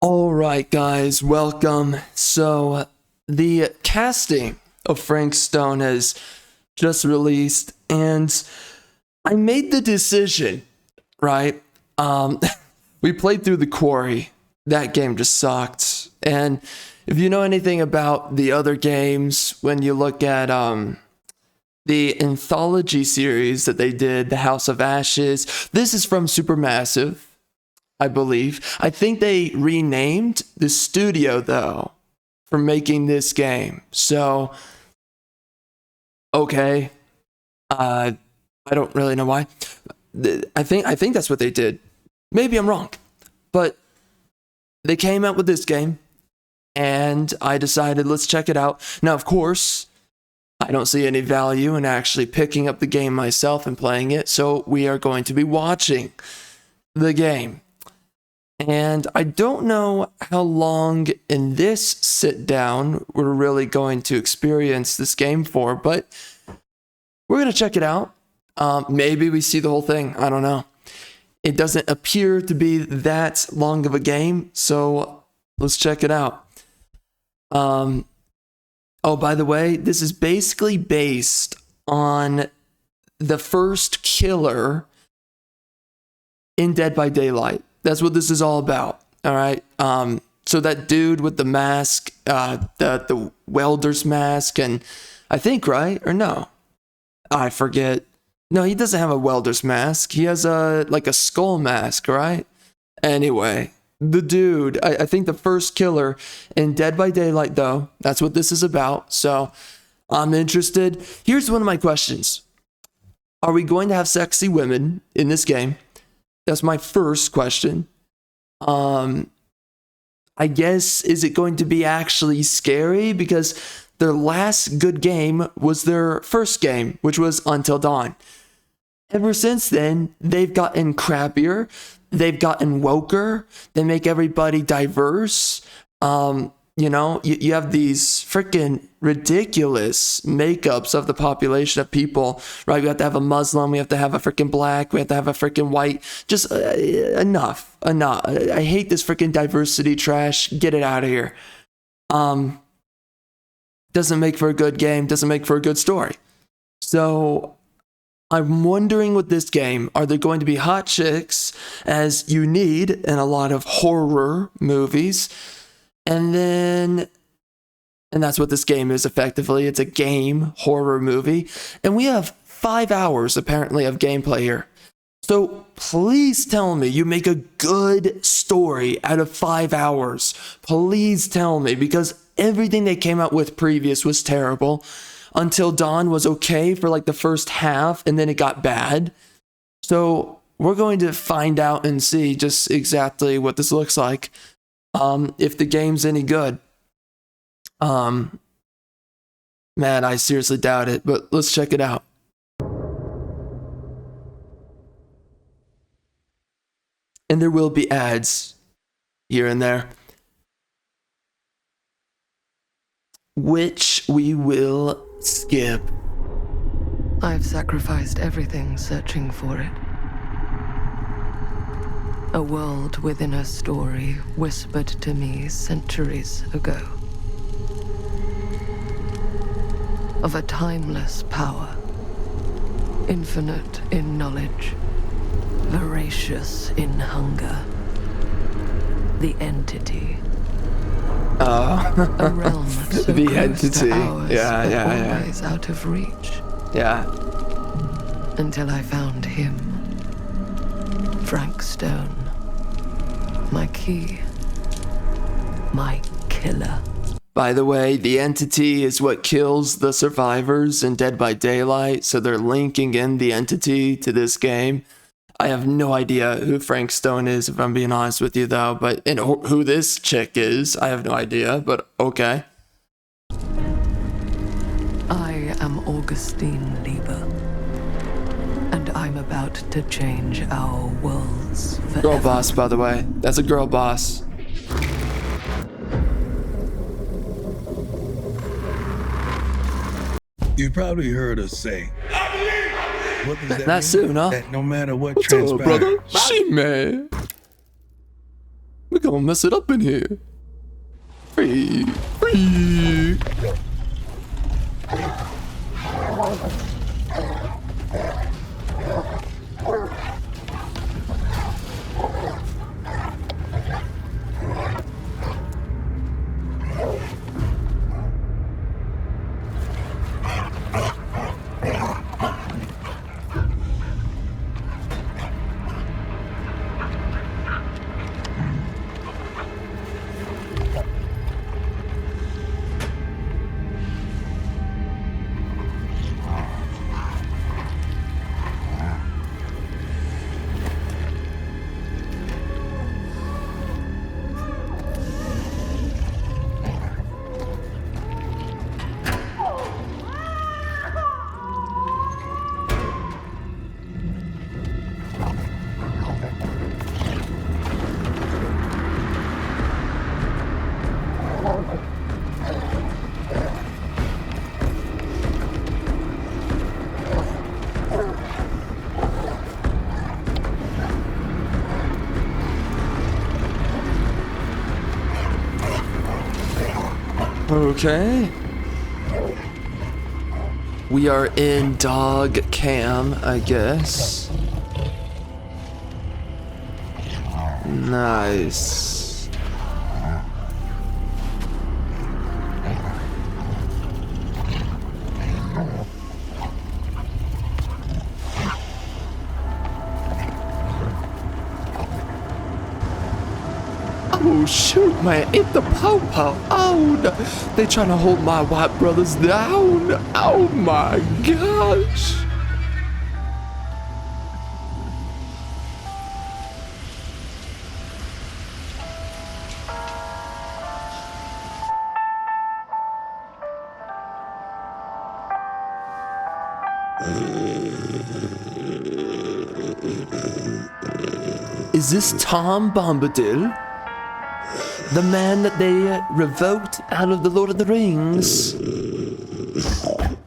All right, guys, welcome. So, the casting of Frank Stone has just released, and I made the decision, right? We played through The Quarry. That game just sucked. And if you know anything about the other games, when you look at the anthology series that they did, The House of Ashes, this is from Supermassive, I believe. I think they renamed the studio, though, for making this game. So, okay. I don't really know why. I think that's what they did. Maybe I'm wrong. But they came out with this game, and I decided, let's check it out. Now, of course, I don't see any value in actually picking up the game myself and playing it, so we are going to be watching the game. And I don't know how long in this sit down we're really going to experience this game for, but we're going to check it out. Maybe we see the whole thing. I don't know. It doesn't appear to be that long of a game, so let's check it out. Oh, by the way, this is basically based on the first killer in Dead by Daylight. That's what this is all about. All right. So that dude with the mask, the welder's mask, and I think, right? Or no? I forget. No, he doesn't have a welder's mask. He has a skull mask, right? Anyway, the dude, I think the first killer in Dead by Daylight, though, that's what this is about. So I'm interested. Here's one of my questions. Are we going to have sexy women in this game? That's my first question. I guess, is it going to be actually scary? Because their last good game was their first game, which was Until Dawn. Ever since then, they've gotten crappier. They've gotten woker. They make everybody diverse. You have these freaking ridiculous makeups of the population of people, right? We have to have a Muslim. We have to have a freaking black. We have to have a freaking white. Just enough. I hate this freaking diversity trash. Get it out of here. Doesn't make for a good game. Doesn't make for a good story. So I'm wondering with this game, are there going to be hot chicks as you need in a lot of horror movies? And that's what this game is effectively. It's a game horror movie. And we have 5 hours apparently of gameplay here. So please tell me you make a good story out of 5 hours. Please tell me, because everything they came out with previous was terrible. Until Dawn was okay for like the first half, and then it got bad. So we're going to find out and see just exactly what this looks like. If the game's any good. Man, I seriously doubt it, but let's check it out. And there will be ads here and there, which we will skip. I've sacrificed everything searching for it. A world within a story whispered to me centuries ago. Of a timeless power, infinite in knowledge, voracious in hunger. The entity. A realm so the close entity. to ours, Yeah. always out of reach. Yeah. Until I found him. Frank Stone. My key. My killer. By the way, the entity is what kills the survivors in Dead by Daylight, so they're linking in the entity to this game. I have no idea who Frank Stone is, if I'm being honest with you, though, and who this chick is, I have no idea, but okay. I am Augustine Lieber, and I'm about to change our worlds forever. Girl boss, by the way. That's a girl boss. You probably heard us say. What does that Not mean? soon, huh? That no matter what What's up, transpires, brother? Shit, man. We're gonna mess it up in here. Free. Free. Okay. We are in dog cam, I guess. Nice. Oh shoot, man, it's the po-po. Oh, no. They trying to hold my white brothers down. Oh my gosh. Is this Tom Bombadil? The man that they revoked out of the Lord of the Rings?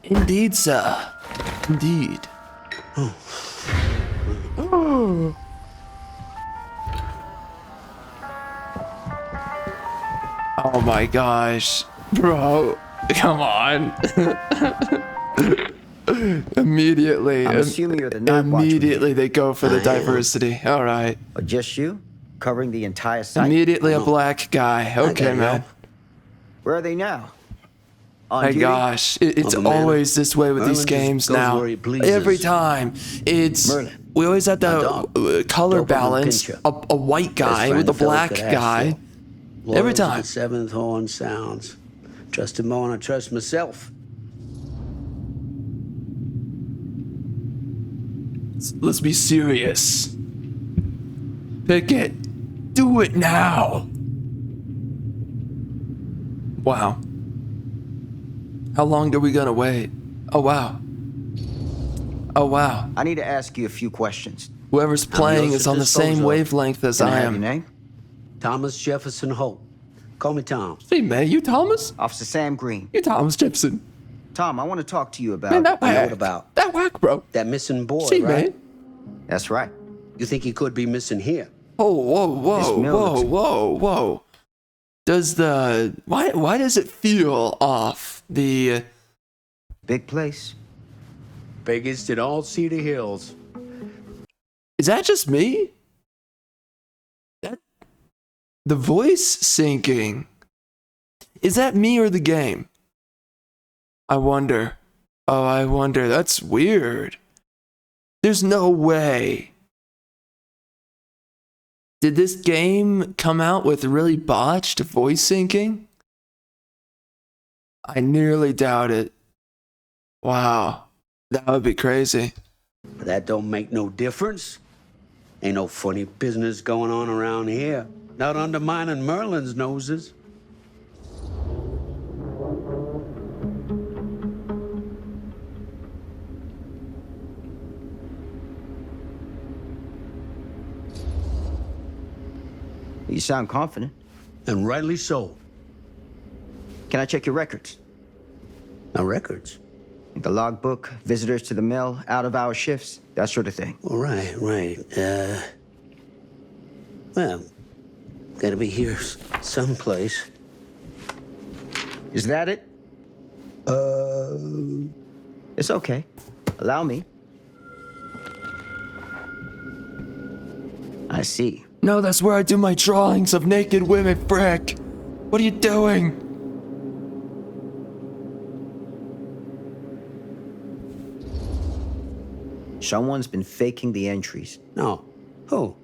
Indeed, sir. Indeed. Oh. Oh my gosh. Bro, come on. Immediately. I'm assuming you're the night watchman. Immediately they go for the diversity. All right. Or just you? Covering the entire site? Immediately a black guy. Okay, man. Where are they now? On My duty? gosh, it's always this way with these games now. Every time, it's Merlin. we always have to color balance a white guy with a black guy. Every time. The seventh horn sounds. Trust him more than I trust myself. Let's be serious. Pick it. Do it now. Wow. How long are we gonna wait? Oh wow. Oh wow. I need to ask you a few questions. Whoever's playing yours is at on the same disposal. wavelength as Can I I have your am. name? Thomas Jefferson Hope. Call me Tom. Hey man, you Thomas? Officer Sam Green. You Thomas Jefferson. Tom, I want to talk to you about... Man, that I know whack. what about. That whack, bro. That missing boy, See, right? man. That's right. You think he could be missing here? Oh, whoa, This whoa, mill whoa, looks- whoa, whoa. Does the why does it feel off? The Big place. Biggest in all Cedar Hills. is that just me? That the voice syncing. Is that me or the game? I wonder. Oh, I wonder. That's weird. There's no way. Did this game come out with really botched voice syncing? I nearly doubt it. Wow. That would be crazy. But that don't make no difference. Ain't no funny business going on around here. Not undermining Merlin's noses. You sound confident. And rightly so. Can I check your records? Now, records. The logbook, visitors to the mill, out-of-hour shifts, that sort of thing. All right, right. Well, Gotta be here someplace. Is that it? It's okay. Allow me. I see. No, that's where I do my drawings of naked women, frick. What are you doing? Someone's been faking the entries. No. Who?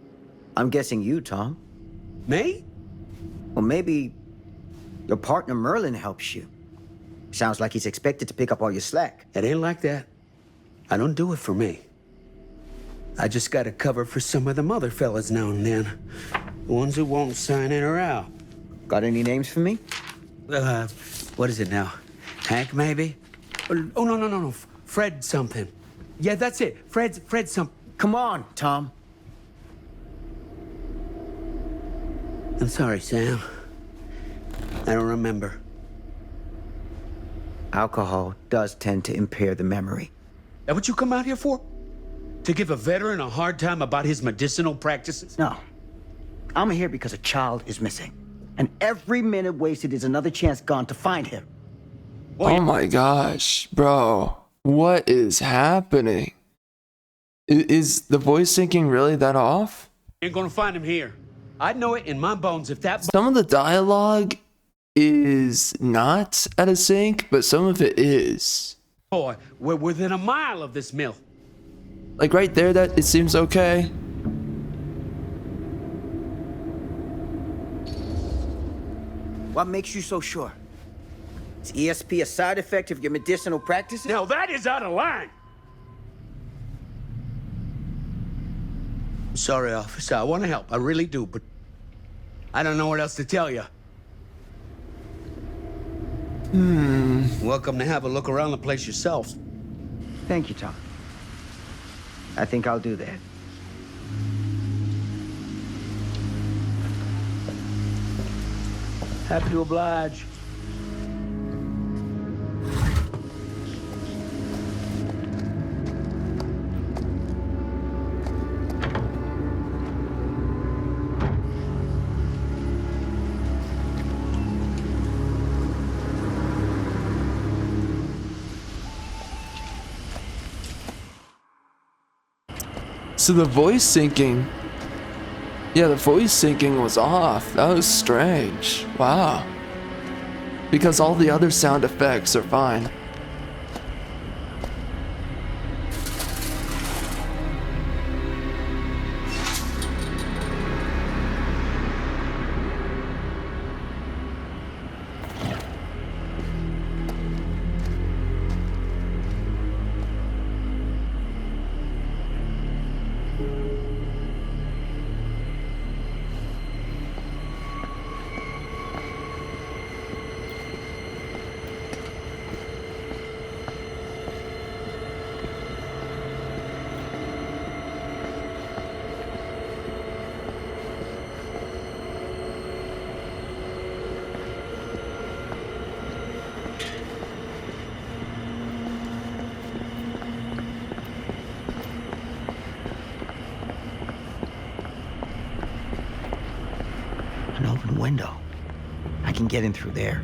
I'm guessing you, Tom. Me? Or maybe your partner Merlin helps you. Sounds like he's expected to pick up all your slack. It ain't like that. I don't do it for me. I just gotta cover for some of them other fellas now and then. The ones who won't sign in or out. Got any names for me? What is it now? Hank, maybe? Oh, no. Fred something. Yeah, that's it. Fred something. Come on, Tom. I'm sorry, Sam. I don't remember. Alcohol does tend to impair the memory. That what you come out here for? To give a veteran a hard time about his medicinal practices? No. I'm here because a child is missing. And every minute wasted is another chance gone to find him. Oh my gosh, bro. What is happening? Is the voice syncing really that off? Ain't gonna find him here. I'd know it in my bones if that... Some of the dialogue is not at a sync, but some of it is. Boy, we're within a mile of this mill. Like right there, that it seems okay. What makes you so sure? Is ESP a side effect of your medicinal practices? Now that is out of line. Sorry, officer. I want to help. I really do, but I don't know what else to tell you. Welcome to have a look around the place yourself. Thank you, Tom. I think I'll do that. Happy to oblige. So the voice syncing, yeah, the voice syncing was off. That was strange. Wow. Because all the other sound effects are fine. An open window. I can get in through there.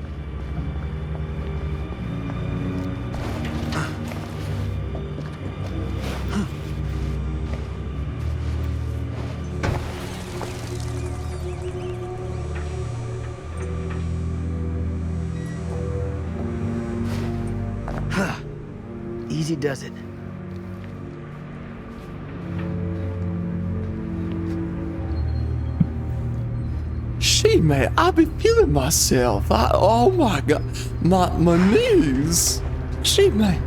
Easy does it. She, man, I be feeling myself. Oh my god, my knees. She, man.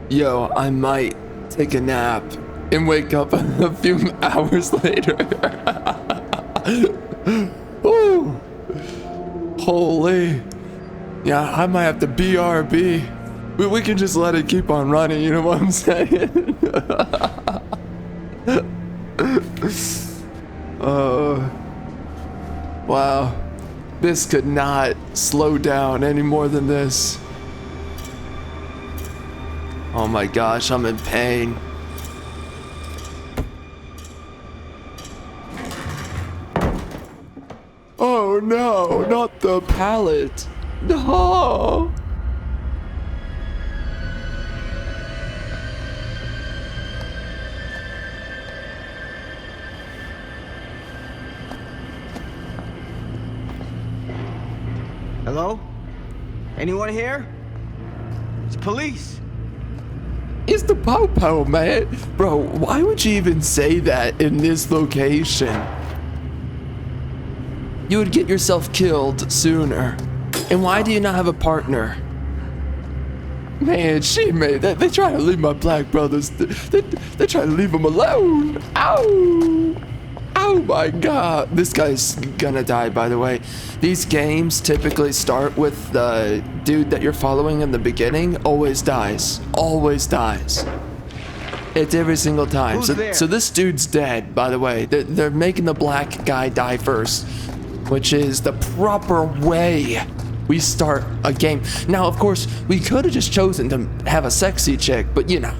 Yo, I might take a nap and wake up a few hours later. Ooh. Holy. Yeah, I might have to BRB. We can just let it keep on running, you know what I'm saying? Wow. This could not slow down any more than this. Oh my gosh, I'm in pain. Oh no, not the pallet. No. Hello? Anyone here? It's police. It's the Popo, man. Bro, why would you even say that in this location? You would get yourself killed sooner. And why do you not have a partner? Man, she made that. They try to leave my black brothers. They try to leave them alone. Ow! Oh my god. This guy's gonna die, by the way. These games typically start with the dude that you're following in the beginning. Always dies. Always dies. It's every single time. So this dude's dead, by the way. They're making the black guy die first, which is the proper way we start a game. Now, of course, we could have just chosen to have a sexy chick, but you know.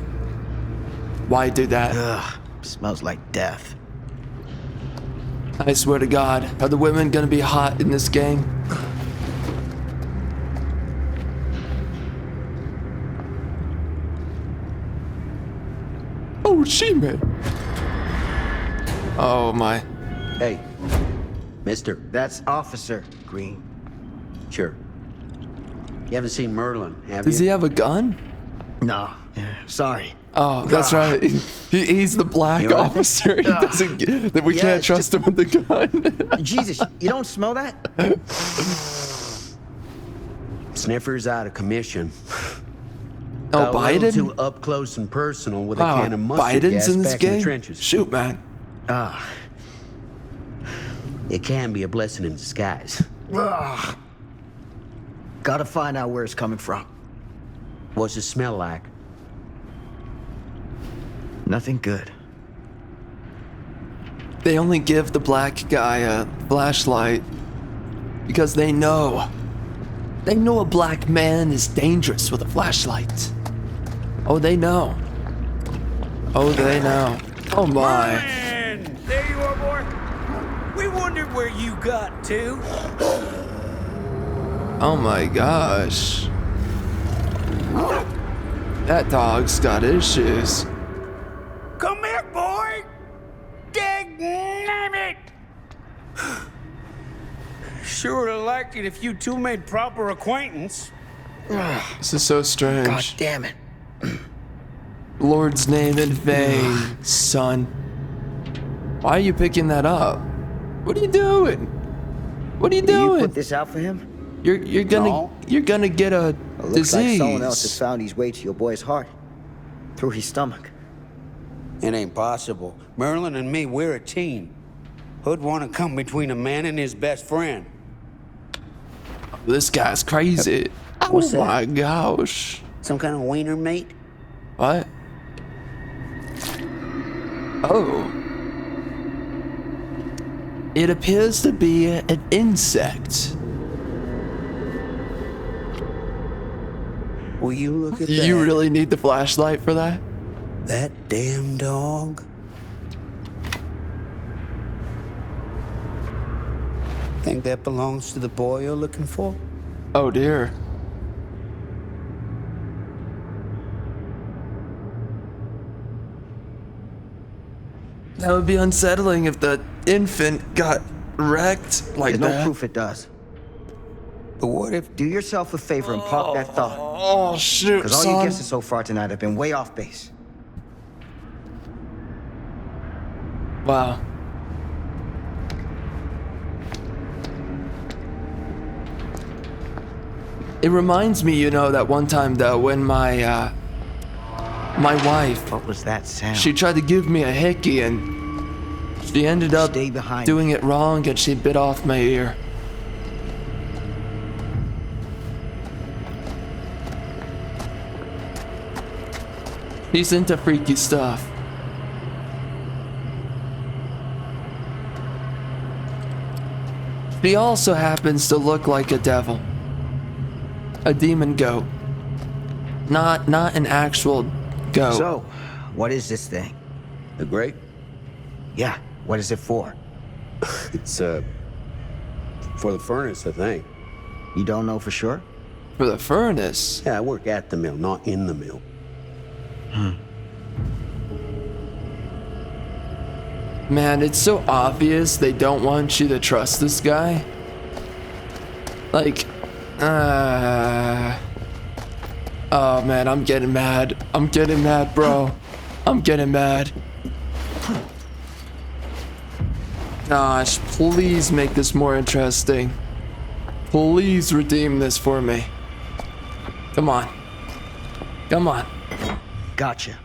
Why do that? Ugh, smells like death. I swear to God, are the women gonna be hot in this game? Oh, she-man. Oh my. Hey, mister. That's Officer Green. Sure. You haven't seen Merlin, have Does you? he have a gun? No, sorry. Oh, that's right. He's the black You all right? officer. He doesn't get that we Yeah, can't it's trust him with the gun. Jesus, you don't smell that? Sniffer's out of commission. Oh, Got a little Biden? too up close and personal with a Wow, can of mustard Biden's gas in this back in the game? trenches. Shoot, man. Ah, It can be a blessing in disguise. gotta find out where it's coming from. What's it smell like? Nothing good. They only give the black guy a flashlight because they know. They know a black man is dangerous with a flashlight. Oh, they know. Oh, they know. Oh my. Man, there you are, boy. We wondered where you got to. Oh my gosh. That dog's got issues. Come here, boy. Dang it. Sure would have liked it if you two made proper acquaintance. This is so God strange. damn it. Lord's name in vain, son. Why are you picking that up? What are you doing? What are you You doing? put this out for him? You're gonna No. you're gonna get a It looks like disease. someone else has found his way to your boy's heart. Through his stomach. It ain't possible. Merlin and me, we're a team. Who'd want to come between a man and his best friend? This guy's crazy. What's Oh that? my gosh. Some kind of wiener mate? What? Oh. It appears to be an insect. Will you look at that? You really need the flashlight for that? That damn dog? Think that belongs to the boy you're looking for? Oh dear. That would be unsettling if the infant got wrecked like There's no that. proof it does. But what if Do yourself a favor and park that thought. Oh shoot, Because all your son. guesses so far tonight have been way off base. Wow. It reminds me, you know, that one time though when my My wife. What was that sound? She tried to give me a hickey and she ended up Stay behind doing it wrong and she bit off my ear. He's into freaky stuff. She also happens to look like a devil. A demon goat. Not an actual goat. So, what is this thing? The grate? Yeah, what is it for? It's, for the furnace, I think. You don't know for sure? For the furnace. Yeah, I work at the mill, not in the mill. Man, it's so obvious they don't want you to trust this guy. Like, oh man, I'm getting mad. I'm getting mad, bro. I'm getting mad. Gosh, please make this more interesting. Please redeem this for me. Come on. Come on. Gotcha.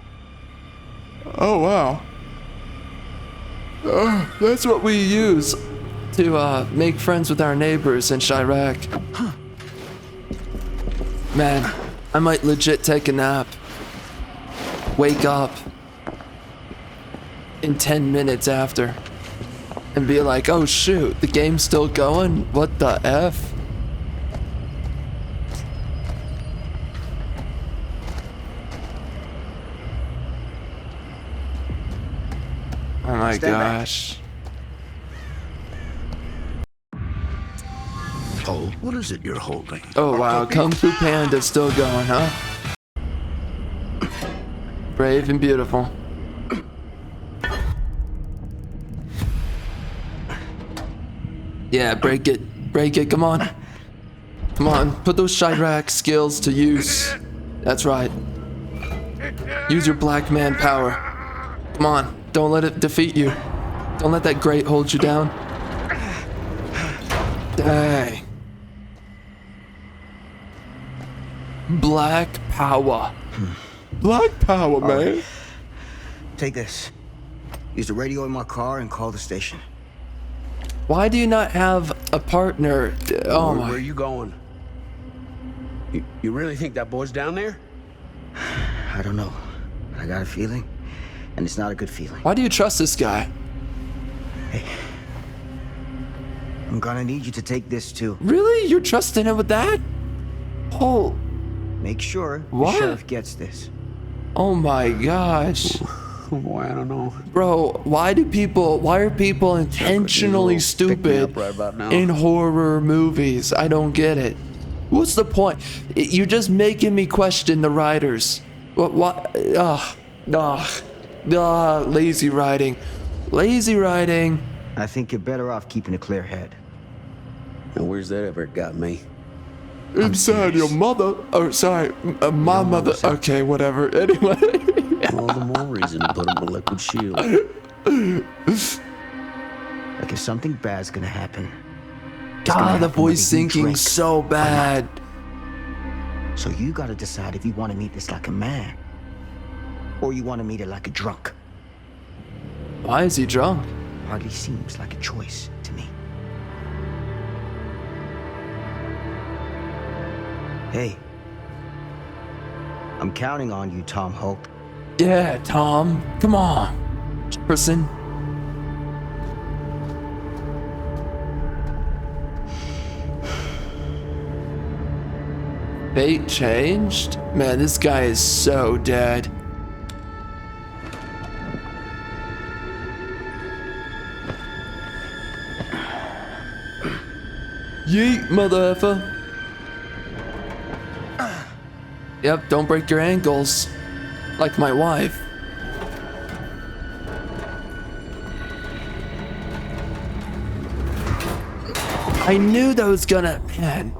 Oh, wow. That's what we use to make friends with our neighbors in Chirac. Man, I might legit take a nap. Wake up in 10 minutes after and be like, oh shoot, the game's still going? What the F? Oh my gosh. Oh, what is it you're holding? Oh wow, Kung Fu Panda's still going, huh? Brave and beautiful. Yeah, break it, come on. Come on, put those Chirac skills to use. That's right. Use your black man power. Come on, don't let it defeat you. Don't let that grate hold you down. Dang. Black power. Black power, man. Right. Take this. Use the radio in my car and call the station. Why do you not have a partner? Oh Where are my. you going? You really think that boy's down there? I don't know. I got a feeling, and it's not a good feeling. Why do you trust this guy? Hey, I'm gonna need you to take this too. Really? You're trusting him with that? Oh, Make sure What? the sheriff gets this. oh my gosh. Oh boy, I don't know. Bro, why are people intentionally Pick me stupid up right about now. in horror movies? I don't get it. What's the point? You're just making me question the writers. What? Lazy writing. Lazy writing. I think you're better off keeping a clear head. And where's that ever got me? Inside your mother. Oh, sorry. My mother. Okay, whatever. Anyway. All the more reason to put him a liquid shield. Like if something bad's gonna happen. it's gonna God, the happen voice whether you syncing drink so or not. bad. So you gotta decide if you want to meet this like a man, or you want to meet it like a drunk. Why is he drunk? Hardly seems like a choice to me. Hey, I'm counting on you, Tom Hope. Yeah, Tom. Come on. Jefferson. Fate changed? Man, this guy is so dead. Yeet, mother effer. Yep, don't break your ankles. Like my wife. I knew that was gonna... Man.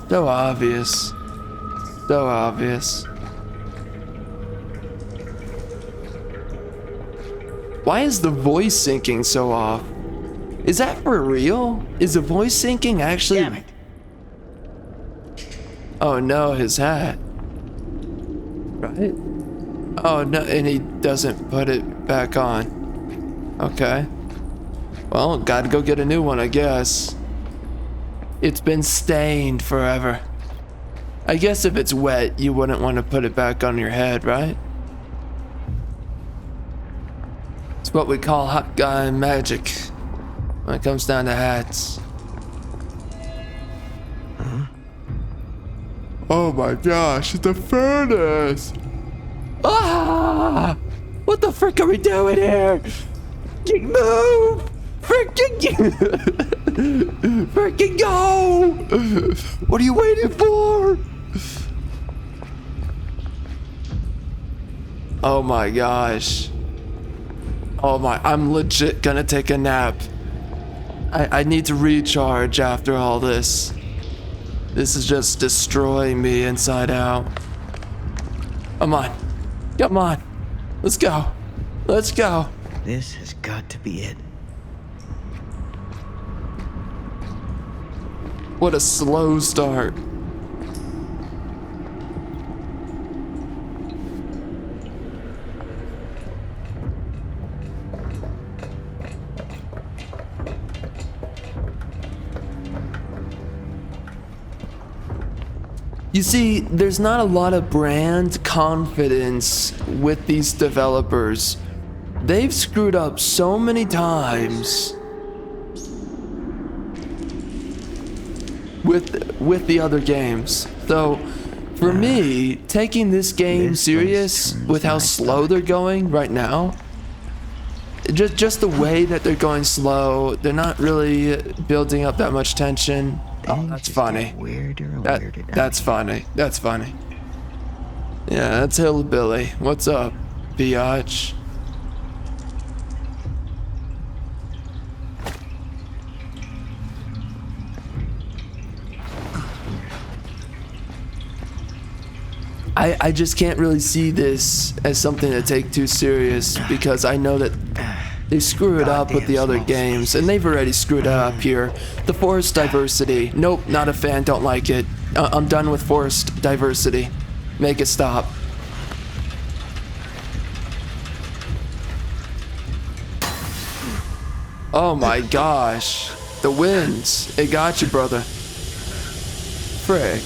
So obvious. So obvious. Why is the voice syncing so off? Is that for real? Is the voice syncing actually... Damn it. Oh no, his hat. right? Oh, no, and he doesn't put it back on. Okay. Well, gotta go get a new one, I guess. It's been stained forever. I guess if it's wet, you wouldn't want to put it back on your head, right? It's what we call hot guy magic when it comes down to hats. Oh my gosh, it's a furnace! Ah! What the frick are we doing here? Move! Freaking freaking go! What are you waiting for? Oh my gosh. Oh my, I'm legit gonna take a nap. I need to recharge after all this. This is just destroying me inside out. Come on. Come on. Let's go. Let's go. This has got to be it. What a slow start. You see, there's not a lot of brand confidence with these developers. They've screwed up so many times with the other games. So, for me, taking this game serious with how slow they're going right now, just the way that they're going slow, they're not really building up that much tension. Oh, that's funny. That's funny. That's funny. Yeah, that's Hillbilly. What's up, biatch? I just can't really see this as something to take too serious because I know that they screw it up with the other games, and they've already screwed it up here. The forced diversity. Nope, not a fan, don't like it. I'm done with forced diversity. Make it stop. Oh my gosh. The winds. It got you, brother. Frick.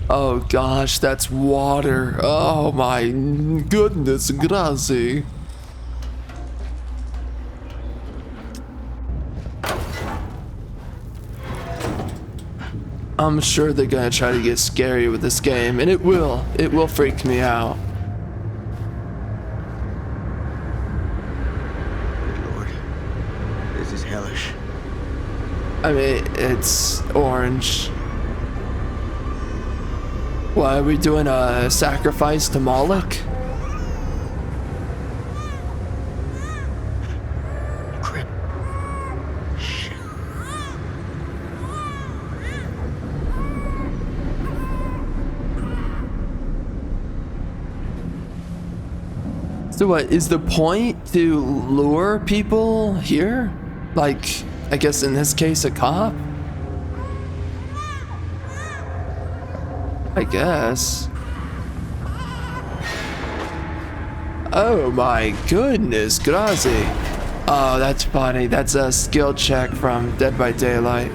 Oh gosh, that's water. Oh my goodness, grazie. I'm sure they're gonna try to get scary with this game, and it will freak me out. Lord, this is hellish. I mean, it's orange. Why are we doing a sacrifice to Moloch? Crap. Shit. So what, is the point to lure people here? Like, I guess in this case, a cop? I guess. Oh my goodness, grazie. Oh, that's funny. That's a skill check from Dead by Daylight.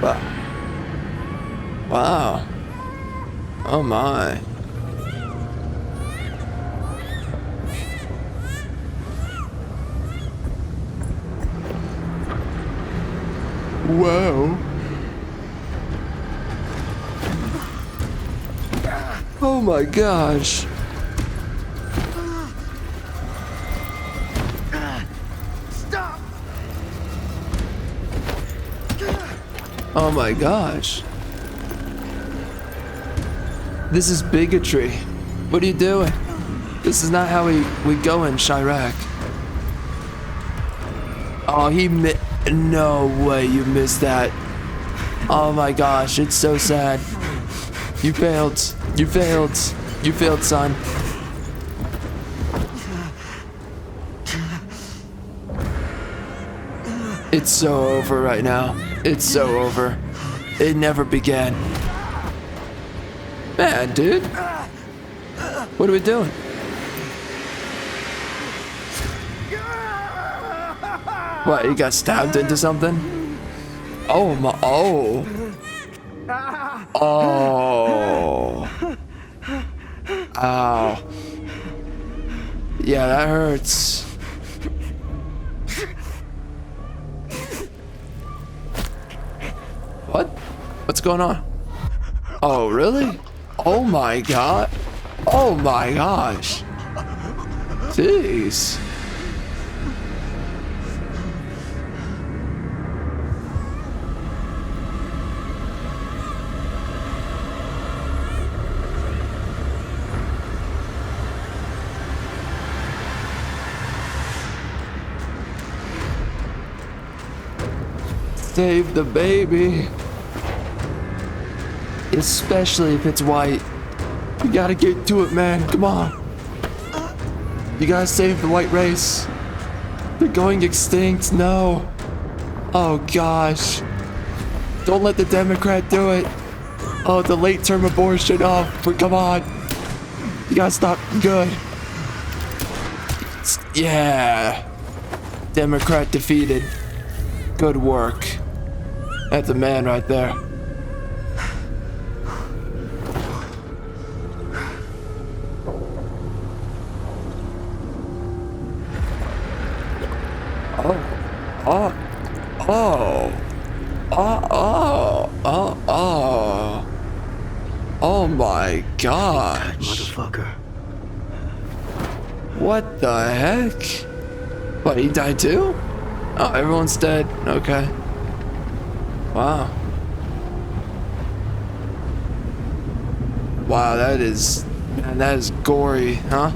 Wow. Wow. Oh my. Whoa. Oh my gosh. Stop! Oh my gosh. This is bigotry. What are you doing? This is not how we go in Chirac. Oh, no way you missed that. Oh my gosh, it's so sad. You failed. You failed. You failed, son. It's so over right now. It's so over. It never began. Man, dude. What are we doing? What, you got stabbed into something? Oh my, oh. Oh. Ow. Yeah, that hurts. What? What's going on? Oh, really? Oh my god. Oh my gosh. Jeez. Save the baby. Especially if it's white. You gotta get to it, man. Come on. You gotta save the white race. They're going extinct. No. Oh gosh. Don't let the Democrat do it. Oh, the late term abortion. Oh, come on. You gotta stop. Good. Yeah. Democrat defeated. Good work. That's a man right there. Oh my gosh. Motherfucker. What the heck? What, he died too? Oh, everyone's dead. Okay. Wow. Wow, that is... Man, that is gory, huh?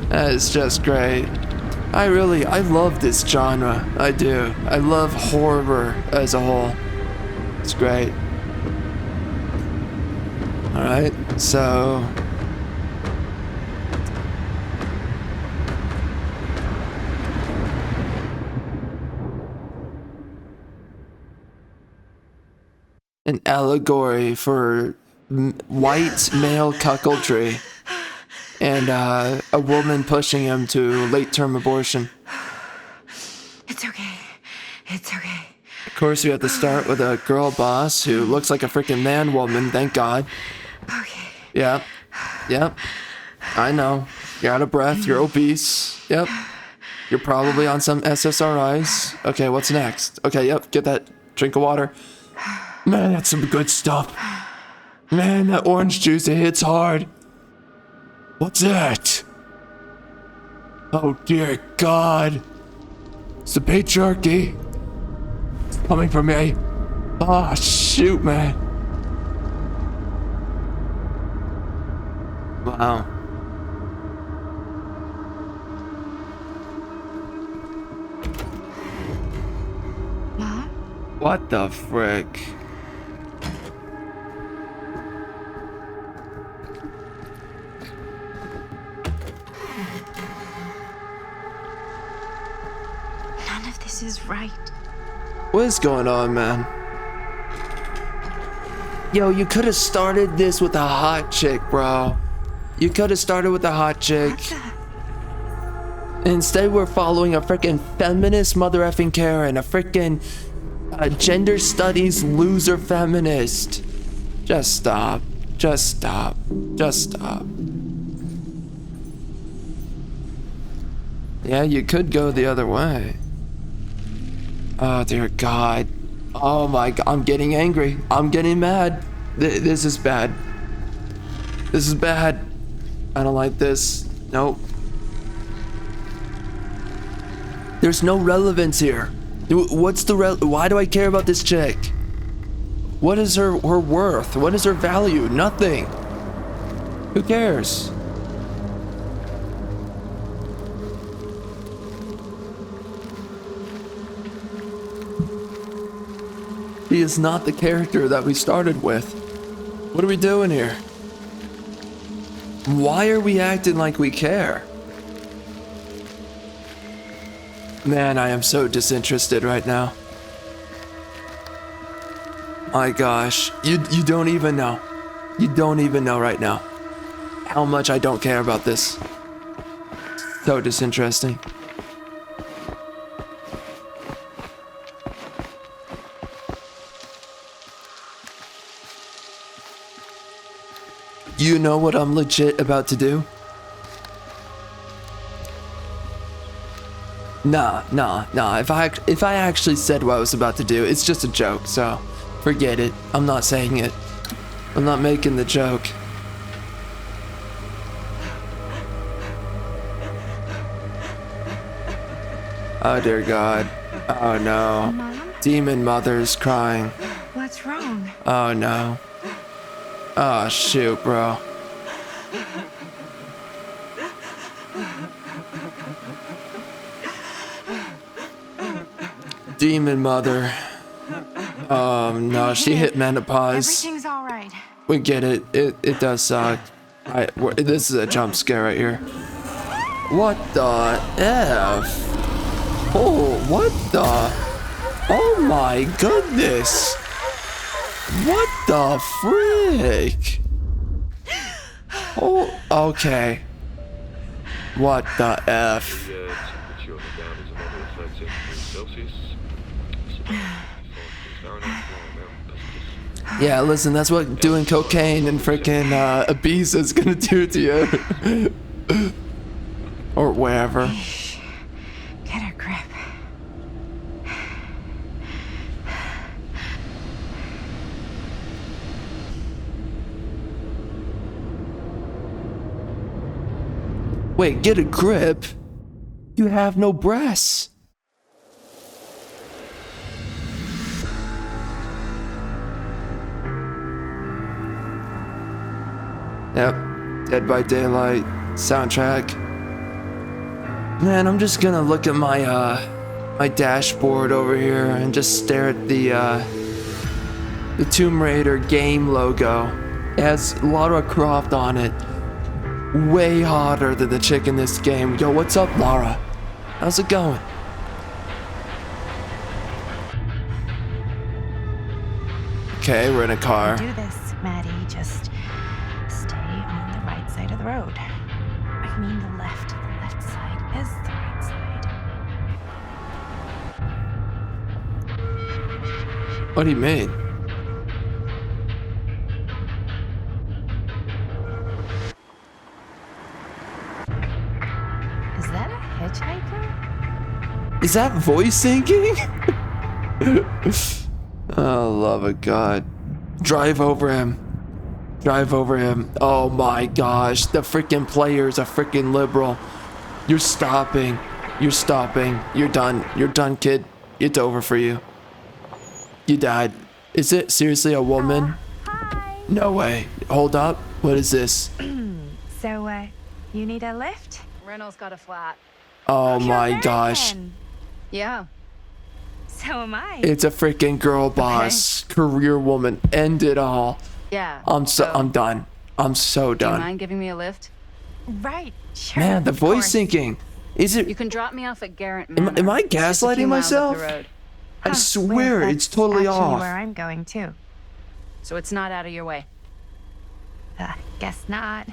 That is just great. I love this genre. I do. I love horror as a whole. It's great. Alright, so... an allegory for white male cuckoldry and a woman pushing him to late-term abortion. It's okay. It's okay. Of course, you have to start with a girl boss who looks like a freaking man-woman, thank God. Okay. Yep. Yep. I know. You're out of breath. You're obese. Yep. You're probably on some SSRIs. Okay, what's next? Okay, yep. Get that drink of water. Man, that's some good stuff. Man, that orange juice, it hits hard. What's that? Oh, dear God. It's the patriarchy. It's coming for me. Ah, shoot, man. Wow. Mom? What the frick? None of this is right. What is going on, man? Yo, you could have started this with a hot chick, bro. You could have started with a hot chick. Instead, we're following a freaking feminist mother effing Karen, a freaking gender studies loser feminist. Just stop. Just stop. Just stop. Yeah, you could go the other way. Oh, dear God. Oh my God, I'm getting angry. I'm getting mad. This is bad. This is bad. I don't like this. Nope. There's no relevance here. What's the why do I care about this chick? What is her worth? What is her value? Nothing. Who cares? He is not the character that we started with. What are we doing here? Why are we acting like we care? Man, I am so disinterested right now. My gosh, you don't even know. You don't even know right now how much I don't care about this. So disinteresting. You know what I'm legit about to do? Nah. If I actually said what I was about to do, it's just a joke, so forget it. I'm not saying it. I'm not making the joke. Oh dear God. Oh no. Mom? Demon mother's crying. What's wrong? Oh no. Oh shoot, bro. Demon mother. Oh no, she hit menopause. Everything's all right. We get it. It does suck. This is a jump scare right here. What the F? Oh, what the? Oh my goodness. What the frick? Oh, okay. What the F? Yeah, listen, that's what doing cocaine and freaking Ibiza is gonna do to you. Or wherever. Get a grip. Wait, get a grip? You have no breasts. Yep, Dead by Daylight soundtrack. Man, I'm just gonna look at my my dashboard over here and just stare at the Tomb Raider game logo. It has Lara Croft on it. Way hotter than the chick in this game. Yo, what's up, Lara? How's it going? Okay, we're in a car. Do this, Maddie. Just stay on the right side of the road. I mean the left. The left side is the right side. What do you mean? Is that a hitchhiker? Is that voice syncing? Oh, love of God. Drive over him. Drive over him. Oh my gosh. The freaking player's a freaking liberal. You're stopping. You're stopping. You're done. You're done, kid. It's over for you. You died. Is it seriously a woman? Hi. No way. Hold up. What is this? So, you need a lift? Reynolds got a flat. Oh my You're gosh. American. Yeah. So am I. It's a freaking girl boss. Career woman. End it all. Yeah. I'm done. I'm so Do you done. mind giving me a lift? Right. Sure. Man, the of voice course. syncing. Is You it? can drop me off at Garrett Am, Manor. am I It's just a few gaslighting miles up myself? the road. I Huh, swear well, it's that's totally actually off. where I'm going too. So it's not out of your way. Guess not.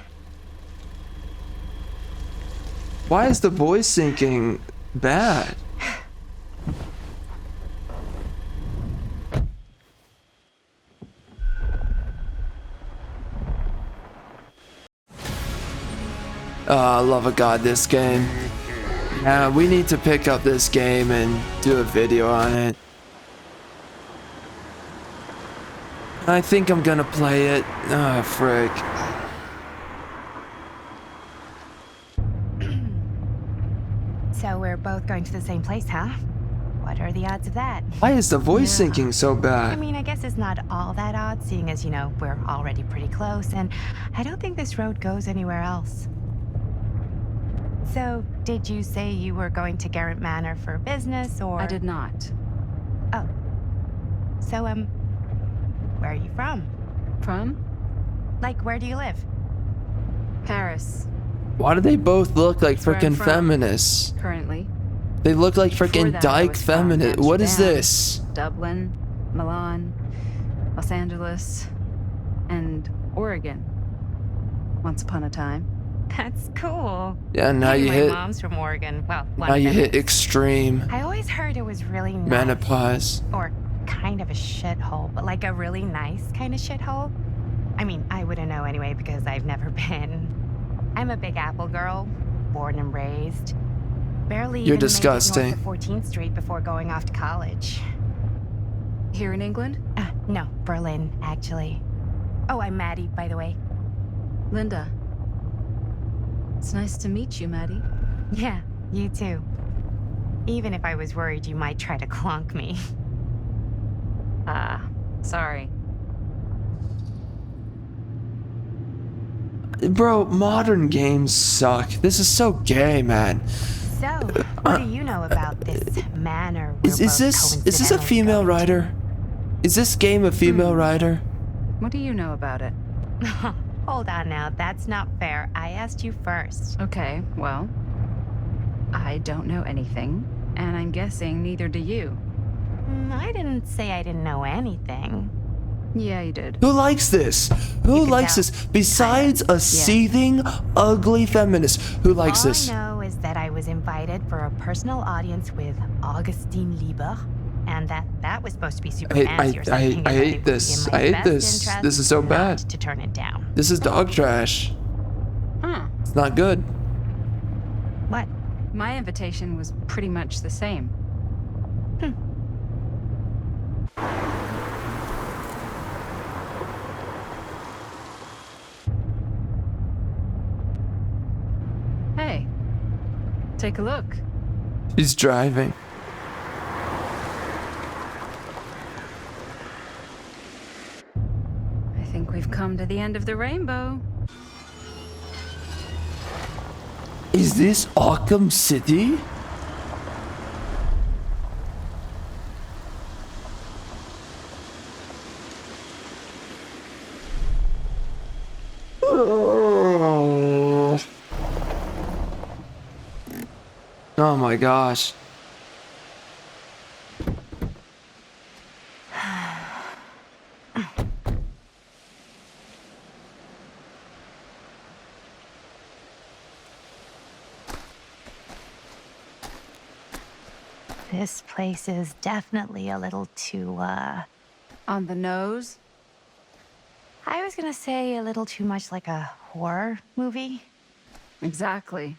Why is the voice syncing bad? Love of God, this game. Yeah, we need to pick up this game and do a video on it. I think I'm gonna play it. Ah, frick. So we're both going to the same place, huh? What are the odds of that? Why is the voice Yeah. syncing so I bad? mean, I guess it's not all that odd, seeing as, you know, we're already pretty close, and I don't think this road goes anywhere else. So, did you say you were going to Garrett Manor for business, or? I did not. Oh. So, where are you from? From? Like, where do you live? Paris, Why do they both look like where I'm freaking from. feminists? currently. They look like Before freaking that, I dyke was from feminine. What is Amsterdam, this? Dublin, Milan, Los Angeles, and Oregon. Once upon a time. That's cool. Yeah, now Maybe you my hit. mom's from Oregon. Well, one Now of you them hit is. extreme I always heard it was really nice. menopause. Or kind of a shithole, but like a really nice kind of shithole. I mean, I wouldn't know anyway because I've never been. I'm a Big Apple girl, born and raised. Barely You're even disgusting. made it north of 14th Street before going off to college. Here in England? No, Berlin, actually. Oh, I'm Maddie, by the way. Linda. It's nice to meet you, Maddie. Yeah, you too. Even if I was worried you might try to clonk me. Sorry. Bro, modern games suck. This is so gay, man. So, what do you know about this manor? Is this a female writer? Is this game a female writer? What do you know about it? Hold on now, that's not fair. I asked you first. Okay, well, I don't know anything, and I'm guessing neither do you. I didn't say I didn't know anything. Yeah, you did. Who likes this? Who can likes tell. this? Besides a seething, ugly feminist, who likes All this? I know is that I was invited for a personal audience with Augustine Lieber, and that was supposed to be super fancy or something. and I it hate would be this. in my I hate best this. interest This is so not bad. to turn it down. This is dog trash. Huh. It's not good. What? My invitation was pretty much the same. Hey, take a look. She's driving. I think we've come to the end of the rainbow. Is this Arkham City? Oh my gosh. This place is definitely a little too, On the nose? I was gonna say a little too much like a horror movie. Exactly.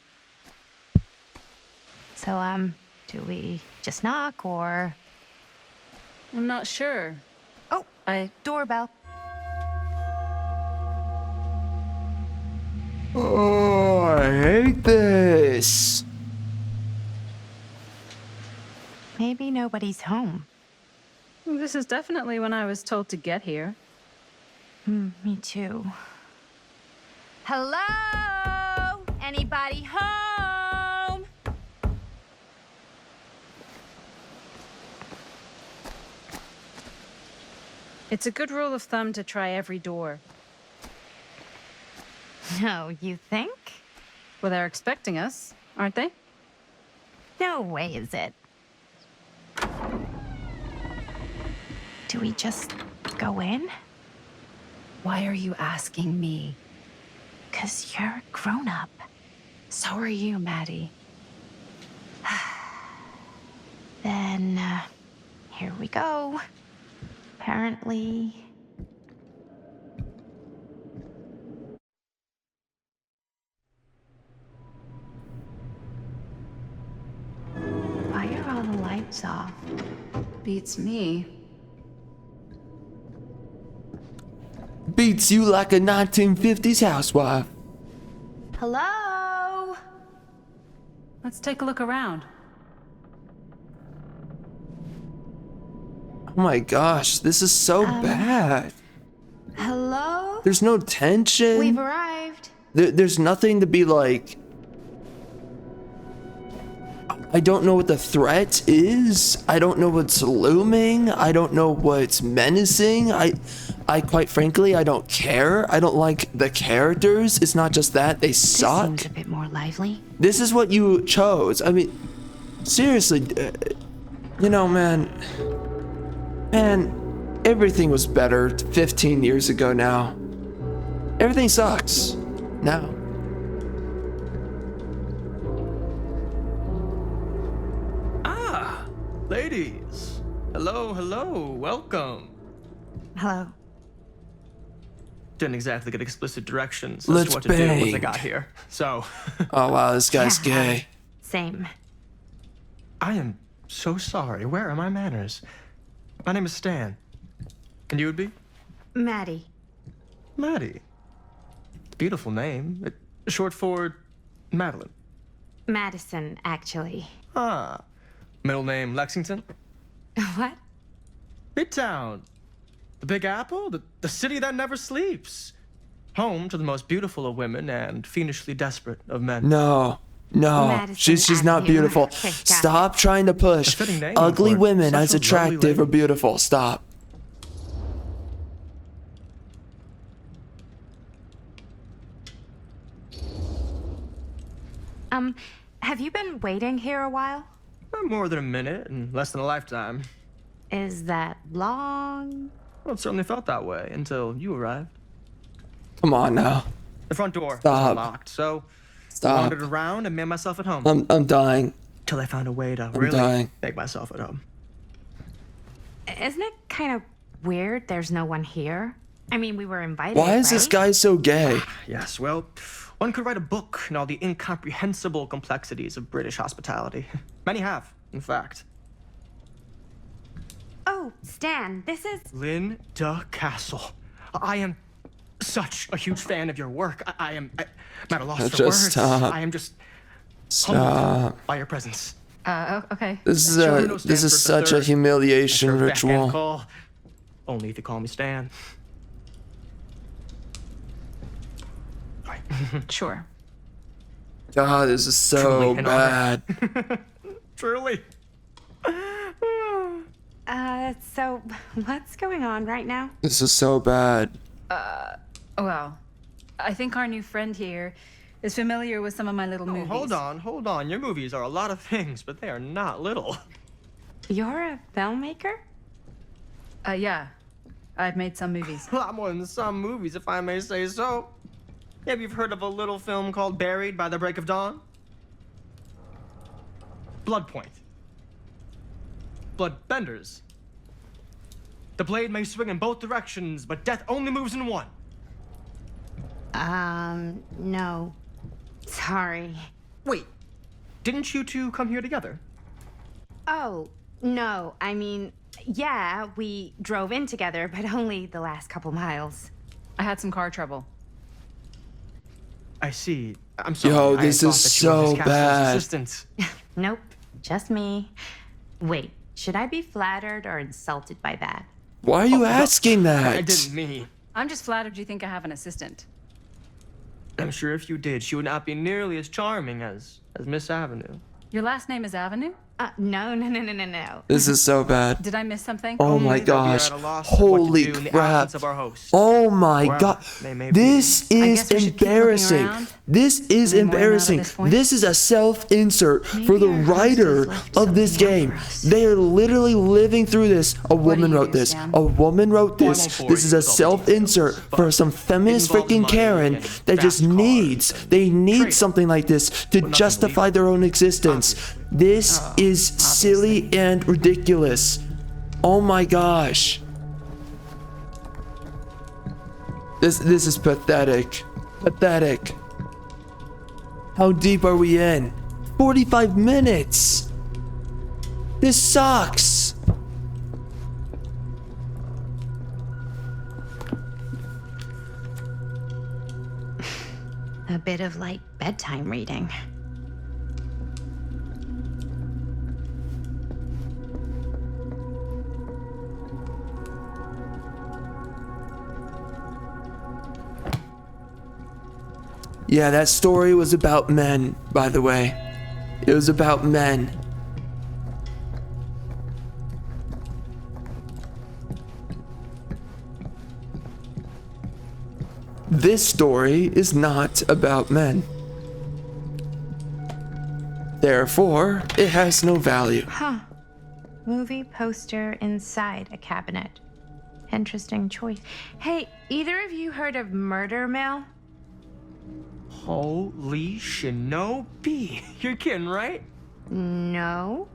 So, do we just knock or... I'm not sure. Oh, doorbell. Oh, I hate this. Maybe nobody's home. This is definitely when I was told to get here. Me too. Hello? Anybody home? It's a good rule of thumb to try every door. No, you think? Well, they're expecting us, aren't they? No way is it. Do we just go in? Why are you asking me? 'Cause you're a grown-up. So are you, Maddie. Then, here we go. Apparently... Why are all the lights off? Beats me. Beats you like a 1950s housewife. Hello? Let's take a look around. Oh my gosh, this is so bad. Hello? There's no tension. We've arrived. There's nothing to be like. I don't know what the threat is. I don't know what's looming. I don't know what's menacing. I quite frankly, I don't care. I don't like the characters. It's not just that they This suck. seems a bit more lively. This is what you chose. I mean, seriously, you know, man, everything was better 15 years ago now. Everything sucks now. Ladies, hello, welcome. Hello. Didn't exactly get explicit directions as Let's to what to do once I bang. got here. So, Oh wow, this guy's gay. Same. I am so sorry. Where are my manners? My name is Stan. And you would be? Maddie. Maddie. Beautiful name. Short for Madeline. Madison, actually. Ah. Middle name Lexington? What? Midtown. The Big Apple? The city that never sleeps. Home to the most beautiful of women and fiendishly desperate of men. No, Madison she's not Avenue. beautiful. Okay, got Stop trying to push A fitting name ugly for women such as a lovely attractive or lady. beautiful. Stop. Have you been waiting here a while? More than a minute and less than a lifetime. Is that long? Well, it certainly felt that way until you arrived. Come on now. The front door Stop. was unlocked, so I Stop. wandered around and made myself at home. I'm dying. Till I found a way to really dying. make myself at home. Isn't it kind of weird there's no one here? I mean, we were invited, Why is this right? guy so gay? Yes, well, one could write a book in all the incomprehensible complexities of British hospitality. Many have, in fact. Oh, Stan, this is... Linda Castle. I am such a huge fan of your work. I'm at a loss for Just words. stop. I am just Stop. humbled by your presence. Okay. This is Sure, no this is Stanford such a III. humiliation Sure, backhand ritual. call. Only if you call me Stan. Sure. God, this is so Truly an honor. bad. Truly. So what's going on right now? This is so bad. Well, I think our new friend here is familiar with some of my little movies. Hold on. Your movies are a lot of things, but they are not little. You're a filmmaker? Yeah. I've made some movies. A lot more than some movies, if I may say so. Maybe you've heard of a little film called Buried by the Break of Dawn? Blood Point. Bloodbenders. The blade may swing in both directions, but death only moves in one. No. Sorry. Wait, didn't you two come here together? Oh, no. I mean, yeah, we drove in together, but only the last couple miles. I had some car trouble. I see. I'm sorry. Yo, I this thought is that you were so Miss Castle's bad. assistant. Nope, just me. Wait, should I be flattered or insulted by that? Why are you asking that? I didn't mean. I'm just flattered you think I have an assistant. I'm sure if you did, she would not be nearly as charming as Miss Avenue. Your last name is Avenue? No. This is so bad. Did I miss something? Oh my Only that we are gosh. at a loss of what to Holy do in the crap. absence of our host. Oh my Well, god. they may be. This is guess we should keep looking embarrassing. around. This is Any more out of embarrassing. this point? This is a self-insert for the our host writer has left of this something out game. for us. They are literally living through this. A woman you wrote do, this. Stan? A woman wrote Well, I this. won't bore This you is a with all the details, self-insert but for some feminist it involves freaking money Karen and that just fast cars needs, and they need trading. something like this to nothing justify their own existence. This is silly and ridiculous. Oh my gosh. This is pathetic. Pathetic. How deep are we in? 45 minutes. This sucks. A bit of light bedtime reading. Yeah, that story was about men, by the way. It was about men. This story is not about men. Therefore, it has no value. Huh. Movie poster inside a cabinet. Interesting choice. Hey, either of you heard of Murder Mill? Holy shinobi. You're kidding, right? No.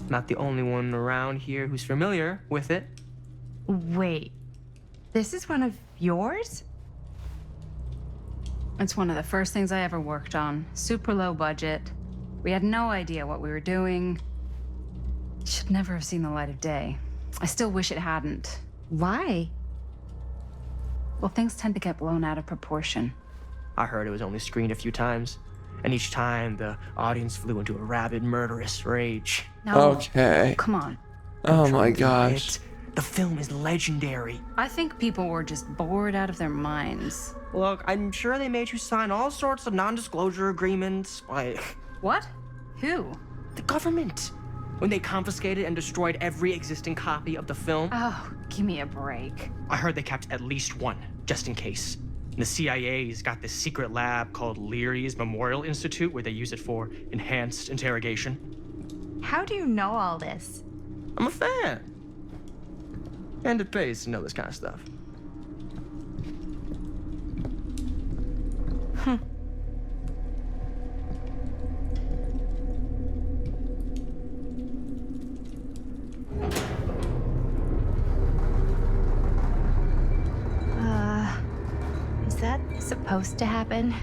Not the only one around here who's familiar with it. Wait. This is one of yours? It's one of the first things I ever worked on. Super low budget. We had no idea what we were doing. Should never have seen the light of day. I still wish it hadn't. Why? Well, things tend to get blown out of proportion. I heard it was only screened a few times, and each time the audience flew into a rabid, murderous rage. No. Okay. Come on. Oh my gosh. The film is legendary. I think people were just bored out of their minds. Look, I'm sure they made you sign all sorts of non-disclosure agreements. Like, What? Who? the government. When they confiscated and destroyed every existing copy of the film. Oh, give me a break. I heard they kept at least one, just in case. And the CIA's got this secret lab called Leary's Memorial Institute where they use it for enhanced interrogation. How do you know all this? I'm a fan. And it pays to know this kind of stuff. Is that supposed to happen?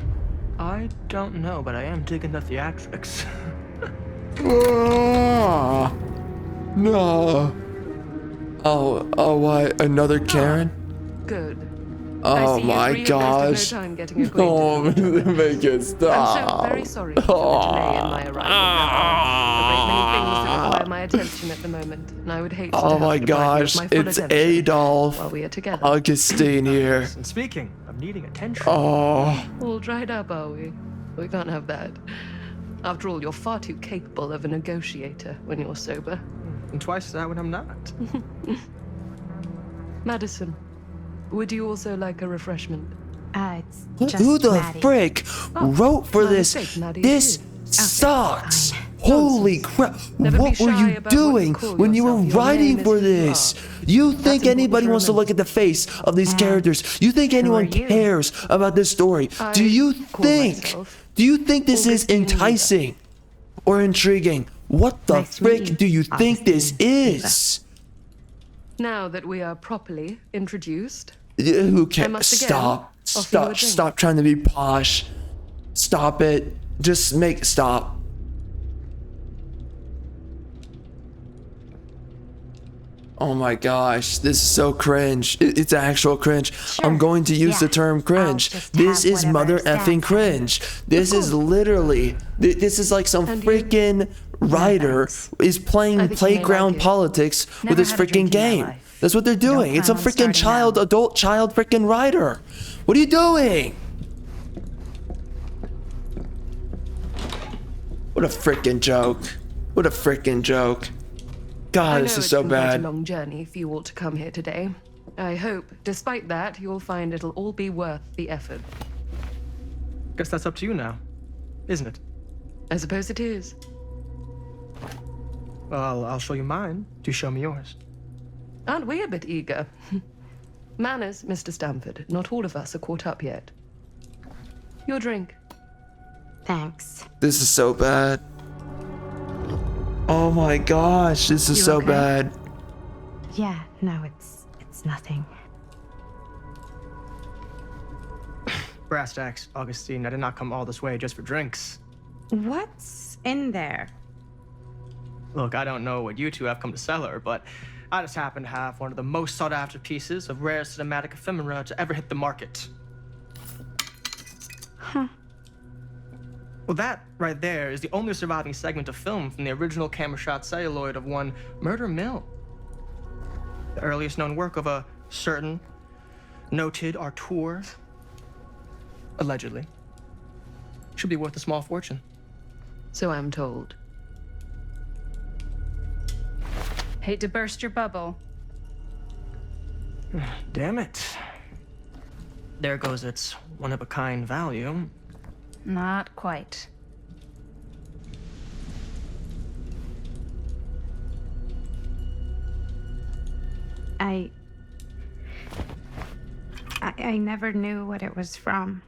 I don't know, but I am digging the theatrics. Ah, no. Oh, why? Another Karen? Good. Oh my gosh. No time getting Oh, acquainted. make it I'm stop. so very sorry for the delay in my arrival. There are a great many things that require my attention at the moment, and I would hate to Oh have my to deprive you of gosh, my full it's attention Adolf while we are together. Augustine here. And speaking of needing attention. Oh, All dried up, are we? We can't have that. After all, you're far too capable of a negotiator when you're sober. And twice that when I'm not. Madison, would you also like a refreshment? It's just who the Maddie. frick wrote for my this? mistake, Maddie, This too. sucks. fine. Holy crap. Never be What were shy you about what you doing call when you were yourself. Your writing name for is who you this? are. You That's think important anybody to wants to look at remember. the face of these characters? You think anyone are you? cares about this story? I Do you call think? myself Do you think this is Augustine Weaver. enticing or intriguing? What the Nice to meet frick you, do you think this Augustine is? Now that we are properly introduced, Who cares? must again Stop. offer you a Stop. drink. Stop trying to be posh. Stop it. Just make stop. Oh my gosh, this is so cringe. It's actual cringe. I'm going to use the yeah. term cringe. I'll just This have is whatever mother sounds effing cringe. This is literally, this is like some And you? freaking writer thanks. is playing I think you may playground like it. politics with Never this had a freaking drink in my game. life. That's what they're doing. It's a plan on freaking starting now. adult child freaking writer. What are you doing? What a freaking joke. What a freaking joke. I God, know this is it's so been quite a bad. long journey for you all to come here today. I hope, despite that, you'll find it'll all be worth the effort. Guess that's up to you now, isn't it? I suppose it is. Well, I'll show you mine. Do show me yours. Aren't we a bit eager? Manners, Mr. Stamford. Not all of us are caught up yet. Your drink. Thanks. This is so bad. Oh my gosh, this is You so okay? bad. Yeah, no, it's nothing. Brass tacks, Augustine. I did not come all this way just for drinks. What's in there? Look, I don't know what you two have come to sell her, but I just happen to have one of the most sought-after pieces of rare cinematic ephemera to ever hit the market. Well, that right there is the only surviving segment of film from the original camera shot celluloid of one Murder Mill. The earliest known work of a certain noted auteur, allegedly, should be worth a small fortune. So I'm told. Hate to burst your bubble. Damn it. There goes its one-of-a-kind value. Not quite. I never knew what it was from.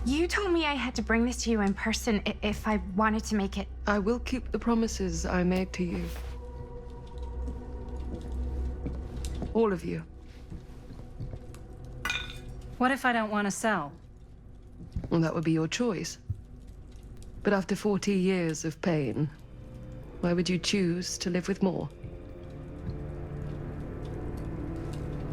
You told me I had to bring this to you in person if I wanted to make it. I will keep the promises I made to you. All of you. What if I don't want to sell? Well, that would be your choice. But after 40 years of pain, why would you choose to live with more?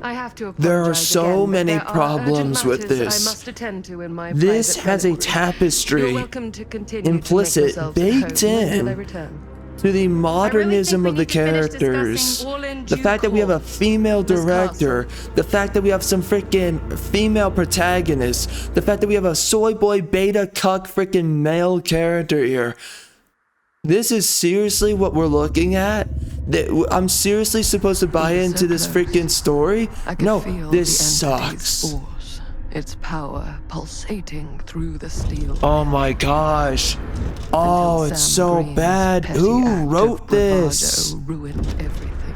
I have to apologize There are so again, but many there are problems urgent with matters this. I must attend to in my This private has a reliquary. tapestry You're welcome to continue to make implicit, yourselves at baked home until I in return. to the modernism we of the need to finish characters. discussing all in The due fact that we have a course, female Miss director, the fact that we have some freaking female protagonists, the fact that we have a soy boy beta cuck freaking male character here. This is seriously what we're looking at? I'm seriously supposed to buy We were so into this close. freaking story? I could No, feel this the entity's sucks. force, its power pulsating through the steel. Oh my gosh. Oh, Until it's Sam so Green's bad. petty Who act of wrote bravado this? ruined everything.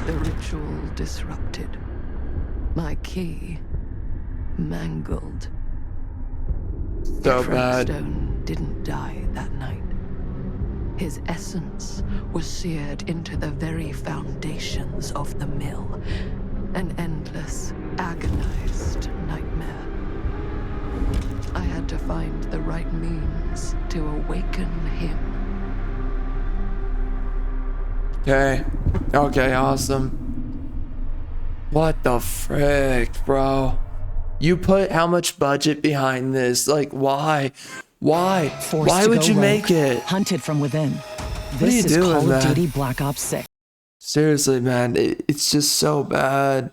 The ritual disrupted. My key mangled. So Frank bad. Stone didn't die that night. His essence was seared into the very foundations of the mill. An endless, agonized nightmare. I had to find the right means to awaken him. Okay. Okay, awesome. What the frick, bro? You put how much budget behind this? Like, why? Why? Forced Why to would go you rogue, make it? Hunted from within. are This you is doing, Call of man? Duty Black Ops 6. Seriously, man, it's just so bad.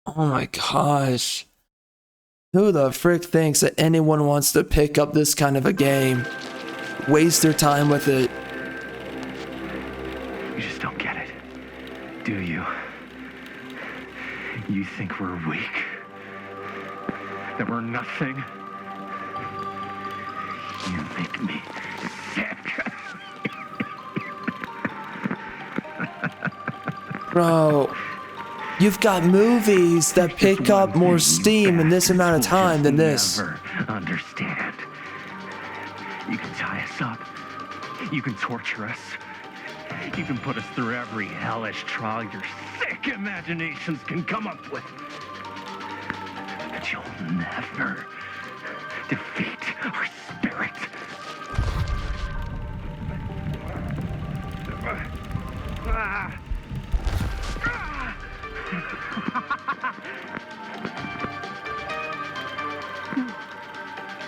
Oh my gosh. Who the frick thinks that anyone wants to pick up this kind of a game? Waste their time with it. You just don't get it, do you? You think we're weak? That we're nothing? You make me sick. Bro, you've got movies that pick up more steam in this amount of time than this. Never understand. You can tie us up. You can torture us. You can put us through every hellish trial your sick imaginations can come up with. But you'll never defeat our spirit.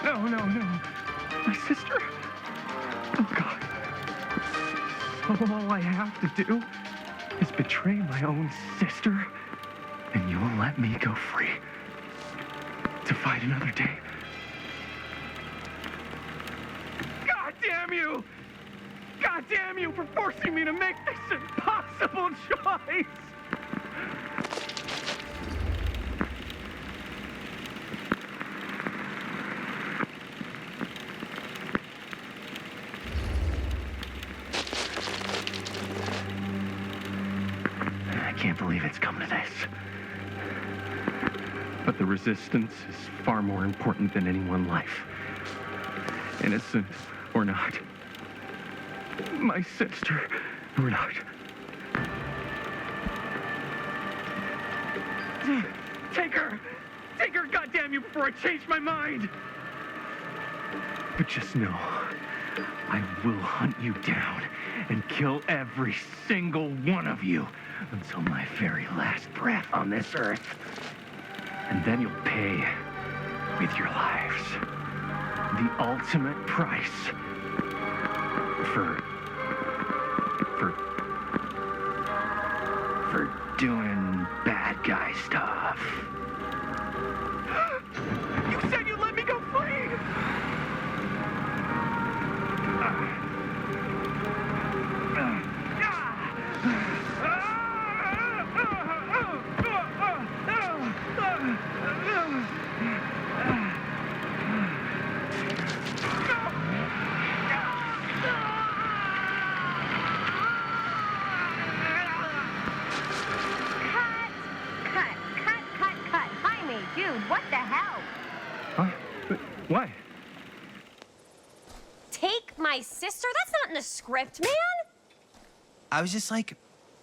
No. My sister? Oh, God. All I have to do is betray my own sister, and you will let me go free to fight another day. God damn you! God damn you for forcing me to make this impossible choice! I can't believe it's come to this. But the resistance is far more important than any one life. Innocent or not. My sister or not. Take her! Take her, goddamn you, before I change my mind! But just know, I will hunt you down and kill every single one of you until my very last breath on this earth. And then you'll pay with your lives. The ultimate price for doing bad guy stuff. You said you'd let me go free! What? Take my sister? That's not in the script, man. I was just like,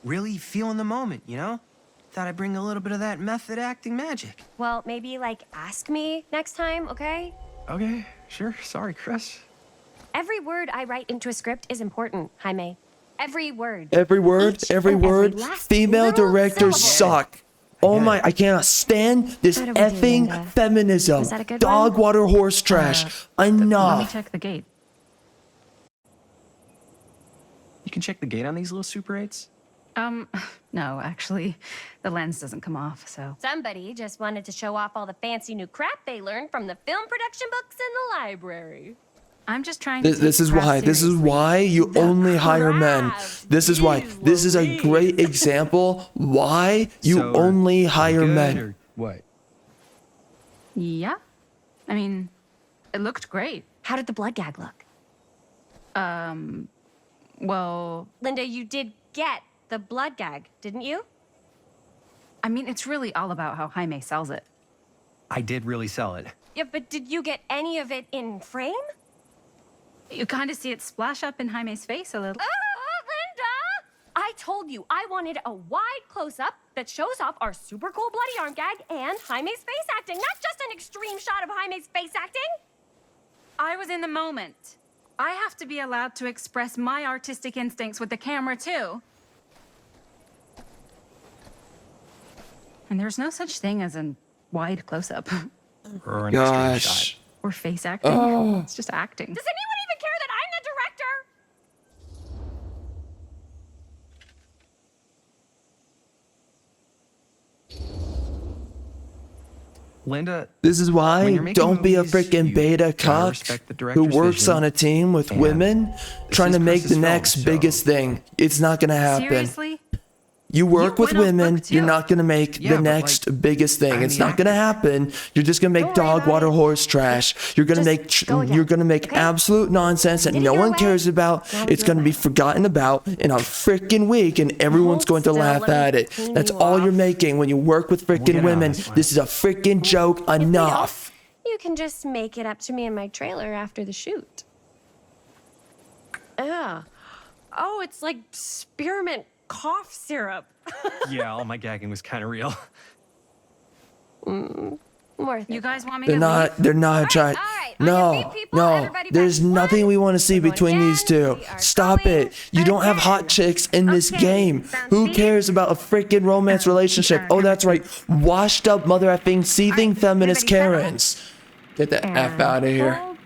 really feeling the moment, you know? Thought I'd bring a little bit of that method acting magic. Well, maybe, like, ask me next time, okay? Okay, sure. Sorry, Chris. Every word I write into a script is important, Jaime. Every word. Every word, Each every and word. last Female literal directors syllable. suck. Oh my, I cannot stand this How do we do, effing Linda? feminism. Was that a good Dog one? water horse trash. Let me Enough. check the gate. You can check the gate on these little Super 8s? No, actually, the lens doesn't come off, so. Somebody just wanted to show off all the fancy new crap they learned from the film production books in the library. I'm just trying to This is why. This is why you only hire men. This is why. This is a great example why you So, only hire good men. or what? Yeah. I mean, it looked great. How did the blood gag look? Well, Linda, you did get the blood gag, didn't you? I mean, it's really all about how Jaime sells it. I did really sell it. Yeah, but did you get any of it in frame? You kind of see it splash up in Jaime's face a little. Linda! I told you I wanted a wide close-up that shows off our super cool bloody arm gag and Jaime's face acting, not just an extreme shot of Jaime's face acting. I was in the moment. I have to be allowed to express my artistic instincts with the camera, too. And there's no such thing as a wide close-up. Or an extreme shot. Gosh. Or face acting. Oh. It's just acting. Does anyone even care that I'm the director? Linda, This is when why you're making don't be a movies, freaking you beta gotta cuck respect the who director's works vision. on a team with And women this trying is to make Chris's the film, next so- biggest thing. It's not gonna happen. Seriously? You work You with went off women, book, you're too. not gonna make Yeah, the but, next biggest thing. I'm It's the not gonna happen. You're just gonna make Don't worry dog about water it. horse trash. You're gonna Just make go again, you're gonna make okay? absolute nonsense that Did it no your one way. cares about. Now we It's do it gonna be right. forgotten about in a freaking week, and everyone's Hold going to still, laugh let me at it. clean That's you all you're off. making when you work with get freaking out, women. that's fine. This is a freaking joke. If we don't, Enough. You can just make it up to me in my trailer after the shoot. Yeah. Oh, it's like spearmint cough syrup. yeah, all my gagging was kind of real. Worth You it. guys want me They're to not. They're not trying. all right. On your No, feet, people. no. Everybody There's back. nothing One. we want to see We're going between these again. two. We are Stop going it. You don't have hot again. chicks in this Okay, game. sounds Who good. cares about a freaking romance relationship? Oh, that's right. Washed up mother effing seething Alright, feminist everybody settle? Karens. Get the F And out of here. hold.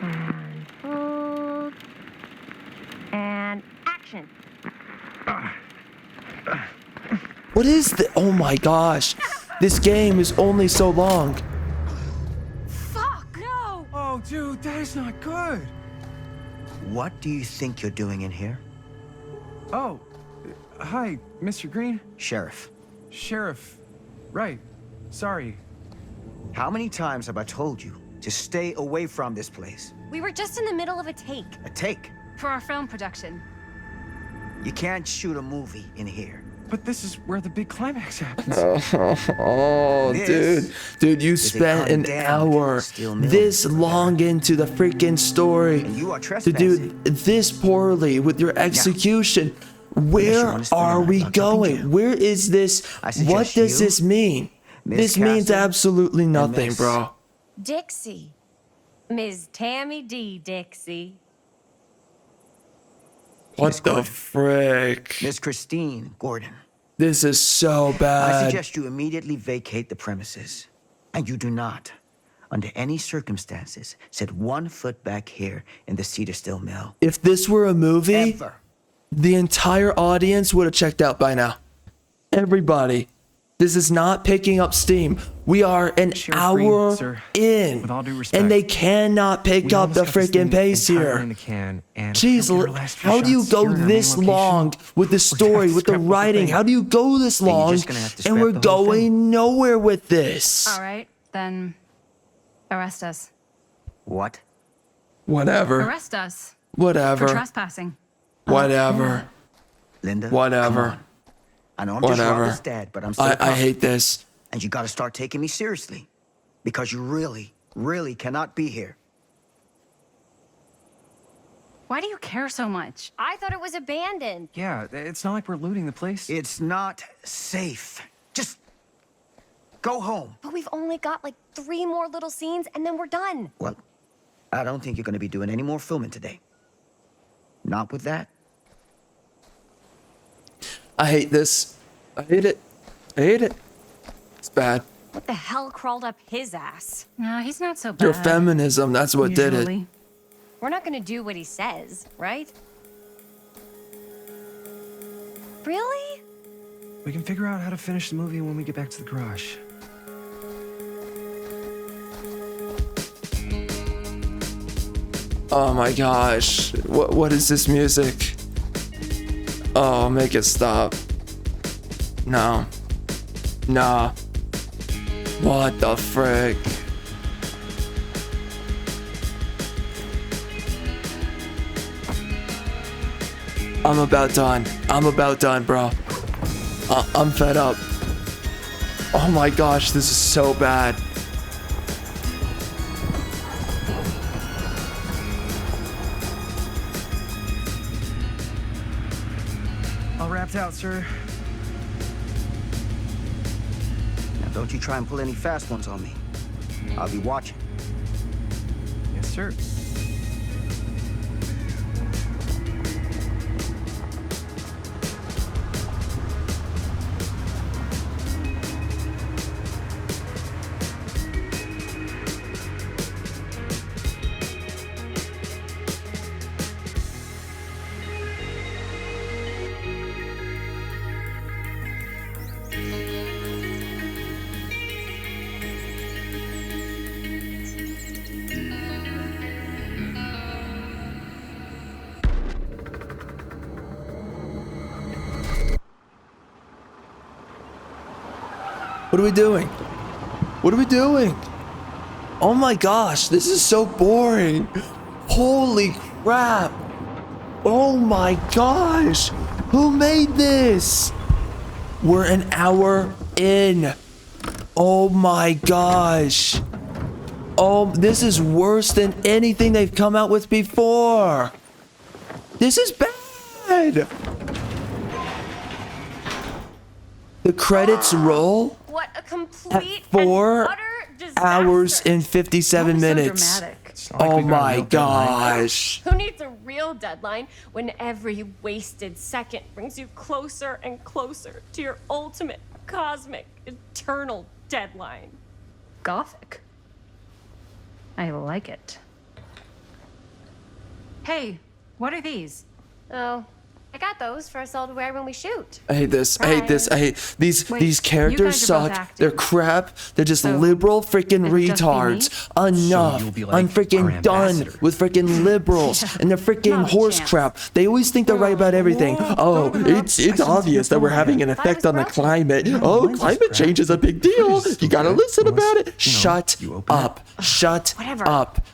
And hold. And action. What is the? Oh my gosh. This game is only so long. Fuck no. Oh, dude, that is not good. What do you think you're doing in here? Oh, hi, Mr. Green. Sheriff, Sheriff. Right. Sorry. how many times have I told you to stay away from this place? We were just in the middle of a take. A take. For our film production. You can't shoot a movie in here. But this is where the big climax happens. Oh, This dude, you is a spent an condemned hour steel mill. this long into the freaking story And you are to do trespassing. this poorly with your execution. Where honest with are me, we I'll jump in going? jail. Where is this? I What suggest does you, this mean? Miss This means Castle, absolutely nothing, Miss- bro. Dixie. Ms. Tammy D. Dixie. What the frick? Miss Christine Gordon. This is so I bad. suggest you immediately vacate the premises. And you do not, under any circumstances, set 1 foot back here in the Cedar Still Mill. If this were a movie, Ever. the entire audience would have checked out by now. Everybody. This is not picking up steam. We are an Sheriff hour Green, sir, in, with all due respect, and they cannot pick We up almost the got this freaking thing pace entirely here. in the can, and Jeez, our last few how do you shots go here in our this main long location, with the we're gonna story, have with to the scrap the whole writing? thing. How do you go this Then you're long, just gonna have to and scrap we're the whole thing. going nowhere with this? All right, then arrest us. What? Whatever. Arrest us for Whatever. trespassing. Whatever. Linda? Whatever. Come on. I know I'm just Whatever. Robert's dad, but I'm still I a cop. hate this. And you gotta start taking me seriously. Because you really really cannot be here. Why do you care so much? I thought it was abandoned. Yeah, it's not like we're looting the place. It's not safe. Just go home. But we've only got like 3 more little scenes and then we're done. Well, I don't think you're going to be doing any more filming today. Not with that. I hate this. I hate it. I hate it. It's bad. What the hell crawled up his ass? No, he's not so bad. Your feminism, that's what did it. Usually. We're not gonna do what he says, right? Really? We can figure out how to finish the movie when we get back to the garage. Oh my gosh. What is this music? Oh, make it stop. No. Nah. What the frick? I'm about done. I'm about done, bro. I'm fed up. Oh my gosh, this is so bad. All wrapped out, sir. Now, don't you try and pull any fast ones on me. I'll be watching. Yes, sir. What are we doing? What are we doing? Oh my gosh, this is so boring. Holy crap. Oh my gosh. Who made this? We're an hour in. Oh my gosh. Oh, this is worse than anything they've come out with before. This is bad. The credits roll What a at complete 4 and utter disaster. hours and 57 minutes. Oh my Who gosh. needs a real deadline when every wasted second brings you closer and closer to your ultimate cosmic eternal deadline? Gothic. I like it. Hey, what are these? Oh, I got those for us all to wear when we shoot. I hate this. I hate this. I hate these. Wait, These characters you guys are both suck. acting. They're crap. They're just So, liberal freaking it'll just be retards. Enough. you'll be like I'm freaking our done ambassador. with freaking liberals and their freaking Not a horse chance. crap. They always think they're right about everything. Oh, it's obvious that we're having an Thought it effect was on the broken. climate. No, Oh, mine's just climate cracked. change is a big deal. Yours is You still gotta good. listen Yours, about it. you know, Shut you open it. up. Shut Whatever. up.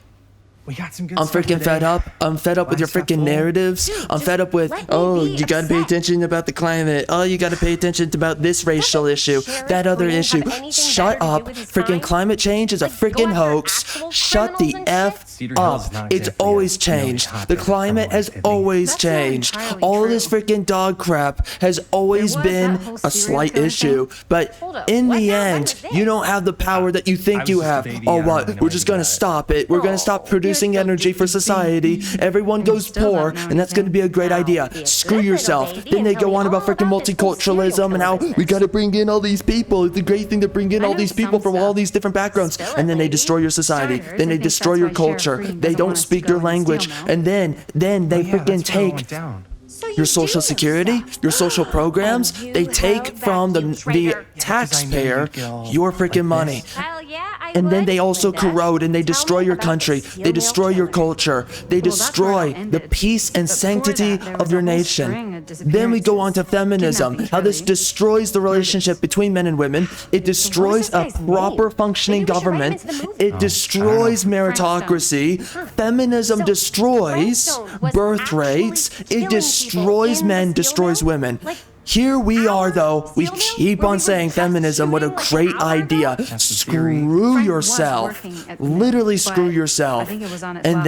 We got some good I'm stuff freaking today. fed up. I'm fed up with your Glass half freaking full. narratives. Dude, I'm just fed up with, let me oh, be you gotta pay upset. attention about the climate. Oh, you gotta pay attention about this racial issue, Sheriff that other Green have issue. anything Shut better to do up. with his Freaking time? climate change is a Like, go freaking after hoax. actual Shut the criminals and F shit? Cedar Hills is up. not It's exactly always a really changed. hotbed The of climate has criminal activity. always That's not changed. entirely All true. this freaking dog crap has always was been that whole a serial slight killer issue. thing. But Hold up, in what the now? When end, was you this? don't have the power that you think was you just a have. baby. Oh, I don't what? really know We're just anything gonna about it. stop it. We're gonna stop producing you're energy for still society. Everyone goes still poor, don't know and that's going to be a great Now, idea. be a Screw good little yourself. baby Then they and tell go me on about all freaking about this whole serial multiculturalism and how killer we business. got to bring in all these people. It's a great thing to bring in I all know these people some from all stuff. these different backgrounds, Spill it, and then they lady. destroy your society. Starters, Then I they think destroy that's your why Sheriff culture. Green They doesn't don't want us to speak go your and language, steal milk. and then they Oh, yeah, freaking that's where it take went down. So you your do social know security, stuff. your social programs. And you They take held from back, you the traitor. taxpayer you'd get all your like freaking money. this. Hell yeah, I And then would, they also Linda. corrode and they Tell destroy me your about the country. steel They mill destroy your killer. culture. They Well, that's where it all destroy the ended. peace and But before sanctity that, there of was your a whole nation. string of Then we go on to disappearances. feminism, Kidnapping, how this surely. destroys the relationship between men and women. It destroys this a guy's proper name? functioning Maybe we should write him government. into the movie. It destroys meritocracy. Feminism So, destroys Flintstone was birth rates. actually It killing destroys people in men, the steel destroys mill? women. Like, Here we are, though. We keep on saying feminism. What a great idea. Screw yourself. Literally screw yourself. And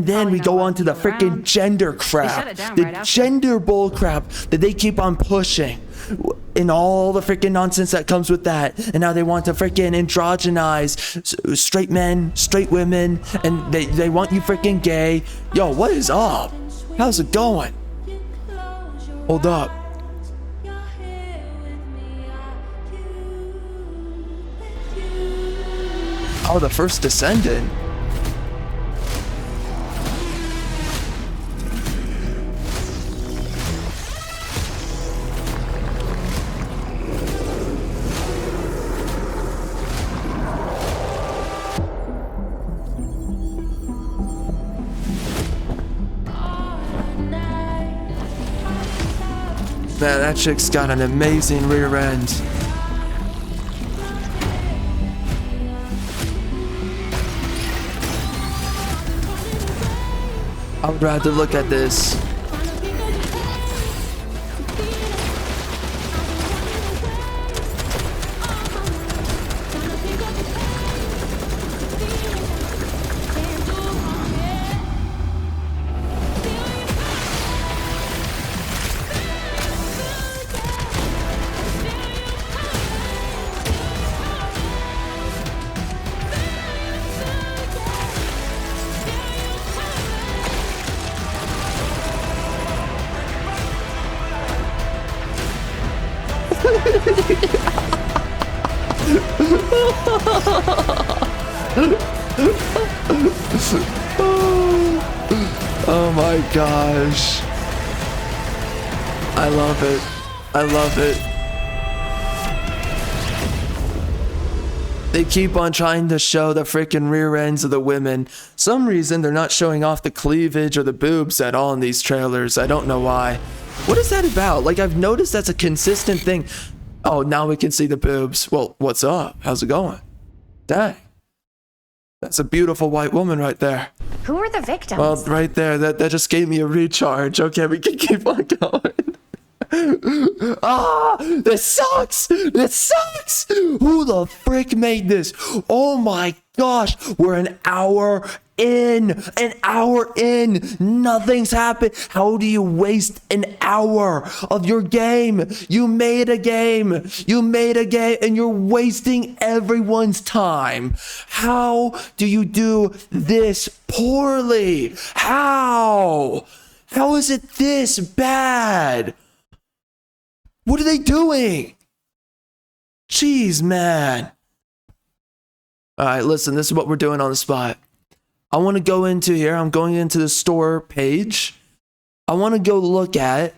then we go on to the freaking gender crap. The gender bull crap that they keep on pushing. And all the freaking nonsense that comes with that. And now they want to freaking androgynize straight men, straight women, and they want you freaking gay. Yo, what is up? How's it going? Hold up. Oh, the first descendant. Man, that chick's got an amazing rear end. I would rather look at this. Oh my gosh. I love it. I love it. They keep on trying to show the freaking rear ends of the women. Some reason they're not showing off the cleavage or the boobs at all in these trailers. I don't know why. What is that about? Like, I've noticed that's a consistent thing. Oh, now we can see the boobs. Well, what's up? How's it going? Dang. That's a beautiful white woman right there. Who are the victims? Well, right there, that just gave me a recharge. Okay, we can keep on going. Ah, this sucks. This sucks. Who the frick made this? Oh my gosh, we're an hour in. Nothing's happened. How do you waste an hour of your game? You made a game and you're wasting everyone's time. How do you do this poorly? How is it this bad? What are they doing? Jeez, man. All right, listen, this is what we're doing on the spot. I want to go into here. I'm going into the store page. I want to go look at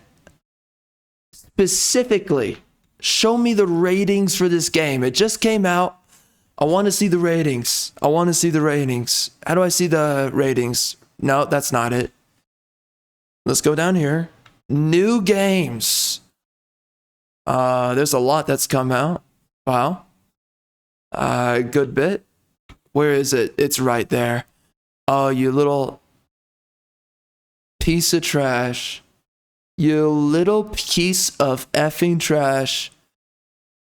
specifically, show me the ratings for this game. It just came out. I want to see the ratings. How do I see the ratings? No, that's not it. Let's go down here. New games. There's a lot that's come out. Wow. Good bit. Where is it? It's right there. Oh, you little piece of trash. You little piece of effing trash.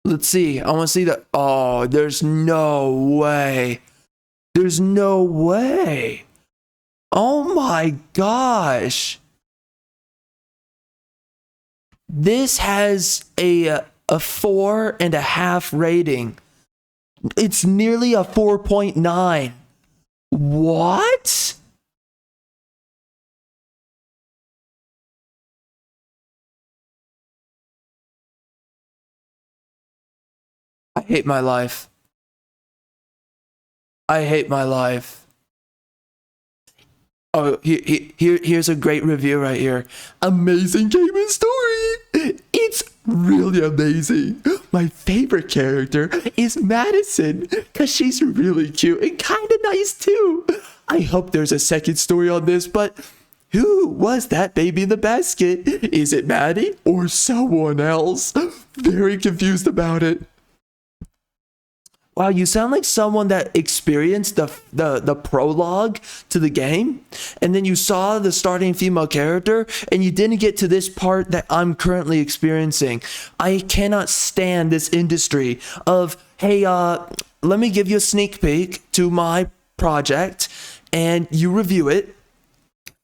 Let's see. I want to see the... Oh, there's no way. There's no way. Oh my gosh. This has a 4.5 rating. It's nearly a 4.9. What? I hate my life. Oh, here's a great review right here. Amazing game and story. It's really amazing. My favorite character is Madison because she's really cute and kind of nice too. I hope there's a second story on this, but who was that baby in the basket? Is it Maddie or someone else? Very confused about it. Wow, you sound like someone that experienced the prologue to the game, and then you saw the starting female character, and you didn't get to this part that I'm currently experiencing. I cannot stand this industry of, hey, let me give you a sneak peek to my project, and you review it,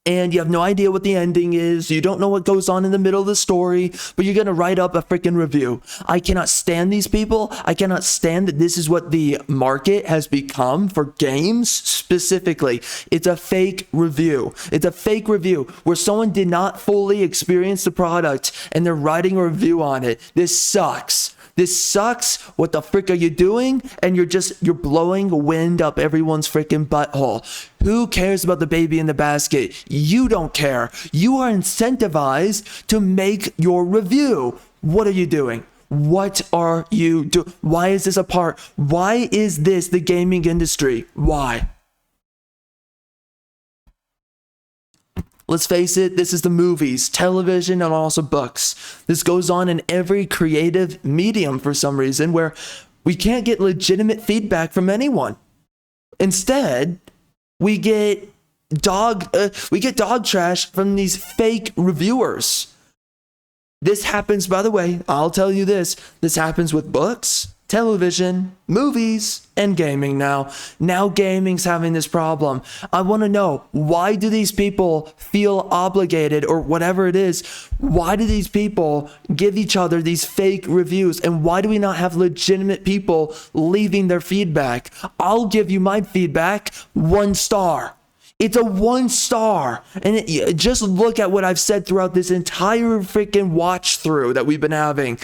and you have no idea what the ending is. You don't know what goes on in the middle of the story, but you're going to write up a freaking review. I cannot stand these people. I cannot stand that this is what the market has become for games specifically. It's a fake review. It's a fake review where someone did not fully experience the product and they're writing a review on it. This sucks. This sucks. What the frick are you doing? And you're blowing wind up everyone's freaking butthole. Who cares about the baby in the basket? You don't care. You are incentivized to make your review. What are you doing? What are you doing? Why is this a part? Why is this the gaming industry? Why? Let's face it, this is the movies, television, and also books. This goes on in every creative medium for some reason, where we can't get legitimate feedback from anyone. Instead, we get dog trash from these fake reviewers. This happens, by the way, I'll tell you this happens with books, television, movies, and gaming now. Now gaming's having this problem. I want to know, why do these people feel obligated, or whatever it is? Why do these people give each other these fake reviews? And why do we not have legitimate people leaving their feedback? I'll give you my feedback, 1 star. It's a 1 star. And just look at what I've said throughout this entire freaking watch through that we've been having.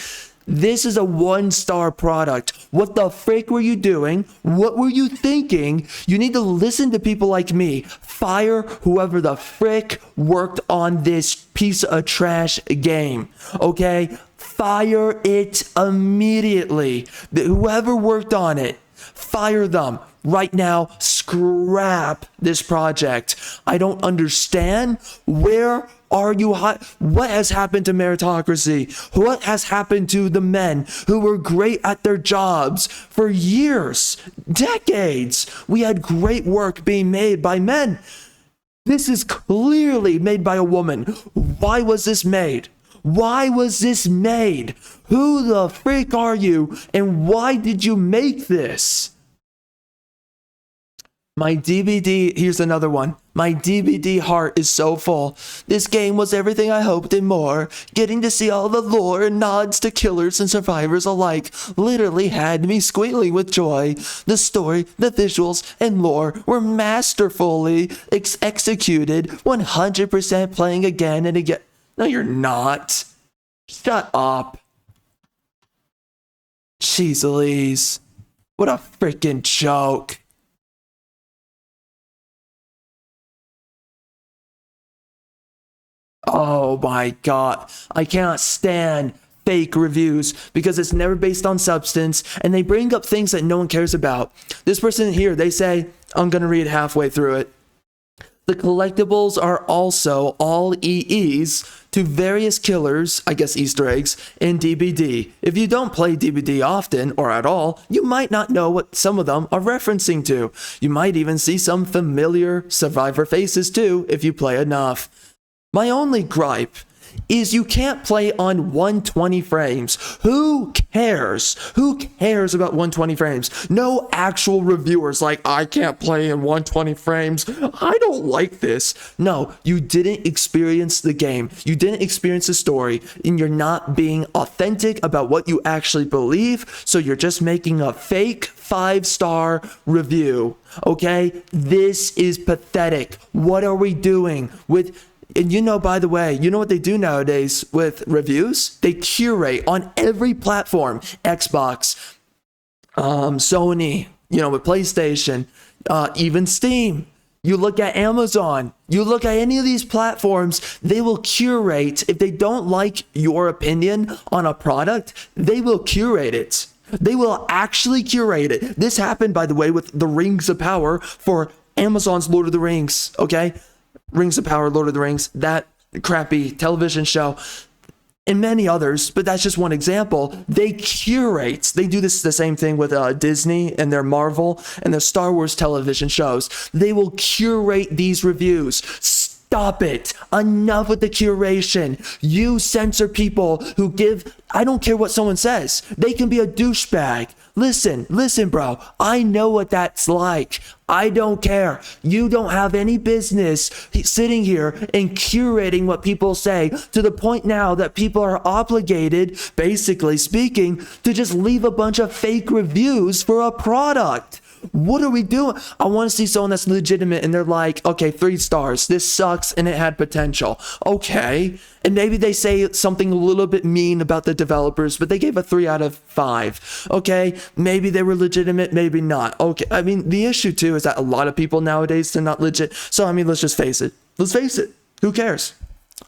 This is a 1 star product. What the frick were you doing? What were you thinking? You need to listen to people like me. Fire whoever the frick worked on this piece of trash game. Okay? Fire it immediately. Whoever worked on it, fire them. Right now, scrap this project. I don't understand. Where are you? What has happened to meritocracy? What has happened to the men who were great at their jobs for years, decades? We had great work being made by men. This is clearly made by a woman. Why was this made? Why was this made? Who the freak are you? And why did you make this? My DVD, here's another one. My DVD heart is so full. This game was everything I hoped and more. Getting to see all the lore and nods to killers and survivors alike literally had me squealing with joy. The story, the visuals, and lore were masterfully executed, 100% playing again and again. No, you're not. Shut up. Jeez Louise. What a freaking joke. Oh my god, I cannot stand fake reviews because it's never based on substance, and they bring up things that no one cares about. This person here, they say, I'm gonna read halfway through it. The collectibles are also all EEs to various killers, I guess Easter eggs, in DBD. If you don't play DBD often or at all, you might not know what some of them are referencing to. You might even see some familiar survivor faces too if you play enough. My only gripe is you can't play on 120 frames. Who cares? Who cares about 120 frames? No actual reviewers like, I can't play in 120 frames. I don't like this. No, you didn't experience the game. You didn't experience the story, and you're not being authentic about what you actually believe, so you're just making a fake 5-star review. Okay? This is pathetic. What are we doing with... And you know, by the way, you know what they do nowadays with reviews? They curate on every platform. Xbox, Sony, with PlayStation, even Steam. You look at Amazon, you look at any of these platforms, they will curate. If they don't like your opinion on a product, they will curate it. They will actually curate it. This happened, by the way, with the Rings of Power for Amazon's Lord of the Rings, okay? Rings of Power, Lord of the Rings, that crappy television show. and many others, but that's just one example. They curate. They do this the same thing with Disney and their Marvel and their Star Wars television shows. They will curate these reviews. Stop it. Enough with the curation. You censor people who give, I don't care what someone says. They can be a douchebag. Listen, bro. I know what that's like. I don't care. You don't have any business sitting here and curating what people say to the point now that people are obligated, basically speaking, to just leave a bunch of fake reviews for a product. What are we doing? I want to see someone that's legitimate and they're like, okay, 3 stars. This sucks and it had potential. Okay. And maybe they say something a little bit mean about the developers, but they gave a 3 out of 5. Okay. Maybe they were legitimate, maybe not. Okay. I mean, the issue too is that a lot of people nowadays, they're not legit. So, I mean, let's just face it. Let's face it. Who cares?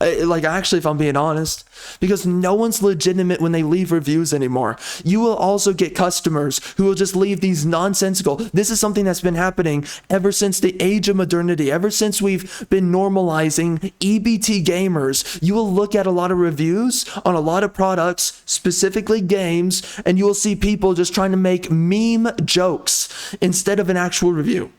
Actually, if I'm being honest, because no one's legitimate when they leave reviews anymore. You will also get customers who will just leave these nonsensical. This is something that's been happening ever since the age of modernity, ever since we've been normalizing EBT gamers. You will look at a lot of reviews on a lot of products, specifically games, and you will see people just trying to make meme jokes instead of an actual review.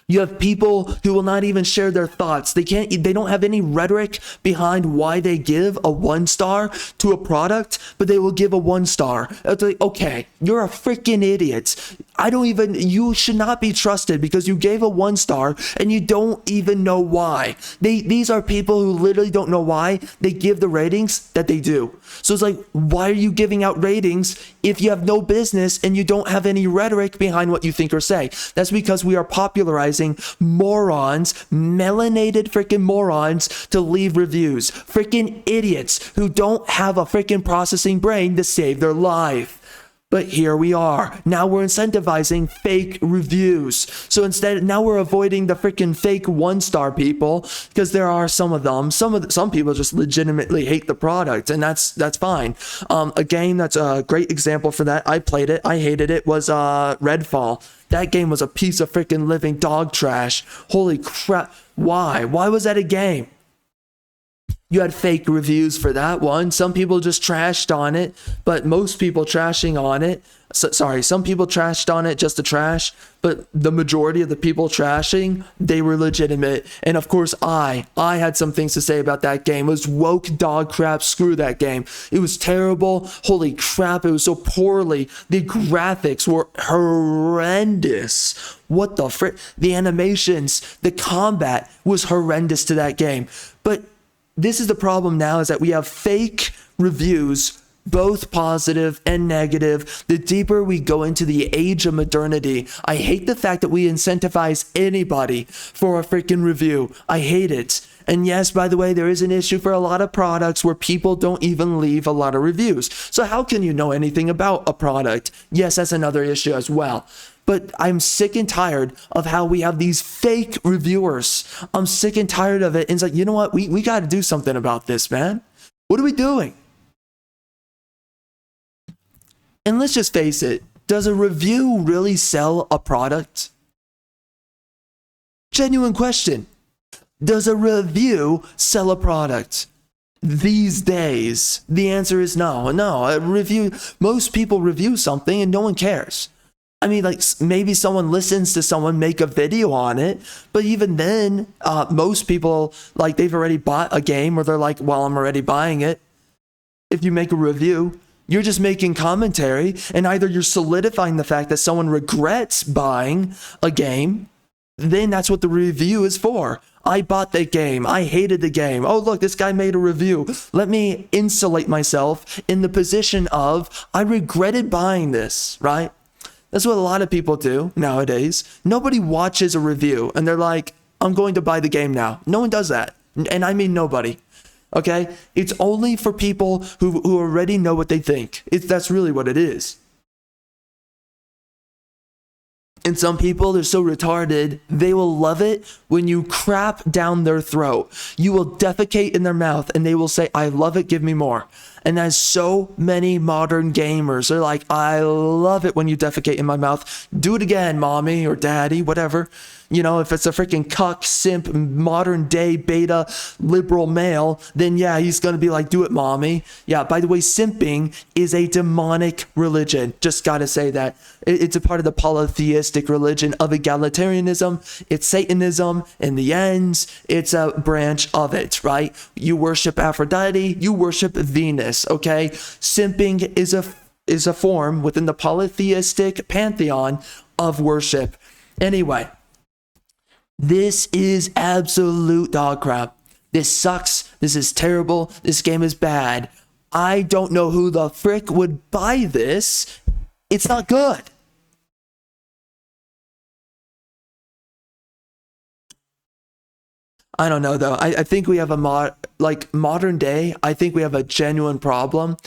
You have people who will not even share their thoughts. They don't have any rhetoric behind why they give a 1 star to a product, but they will give a 1 star. It's like, okay, you're a freaking idiot. You should not be trusted because you gave a 1 star and you don't even know why. These are people who literally don't know why they give the ratings that they do. So it's like, why are you giving out ratings if you have no business and you don't have any rhetoric behind what you think or say? That's because we are popularizing morons, melanated freaking morons to leave reviews. Freaking idiots who don't have a freaking processing brain to save their life. But here we are. Now we're incentivizing fake reviews. So instead, now we're avoiding the freaking fake 1 star people because there are some of them. Some people just legitimately hate the product, and that's fine. A game that's a great example for that. I played it. I hated it. Was Redfall. That game was a piece of freaking living dog trash. Holy crap! Why? Why was that a game? You had fake reviews for that one. Some people just trashed on it, but most people trashing on it. Some people trashed on it just to trash, but the majority of the people trashing, they were legitimate. And of course, I had some things to say about that game. It was woke dog crap. Screw that game. It was terrible. Holy crap. It was so poorly. The graphics were horrendous. What the frick? The animations, the combat was horrendous to that game. But this is the problem now, is that we have fake reviews, both positive and negative. The deeper we go into the age of modernity, I hate the fact that we incentivize anybody for a freaking review. I hate it. And yes, by the way, there is an issue for a lot of products where people don't even leave a lot of reviews. So how can you know anything about a product? Yes, that's another issue as well. But I'm sick and tired of how we have these fake reviewers. I'm sick and tired of it. And it's like, you know what? We got to do something about this, man. What are we doing? And let's just face it. Does a review really sell a product? Genuine question. Does a review sell a product? These days, the answer is no. Most people review something and no one cares. I mean, like, maybe someone listens to someone make a video on it, but even then, most people, like, they've already bought a game, or they're like, well, I'm already buying it. If you make a review, you're just making commentary, and either you're solidifying the fact that someone regrets buying a game, then that's what the review is for. I bought the game. I hated the game. Oh, look, this guy made a review. Let me insulate myself in the position of, I regretted buying this, right? That's what a lot of people do nowadays. Nobody watches a review and they're like, I'm going to buy the game now. No one does that. And I mean nobody. Okay? It's only for people who already know what they think. That's really what it is. And some people, they're so retarded, they will love it when you crap down their throat. You will defecate in their mouth and they will say, I love it, give me more. And there's so many modern gamers. They're like, I love it when you defecate in my mouth. Do it again, mommy or daddy, whatever. You know, if it's a freaking cuck, simp, modern day beta liberal male, then yeah, he's going to be like, do it, mommy. Yeah, by the way, simping is a demonic religion. Just got to say that. It's a part of the polytheistic religion of egalitarianism. It's Satanism. In the ends, it's a branch of it, right? You worship Aphrodite, you worship Venus, okay? Simping is a form within the polytheistic pantheon of worship. Anyway, this is absolute dog crap. This sucks. This is terrible. This game is bad. I don't know who the frick would buy this. It's not good. I don't know though. I think we have a modern day, I think we have a genuine problem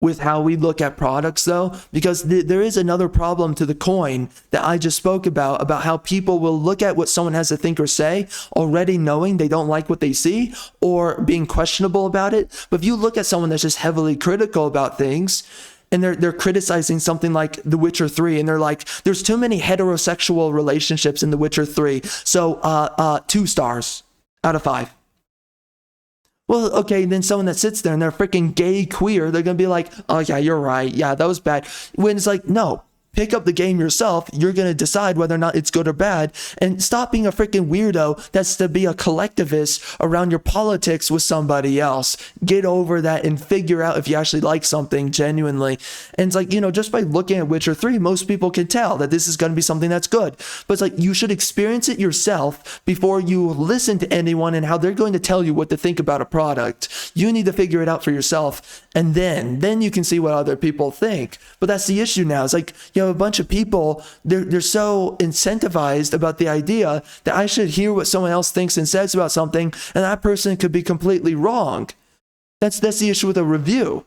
with how we look at products though, because there is another problem to the coin that I just spoke about how people will look at what someone has to think or say already knowing they don't like what they see or being questionable about it. But if you look at someone that's just heavily critical about things, and they're criticizing something like The Witcher 3, and they're like, there's too many heterosexual relationships in The Witcher 3, so 2 stars out of 5. Well, okay, then someone that sits there and they're freaking gay queer, they're going to be like, oh yeah, you're right. Yeah, that was bad. When it's like, no, pick up the game yourself. You're going to decide whether or not it's good or bad. And stop being a freaking weirdo that's to be a collectivist around your politics with somebody else. Get over that and figure out if you actually like something genuinely. And it's like, just by looking at Witcher 3, most people can tell that this is going to be something that's good. But it's like, you should experience it yourself before you listen to anyone and how they're going to tell you what to think about a product. You need to figure it out for yourself. And then you can see what other people think. But that's the issue now. It's like, a bunch of people, they're so incentivized about the idea that I should hear what someone else thinks and says about something, and that person could be completely wrong. That's the issue with a review.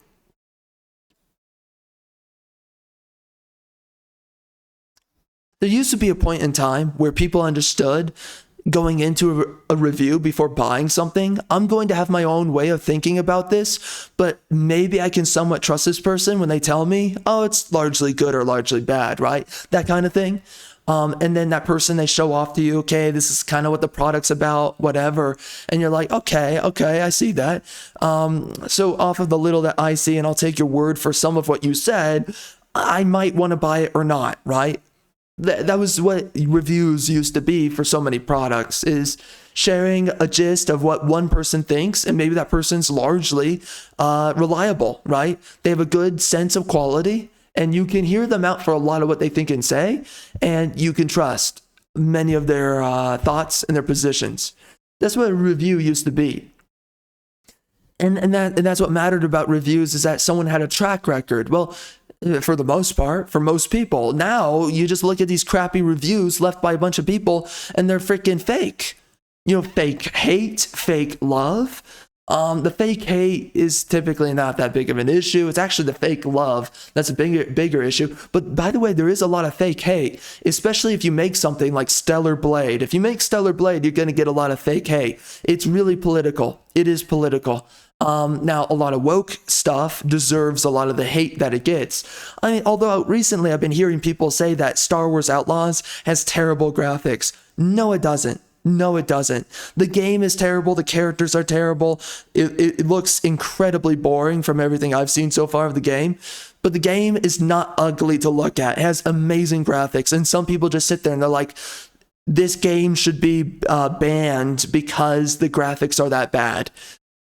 There used to be a point in time where people understood going into a review before buying something, I'm going to have my own way of thinking about this, but maybe I can somewhat trust this person when they tell me, oh, it's largely good or largely bad, right? That kind of thing. And then that person, they show off to you, okay, this is kind of what the product's about, whatever. And you're like, okay, I see that. So off of the little that I see, and I'll take your word for some of what you said, I might want to buy it or not, right? That was what reviews used to be for so many products, is sharing a gist of what one person thinks, and maybe that person's largely reliable, right? They have a good sense of quality, and you can hear them out for a lot of what they think and say, and you can trust many of their thoughts and their positions. That's what a review used to be. And that's what mattered about reviews, is that someone had a track record. Well, for the most part, for most people. Now, you just look at these crappy reviews left by a bunch of people, and they're freaking fake. Fake hate, fake love. The fake hate is typically not that big of an issue. It's actually the fake love that's a bigger issue. But by the way, there is a lot of fake hate, especially if you make something like Stellar Blade. If you make Stellar Blade, you're going to get a lot of fake hate. It's really political. It is political. Now, a lot of woke stuff deserves a lot of the hate that it gets. I mean, although recently I've been hearing people say that Star Wars Outlaws has terrible graphics. No, it doesn't. No, it doesn't. The game is terrible. The characters are terrible. It looks incredibly boring from everything I've seen so far of the game. But the game is not ugly to look at. It has amazing graphics. And some people just sit there and they're like, this game should be banned because the graphics are that bad.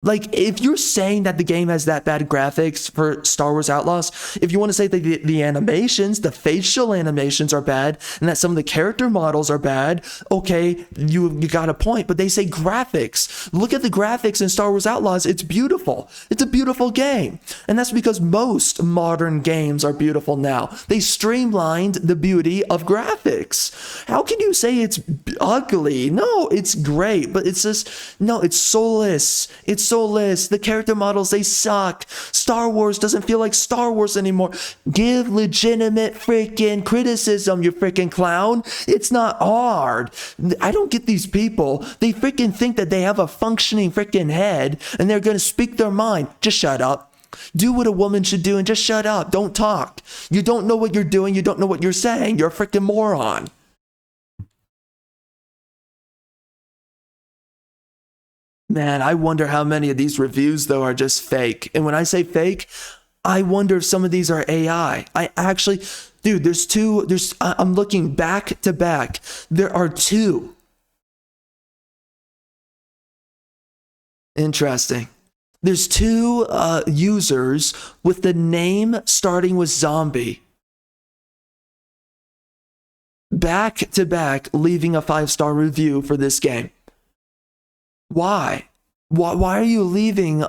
Like, if you're saying that the game has that bad graphics for Star Wars Outlaws, if you want to say that the animations, the facial animations are bad, and that some of the character models are bad, okay, you got a point. But they say graphics. Look at the graphics in Star Wars Outlaws. It's beautiful. It's a beautiful game. And that's because most modern games are beautiful now. They streamlined the beauty of graphics. How can you say it's ugly? No, it's great, but it's just, no, it's soulless. It's soulless. The character models, they suck. Star Wars doesn't feel like Star Wars anymore. Give legitimate freaking criticism, you freaking clown. It's not hard. I don't get these people. They freaking think that they have a functioning freaking head and they're going to speak their mind. Just shut up. Do what a woman should do and just shut up. Don't talk. You don't know what you're doing. You don't know what you're saying. You're a freaking moron. Man, I wonder how many of these reviews, though, are just fake. And when I say fake, I wonder if some of these are AI. I actually, dude, I'm looking back to back. There are 2. Interesting. There's 2 users with the name starting with zombie. Back to back, leaving a 5-star review for this game. Why? Why are you leaving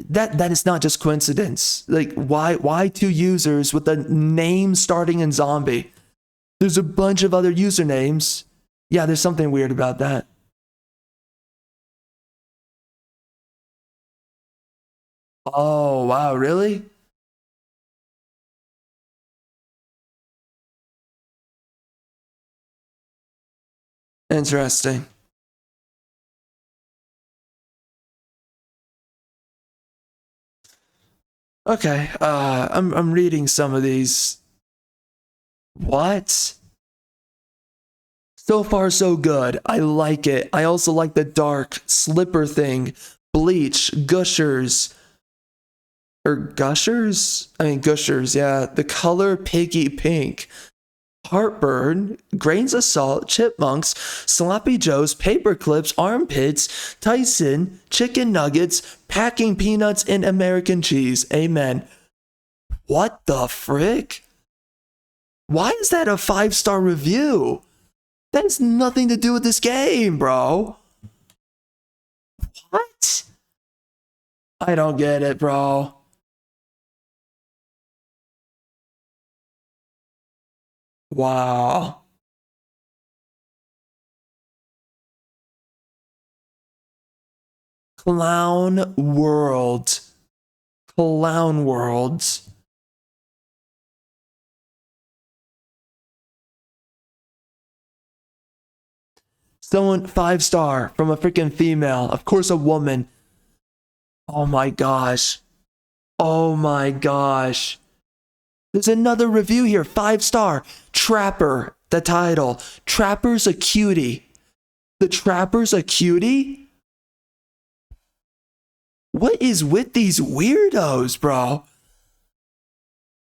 that is not just coincidence. Like why 2 users with the name starting in zombie? There's a bunch of other usernames. Yeah, there's something weird about that. Oh, wow, really? Interesting. Okay, I'm reading some of these. What? So far, so good. I like it. I also like the dark slipper thing, bleach, gushers, or gushers? I mean gushers. Yeah, the color piggy pink. Heartburn, grains of salt, chipmunks, sloppy joes, paper clips, armpits, Tyson, chicken nuggets, packing peanuts, and American cheese. Amen. What the frick? Why is that a 5-star review? That has nothing to do with this game, bro. What? I don't get it, bro. Wow. Clown World. Clown Worlds. Someone 5-star from a freaking female. Of course, a woman. Oh my gosh. Oh my gosh. There's another review here. 5-star. Trapper. The title. Trapper's a cutie. The Trapper's a cutie? What is with these weirdos, bro?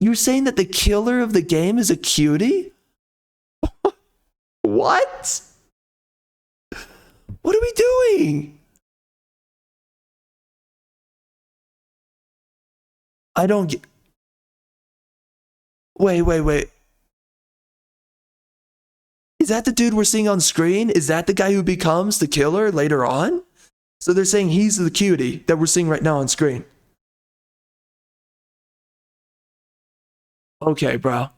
You're saying that the killer of the game is a cutie? What? What are we doing? I don't get... Wait. Is that the dude we're seeing on screen? Is that the guy who becomes the killer later on? So they're saying he's the cutie that we're seeing right now on screen. Okay, bro.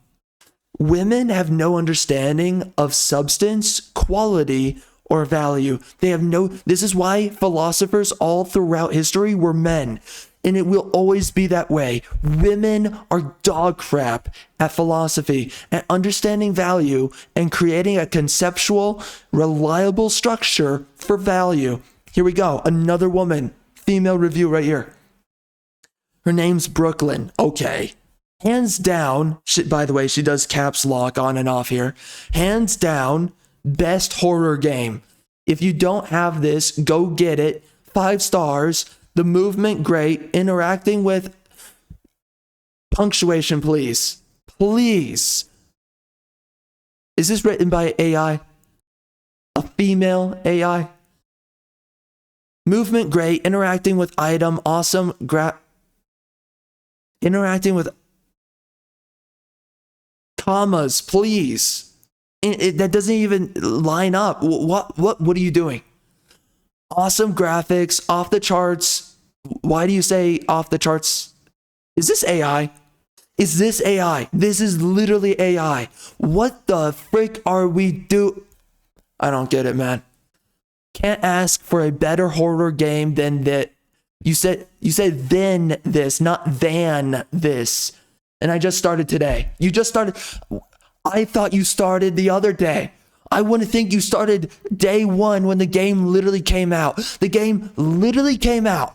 Women have no understanding of substance, quality, or value. They have no... This is why philosophers all throughout history were men. And it will always be that way. Women are dog crap at philosophy, at understanding value, and creating a conceptual, reliable structure for value. Here we go. Another woman. Female review right here. Her name's Brooklyn. Okay. Hands down, by the way, she does caps lock on and off here. Hands down, best horror game. If you don't have this, go get it. 5 stars. The movement, great. Interacting with... Punctuation, please. Please. Is this written by AI? A female AI? Movement, great. Interacting with item, awesome. Interacting with... Commas, please. That doesn't even line up. What are you doing? Awesome graphics, off the charts. Why do you say off the charts? Is this AI? Is this AI? This is literally AI. What the frick are we do? I don't get it, man. Can't ask for a better horror game than that. You said then this, not than this. And I just started today. You just started. I thought you started the other day. I wouldn't think you started day 1 when the game literally came out. The game literally came out.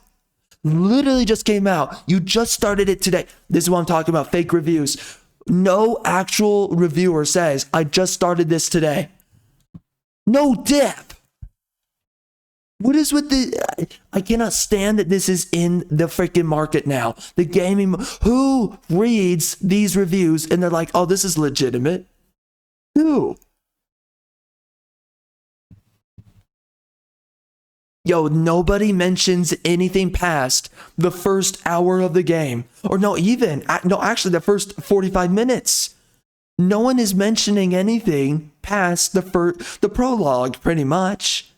Literally just came out. You just started it today. This is what I'm talking about, fake reviews. No actual reviewer says, I just started this today. No dip. What is with the... I cannot stand that this is in the freaking market now. The gaming... Who reads these reviews and they're like, oh, this is legitimate? Who? Yo, nobody mentions anything past the first hour of the game. Or actually the first 45 minutes. No one is mentioning anything past the prologue, pretty much.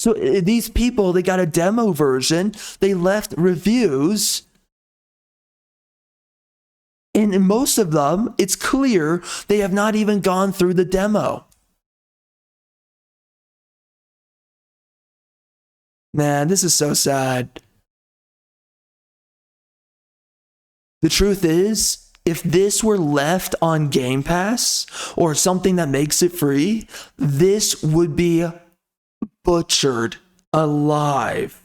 So these people, they got a demo version. They left reviews. And in most of them, it's clear they have not even gone through the demo. Man, this is so sad. The truth is, if this were left on Game Pass or something that makes it free, this would be butchered alive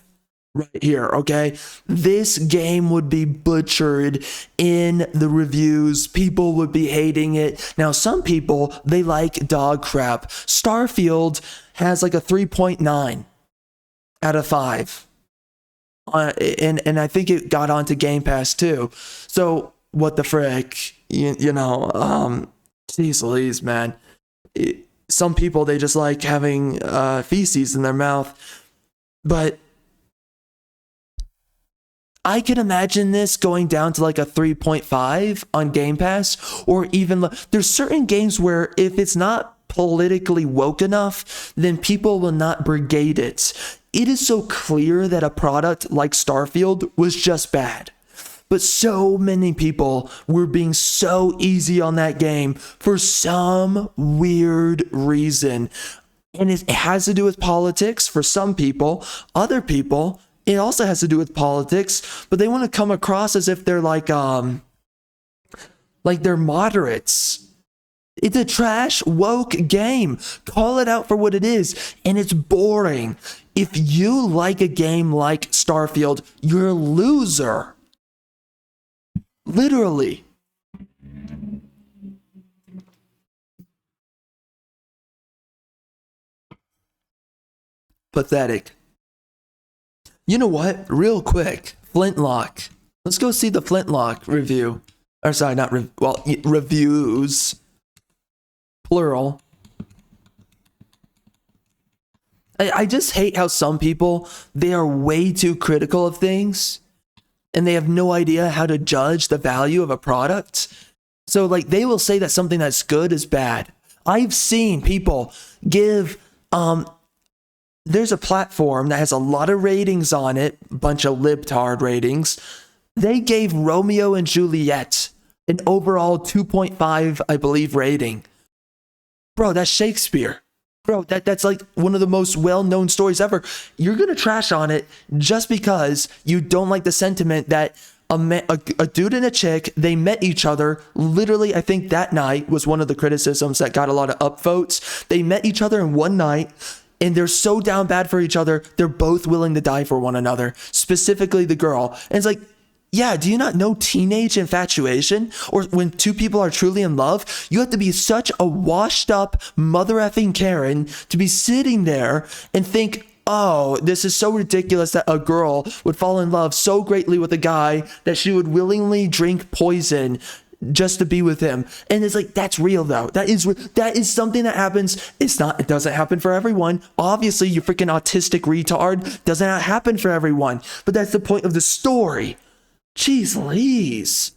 right here, okay? This game would be butchered in the reviews. People would be hating it. Now, some people, they like dog crap. Starfield has like a 3.9 out of 5. And I think it got onto Game Pass too. So what the frick? Jeez Louise, man. Some people, they just like having feces in their mouth. But I can imagine this going down to like a 3.5 on Game Pass, or even there's certain games where if it's not politically woke enough, then people will not brigade it. It is so clear that a product like Starfield was just bad. But so many people were being so easy on that game for some weird reason. And it has to do with politics for some people. Other people, it also has to do with politics, but they want to come across as if they're like they're moderates. It's a trash, woke game. Call it out for what it is. And it's boring. If you like a game like Starfield, you're a loser. Literally. Pathetic. You know what? Real quick. Flintlock. Let's go see the Flintlock review. Or sorry, not reviews. Plural. I just hate how some people, they are way too critical of things and they have no idea how to judge the value of a product. So like they will say that something that's good is bad. I've seen people give, there's a platform that has a lot of ratings on it, a bunch of libtard ratings. They gave Romeo and Juliet an overall 2.5, I believe, rating. Bro, that's Shakespeare. Bro, that's like one of the most well-known stories ever. You're going to trash on it just because you don't like the sentiment that a dude and a chick, they met each other. Literally, I think that night was one of the criticisms that got a lot of upvotes. They met each other in one night, and they're so down bad for each other, they're both willing to die for one another, specifically the girl. And it's like, yeah, do you not know teenage infatuation? Or when two people are truly in love, you have to be such a washed up mother effing Karen to be sitting there and think, oh, this is so ridiculous that a girl would fall in love so greatly with a guy that she would willingly drink poison just to be with him. And it's like, that's real though. That is something that happens. It doesn't happen for everyone. Obviously, you freaking autistic retard, doesn't happen for everyone. But that's the point of the story. Jeez Louise.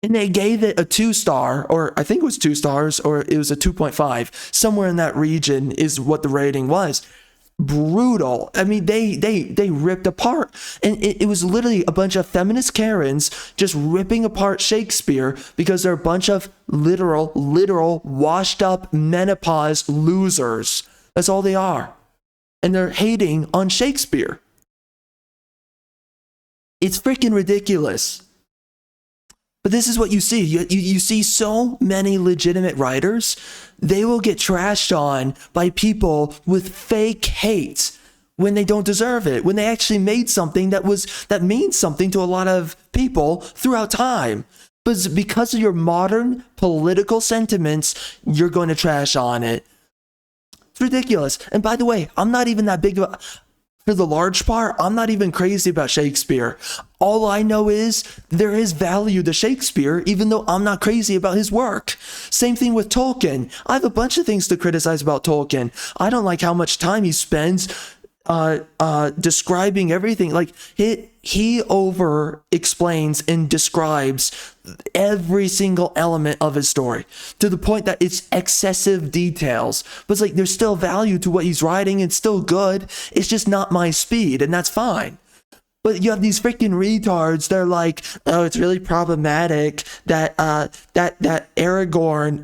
And they gave it a 2-star, or I think it was 2 stars, or it was a 2.5. Somewhere in that region is what the rating was. Brutal. I mean, they ripped apart. And it was literally a bunch of feminist Karens just ripping apart Shakespeare because they're a bunch of literal, washed up menopause losers. That's all they are. And they're hating on Shakespeare. It's freaking ridiculous. But this is what you see. You see so many legitimate writers, they will get trashed on by people with fake hate. when they don't deserve it, when they actually made something that means something to a lot of people throughout time. But because of your modern political sentiments, you're going to trash on it. It's ridiculous. And by the way, I'm not even that big of a... For the large part, I'm not even crazy about Shakespeare. All I know is there is value to Shakespeare, even though I'm not crazy about his work. Same thing with Tolkien. I have a bunch of things to criticize about Tolkien. I don't like how much time he spends describing everything. Like he over explains and describes every single element of his story to the point that it's excessive details. But it's like there's still value to what he's writing. It's still good. It's just not my speed, and that's fine. But you have these freaking retards. They're like, oh, it's really problematic that Aragon,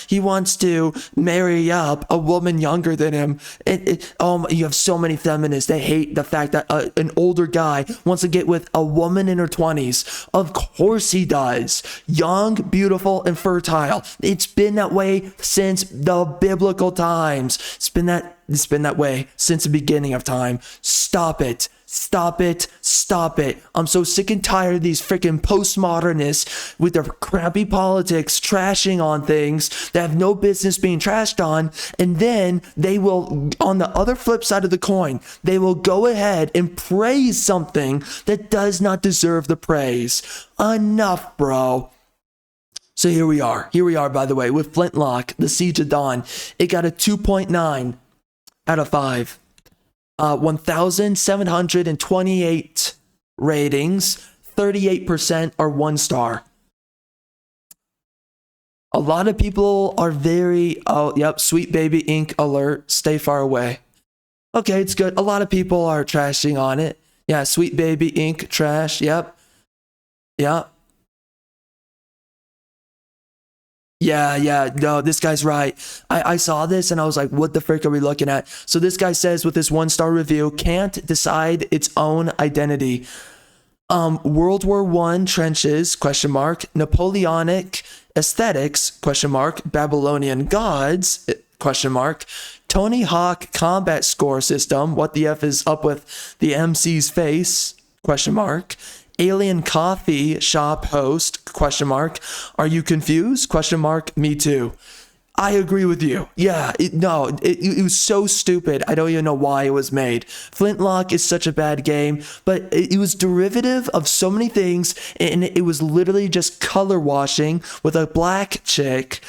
he wants to marry up a woman younger than him. You have so many feminists. They hate the fact that an older guy wants to get with a woman in her 20s. Of course he does. Young, beautiful, and fertile. It's been that way since the biblical times. It's been that way since the beginning of time. Stop it. Stop it. Stop it. I'm so sick and tired of these freaking postmodernists with their crappy politics trashing on things that have no business being trashed on. And then they will, on the other flip side of the coin, they will go ahead and praise something that does not deserve the praise. Enough, bro. So here we are, by the way, with Flintlock, The Siege of Dawn. It got a 2.9 out of 5. 1,728 ratings, 38% are 1 star. A lot of people are Sweet Baby Inc. alert, stay far away. Okay, it's good. A lot of people are trashing on it. Yeah, Sweet Baby Inc. trash, yep. Yeah. Yeah, no, this guy's right. I saw this and I was like, what the frick are we looking at? So this guy says with this 1-star review, can't decide its own identity. World War I trenches, ? Napoleonic aesthetics, ? Babylonian gods, ? Tony Hawk combat score system, what the F is up with the MC's face, ? Alien coffee shop host, ? Are you confused? ? Me too. I agree with you. Yeah, it was so stupid. I don't even know why it was made. Flintlock is such a bad game, but it was derivative of so many things, and it was literally just color washing with a black chick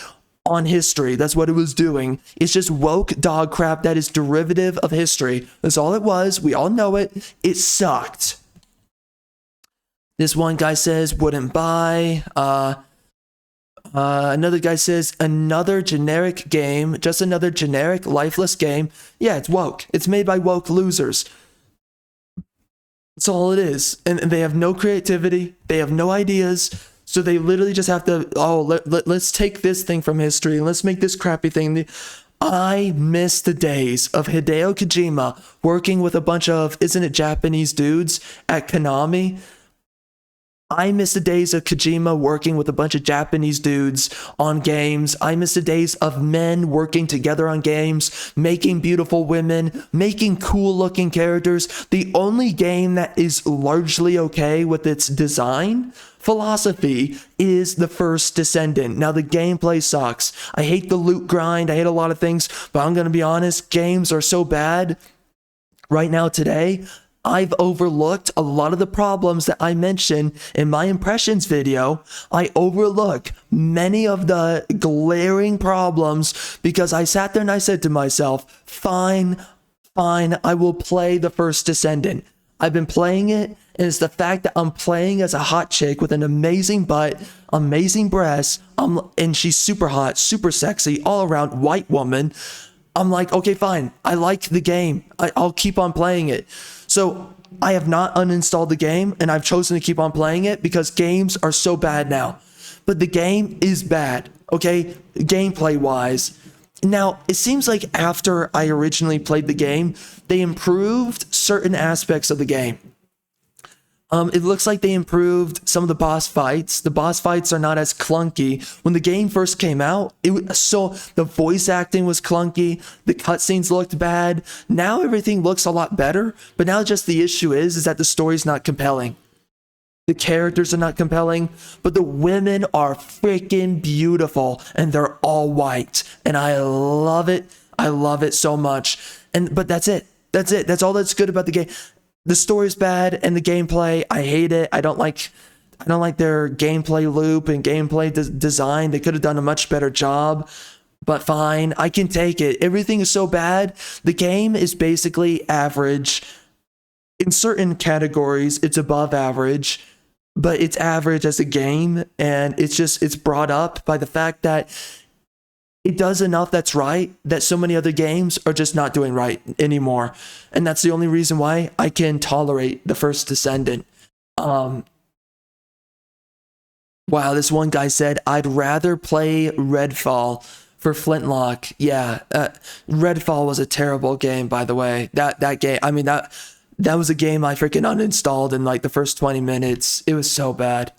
on history. That's what it was doing. It's just woke dog crap that is derivative of history. That's all it was. We all know it. It sucked. This one guy says, wouldn't buy. Another guy says, another generic game. Just another generic, lifeless game. Yeah, it's woke. It's made by woke losers. That's all it is. And they have no creativity. They have no ideas. So they literally just have to, let's take this thing from history and let's make this crappy thing. I miss the days of Hideo Kojima working with a bunch of, isn't it Japanese dudes at Konami? I miss the days of Kojima working with a bunch of Japanese dudes on games. I miss the days of men working together on games, making beautiful women, making cool looking characters. The only game that is largely okay with its design philosophy is the first Descendant. Now the gameplay sucks. I hate the loot grind. I hate a lot of things, but I'm going to be honest, games are so bad right now today. I've overlooked a lot of the problems that I mentioned in my impressions video. I overlook many of the glaring problems because I sat there and I said to myself, fine, I will play the first Descendant. I've been playing it, and it's the fact that I'm playing as a hot chick with an amazing butt, amazing breasts, and she's super hot, super sexy, all around white woman. I'm like, okay, fine. I like the game. I'll keep on playing it. So I have not uninstalled the game, and I've chosen to keep on playing it because games are so bad now. But the game is bad, okay? Gameplay wise. Now, it seems like after I originally played the game, they improved certain aspects of the game. It looks like they improved some of the boss fights. The boss fights are not as clunky. When the game first came out, the voice acting was clunky. The cutscenes looked bad. Now everything looks a lot better. But now just the issue is that the story's not compelling. The characters are not compelling, but the women are freaking beautiful, and they're all white, and I love it. I love it so much. But that's it. That's it. That's all that's good about the game. The story's bad, and the gameplay, I hate it. I don't like their gameplay loop and gameplay design. They could have done a much better job, but fine. I can take it. Everything is so bad. The game is basically average. In certain categories, it's above average, but it's average as a game, and it's brought up by the fact that it does enough that's right that so many other games are just not doing right anymore. And that's the only reason why I can tolerate the first Descendant. Wow, this one guy said, I'd rather play Redfall for Flintlock. Yeah, Redfall was a terrible game, by the way. That game, I mean, that was a game I freaking uninstalled in like the first 20 minutes. It was so bad.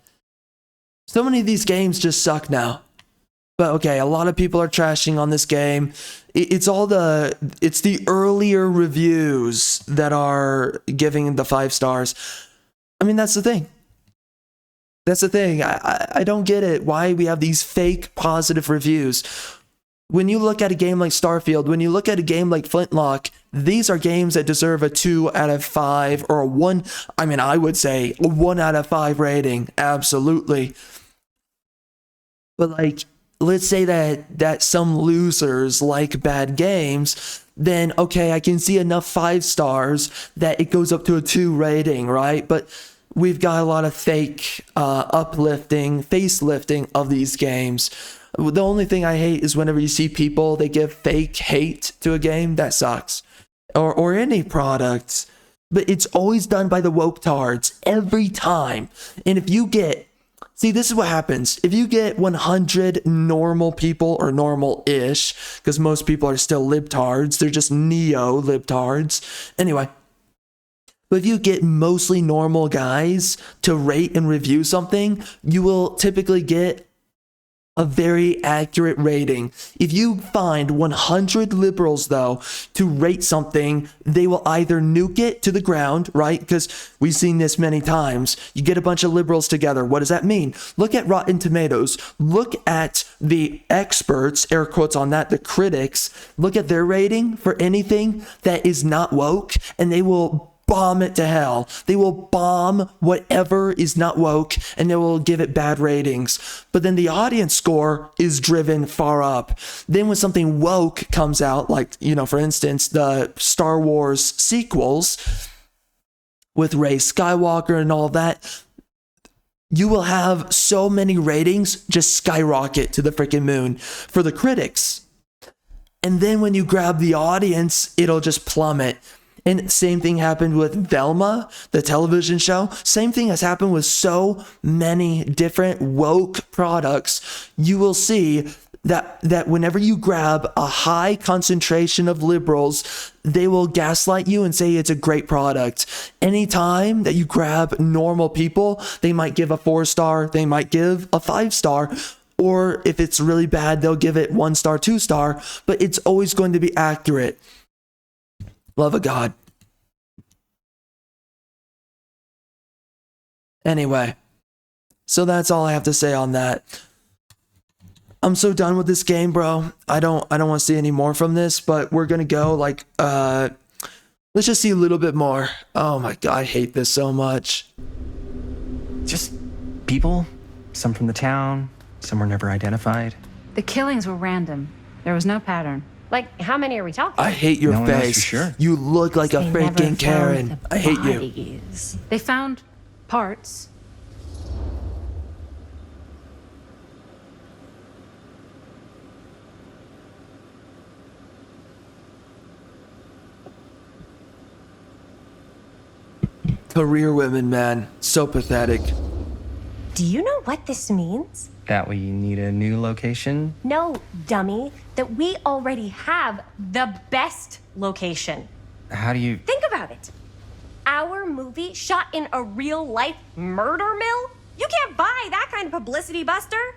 So many of these games just suck now. But okay, a lot of people are trashing on this game. It's the earlier reviews that are giving the 5 stars. I mean, that's the thing. That's the thing. I don't get it. Why we have these fake positive reviews. When you look at a game like Starfield, when you look at a game like Flintlock, these are games that deserve a 2 out of 5 or a 1. I mean, I would say a 1 out of 5 rating. Absolutely. But like, let's say that some losers like bad games, then okay, I can see enough 5 stars that it goes up to a 2 rating, right? But we've got a lot of fake facelifting of these games. The only thing I hate is whenever you see people, they give fake hate to a game. That sucks. Or any product. But it's always done by the woke tards every time. And if you get... See, this is what happens. If you get 100 normal people, or normal-ish, because most people are still libtards, they're just neo-libtards. Anyway, but if you get mostly normal guys to rate and review something, you will typically get a very accurate rating. If you find 100 liberals, though, to rate something, they will either nuke it to the ground, right? Because we've seen this many times. You get a bunch of liberals together. What does that mean? Look at Rotten Tomatoes. Look at the experts, air quotes on that, the critics. Look at their rating for anything that is not woke, and they will bomb it to hell. They will bomb whatever is not woke, and they will give it bad ratings. But then the audience score is driven far up. Then when something woke comes out, like, for instance, the Star Wars sequels with Rey Skywalker and all that, you will have so many ratings just skyrocket to the freaking moon for the critics. And then when you grab the audience, it'll just plummet. And same thing happened with Velma, the television show. Same thing has happened with so many different woke products. You will see that whenever you grab a high concentration of liberals, they will gaslight you and say it's a great product. Anytime that you grab normal people, they might give a 4-star, they might give a 5-star. Or if it's really bad, they'll give it 1-star, 2-star, but it's always going to be accurate. Love of God. Anyway, so that's all I have to say on that. I'm so done with this game, bro. I don't want to see any more from this, but we're gonna go let's just see a little bit more. Oh my God, I hate this so much. Just people, some from the town, some were never identified. The killings were random. There was no pattern. Like, how many are we talking? I hate your face. Sure. You look like a freaking Karen. I hate you. They found parts. Career women, man. So pathetic. Do you know what this means? That we need a new location? No, dummy. That we already have the best location. How do you... Think about it. our movie shot in a real-life murder mill? You can't buy that kind of publicity, Buster.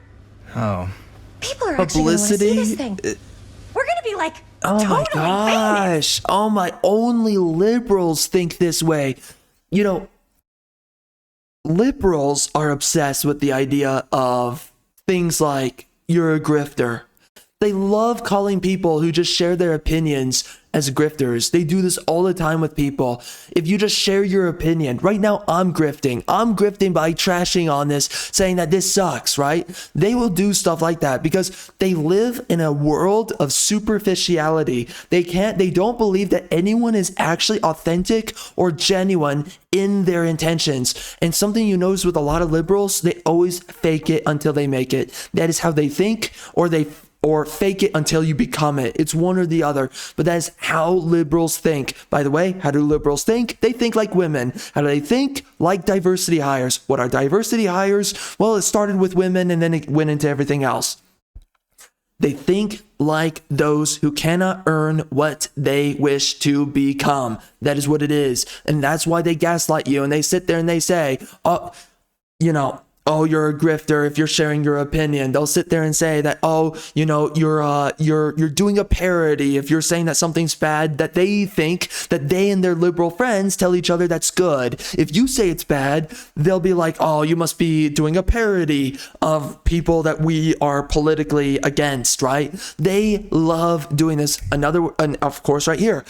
Oh. People are actually going to see this thing. We're going to be like, oh totally my gosh. Oh my, only liberals think this way. You know, liberals are obsessed with the idea of things like you're a grifter. They love calling people who just share their opinions as grifters. They do this all the time with people. If you just share your opinion, right now I'm grifting. I'm grifting by trashing on this, saying that this sucks, right? They will do stuff like that because they live in a world of superficiality. They don't believe that anyone is actually authentic or genuine in their intentions. And something you notice with a lot of liberals, they always fake it until they make it. That is how they think, or fake it until you become it. It's one or the other, but that is how liberals think. By the way, how do liberals think? They think like women. How do they think? Like diversity hires. What are diversity hires? Well, it started with women and then it went into everything else. They think like those who cannot earn what they wish to become. That is what it is. And that's why they gaslight you and they sit there and they say, oh, you're a grifter if you're sharing your opinion. They'll sit there and say that, you're doing a parody if you're saying that something's bad, that they think that they and their liberal friends tell each other that's good. If you say it's bad, they'll be like, oh, you must be doing a parody of people that we are politically against, right? They love doing this. Of course, right here.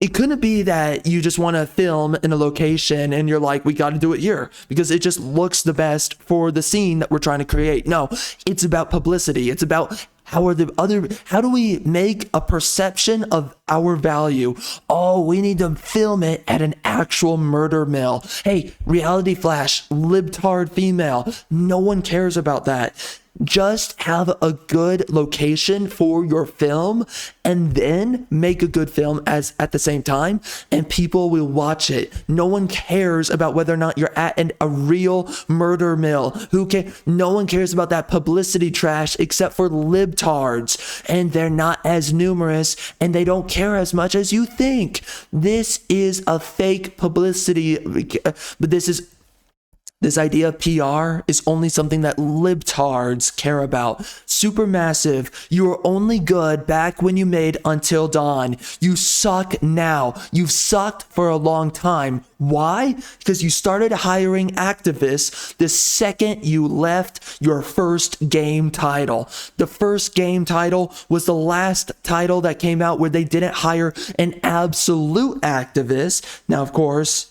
It couldn't be that you just want to film in a location and you're like, we got to do it here because it just looks the best for the scene that we're trying to create. No, it's about publicity. It's about how do we make a perception of our value? Oh, we need to film it at an actual murder mill. Hey, reality flash, libtard female. No one cares about that. Just have a good location for your film and then make a good film at the same time, and people will watch it. No one cares about whether or not you're at a real murder mill. No one cares about that publicity trash except for libtards, and they're not as numerous and they don't care as much as you think. This is a fake publicity, but this idea of PR is only something that libtards care about. Supermassive, you were only good back when you made Until Dawn. You suck now. You've sucked for a long time. Why? Because you started hiring activists the second you left your first game title. The first game title was the last title that came out where they didn't hire an absolute activist. Now, of course,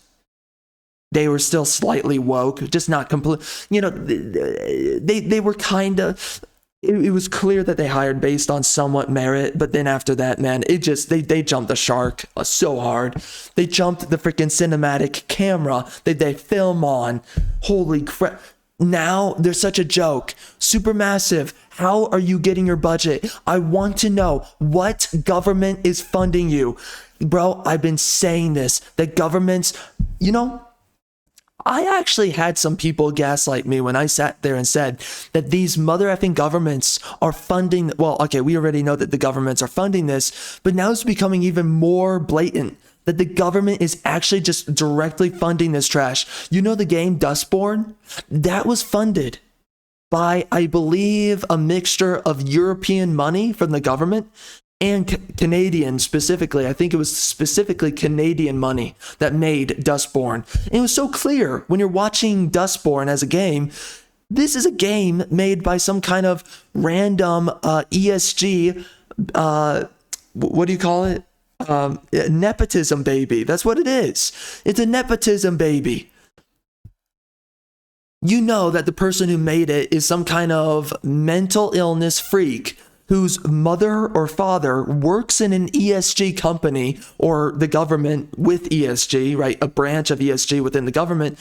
they were still slightly woke, just not complete. They were kind of. It was clear that they hired based on somewhat merit, but then after that, man, they jumped the shark so hard. They jumped the freaking cinematic camera that they film on. Holy crap! Now they're such a joke. Supermassive. How are you getting your budget? I want to know what government is funding you, bro. I've been saying this. The governments, I actually had some people gaslight me when I sat there and said that these mother effing governments are funding. Well, okay, we already know that the governments are funding this, but now it's becoming even more blatant that the government is actually just directly funding this trash. You know the game Dustborn? That was funded by, I believe, a mixture of European money from the government and Canadian specifically. I think it was specifically Canadian money that made Dustborn. And it was so clear when you're watching Dustborn as a game, this is a game made by some kind of random ESG, what do you call it? Nepotism baby. That's what it is. It's a nepotism baby. You know that the person who made it is some kind of mental illness freak whose mother or father works in an ESG company or the government with ESG, right? A branch of ESG within the government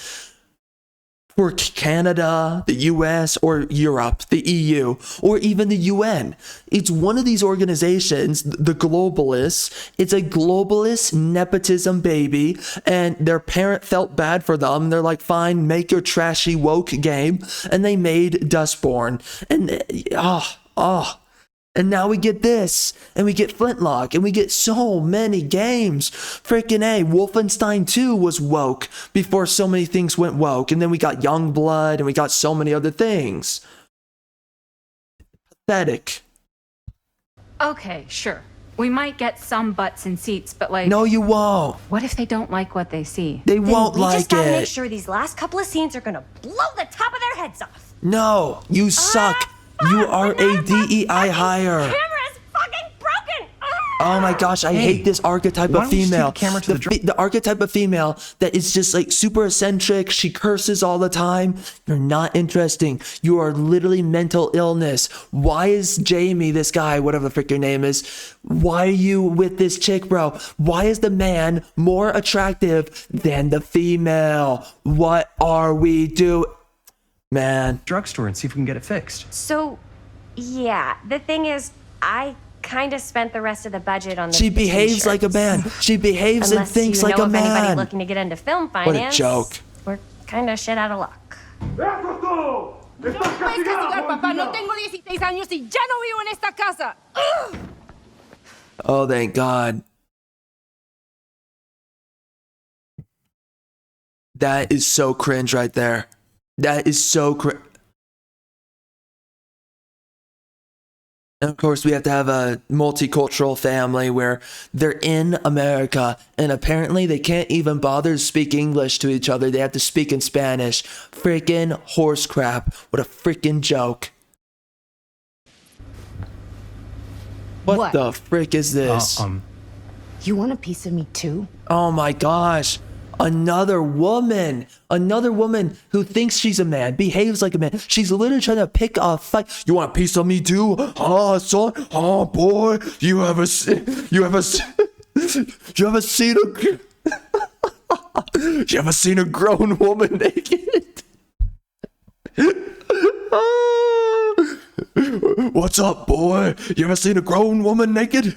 for Canada, the US, or Europe, the EU, or even the UN. It's one of these organizations, the globalists. It's a globalist nepotism baby, and their parent felt bad for them. They're like, fine, make your trashy woke game. And they made Dustborn. And And now we get this, and we get Flintlock, and we get so many games. Freaking A, Wolfenstein 2 was woke before so many things went woke. And then we got Youngblood, and we got so many other things. Pathetic. Okay, sure. We might get some butts in seats, but like... No, you won't. What if they don't like what they see? They won't like it. We just gotta make sure these last couple of scenes are gonna blow the top of their heads off. No, you suck. You are a DEI hire. Camera's fucking broken. Oh my gosh, I hate this archetype of female. The archetype of female that is just like super eccentric. She curses all the time. You're not interesting. You are literally mental illness. Why is Jamie, this guy, whatever the frick your name is, why are you with this chick, bro? Why is the man more attractive than the female? What are we doing? Man. Drugstore and see if we can get it fixed. So, yeah, the thing is, I kind of spent the rest of the budget on the She behaves like a man. She behaves and thinks like a man. Unless you know of anybody looking to get into film finance. What a joke. We're kind of shit out of luck. Oh, thank God. That is so cringe right there. That is so cringe. And of course, we have to have a multicultural family where they're in America and apparently they can't even bother to speak English to each other. They have to speak in Spanish. Freaking horse crap. What a freaking joke. What the frick is this? You want a piece of me too? Oh my gosh. Another woman who thinks she's a man, behaves like a man. She's literally trying to pick a fight. You want a piece of me too? Oh, son. Oh, boy. You ever seen a you ever seen a grown woman naked? What's up, boy? You ever seen a grown woman naked?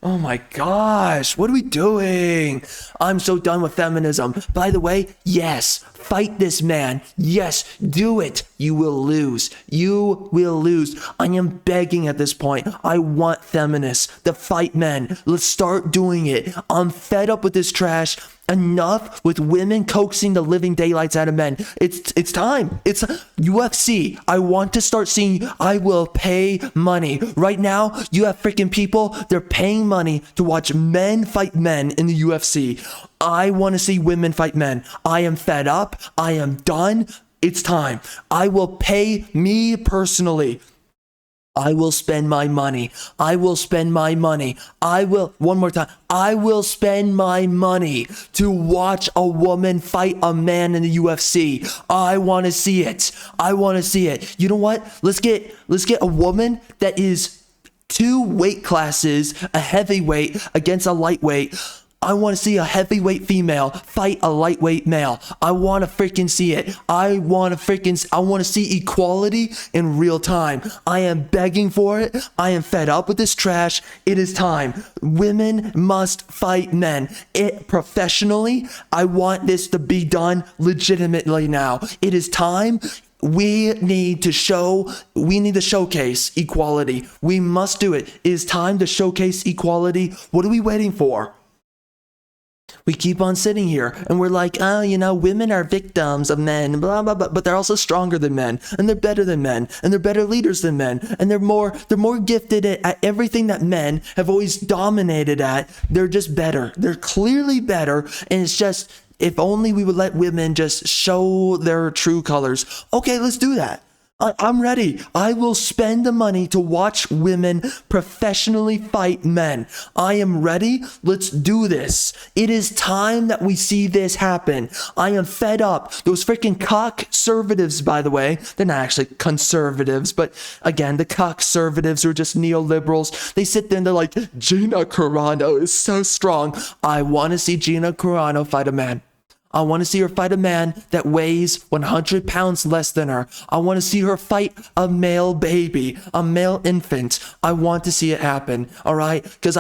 Oh my gosh, what are we doing? I'm so done with feminism. By the way, yes, fight this man. Yes, do it. You will lose. You will lose. I am begging at this point. I want feminists to fight men. Let's start doing it. I'm fed up with this trash. Enough with women coaxing the living daylights out of men. It's time. It's UFC. I want to start seeing. I will pay money. Right now, you have freaking people. They're paying money to watch men fight men in the UFC. I want to see women fight men. I am fed up. I am done. It's time. I will pay me personally. I will spend my money. I will spend my money. One more time. I will spend my money to watch a woman fight a man in the UFC. I want to see it. I want to see it. You know what? Let's get a woman that is 2 weight classes, a heavyweight against a lightweight. I want to see a heavyweight female fight a lightweight male. I want to freaking see it. I want to see equality in real time. I am begging for it. I am fed up with this trash. It is time. Women must fight men. Professionally, I want this to be done legitimately now. It is time. We need to showcase equality. We must do it. It is time to showcase equality. What are we waiting for? We keep on sitting here and we're like, oh, women are victims of men, blah, blah, blah, but they're also stronger than men and they're better than men and they're better leaders than men and they're more gifted at everything that men have always dominated at. They're just better. They're clearly better. And it's just, if only we would let women just show their true colors. Okay, let's do that. I'm ready. I will spend the money to watch women professionally fight men. I am ready. Let's do this. It is time that we see this happen. I am fed up. Those freaking conservatives, by the way, they're not actually conservatives, but again, the conservatives are just neoliberals. They sit there and they're like, Gina Carano is so strong. I want to see Gina Carano fight a man. I want to see her fight a man that weighs 100 pounds less than her. I want to see her fight a male baby, a male infant. I want to see it happen, all right? Because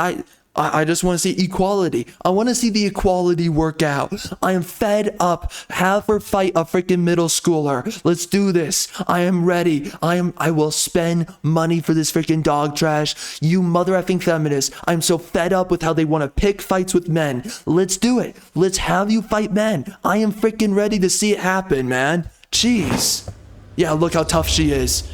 I just want to see equality. I want to see the equality work out. I am fed up. Have her fight a freaking middle schooler. Let's do this. I am ready. I will spend money for this freaking dog trash. You mother effing feminists. I'm so fed up with how they want to pick fights with men. Let's do it. Let's have you fight men. I am freaking ready to see it happen, man. Jeez. Yeah, look how tough she is.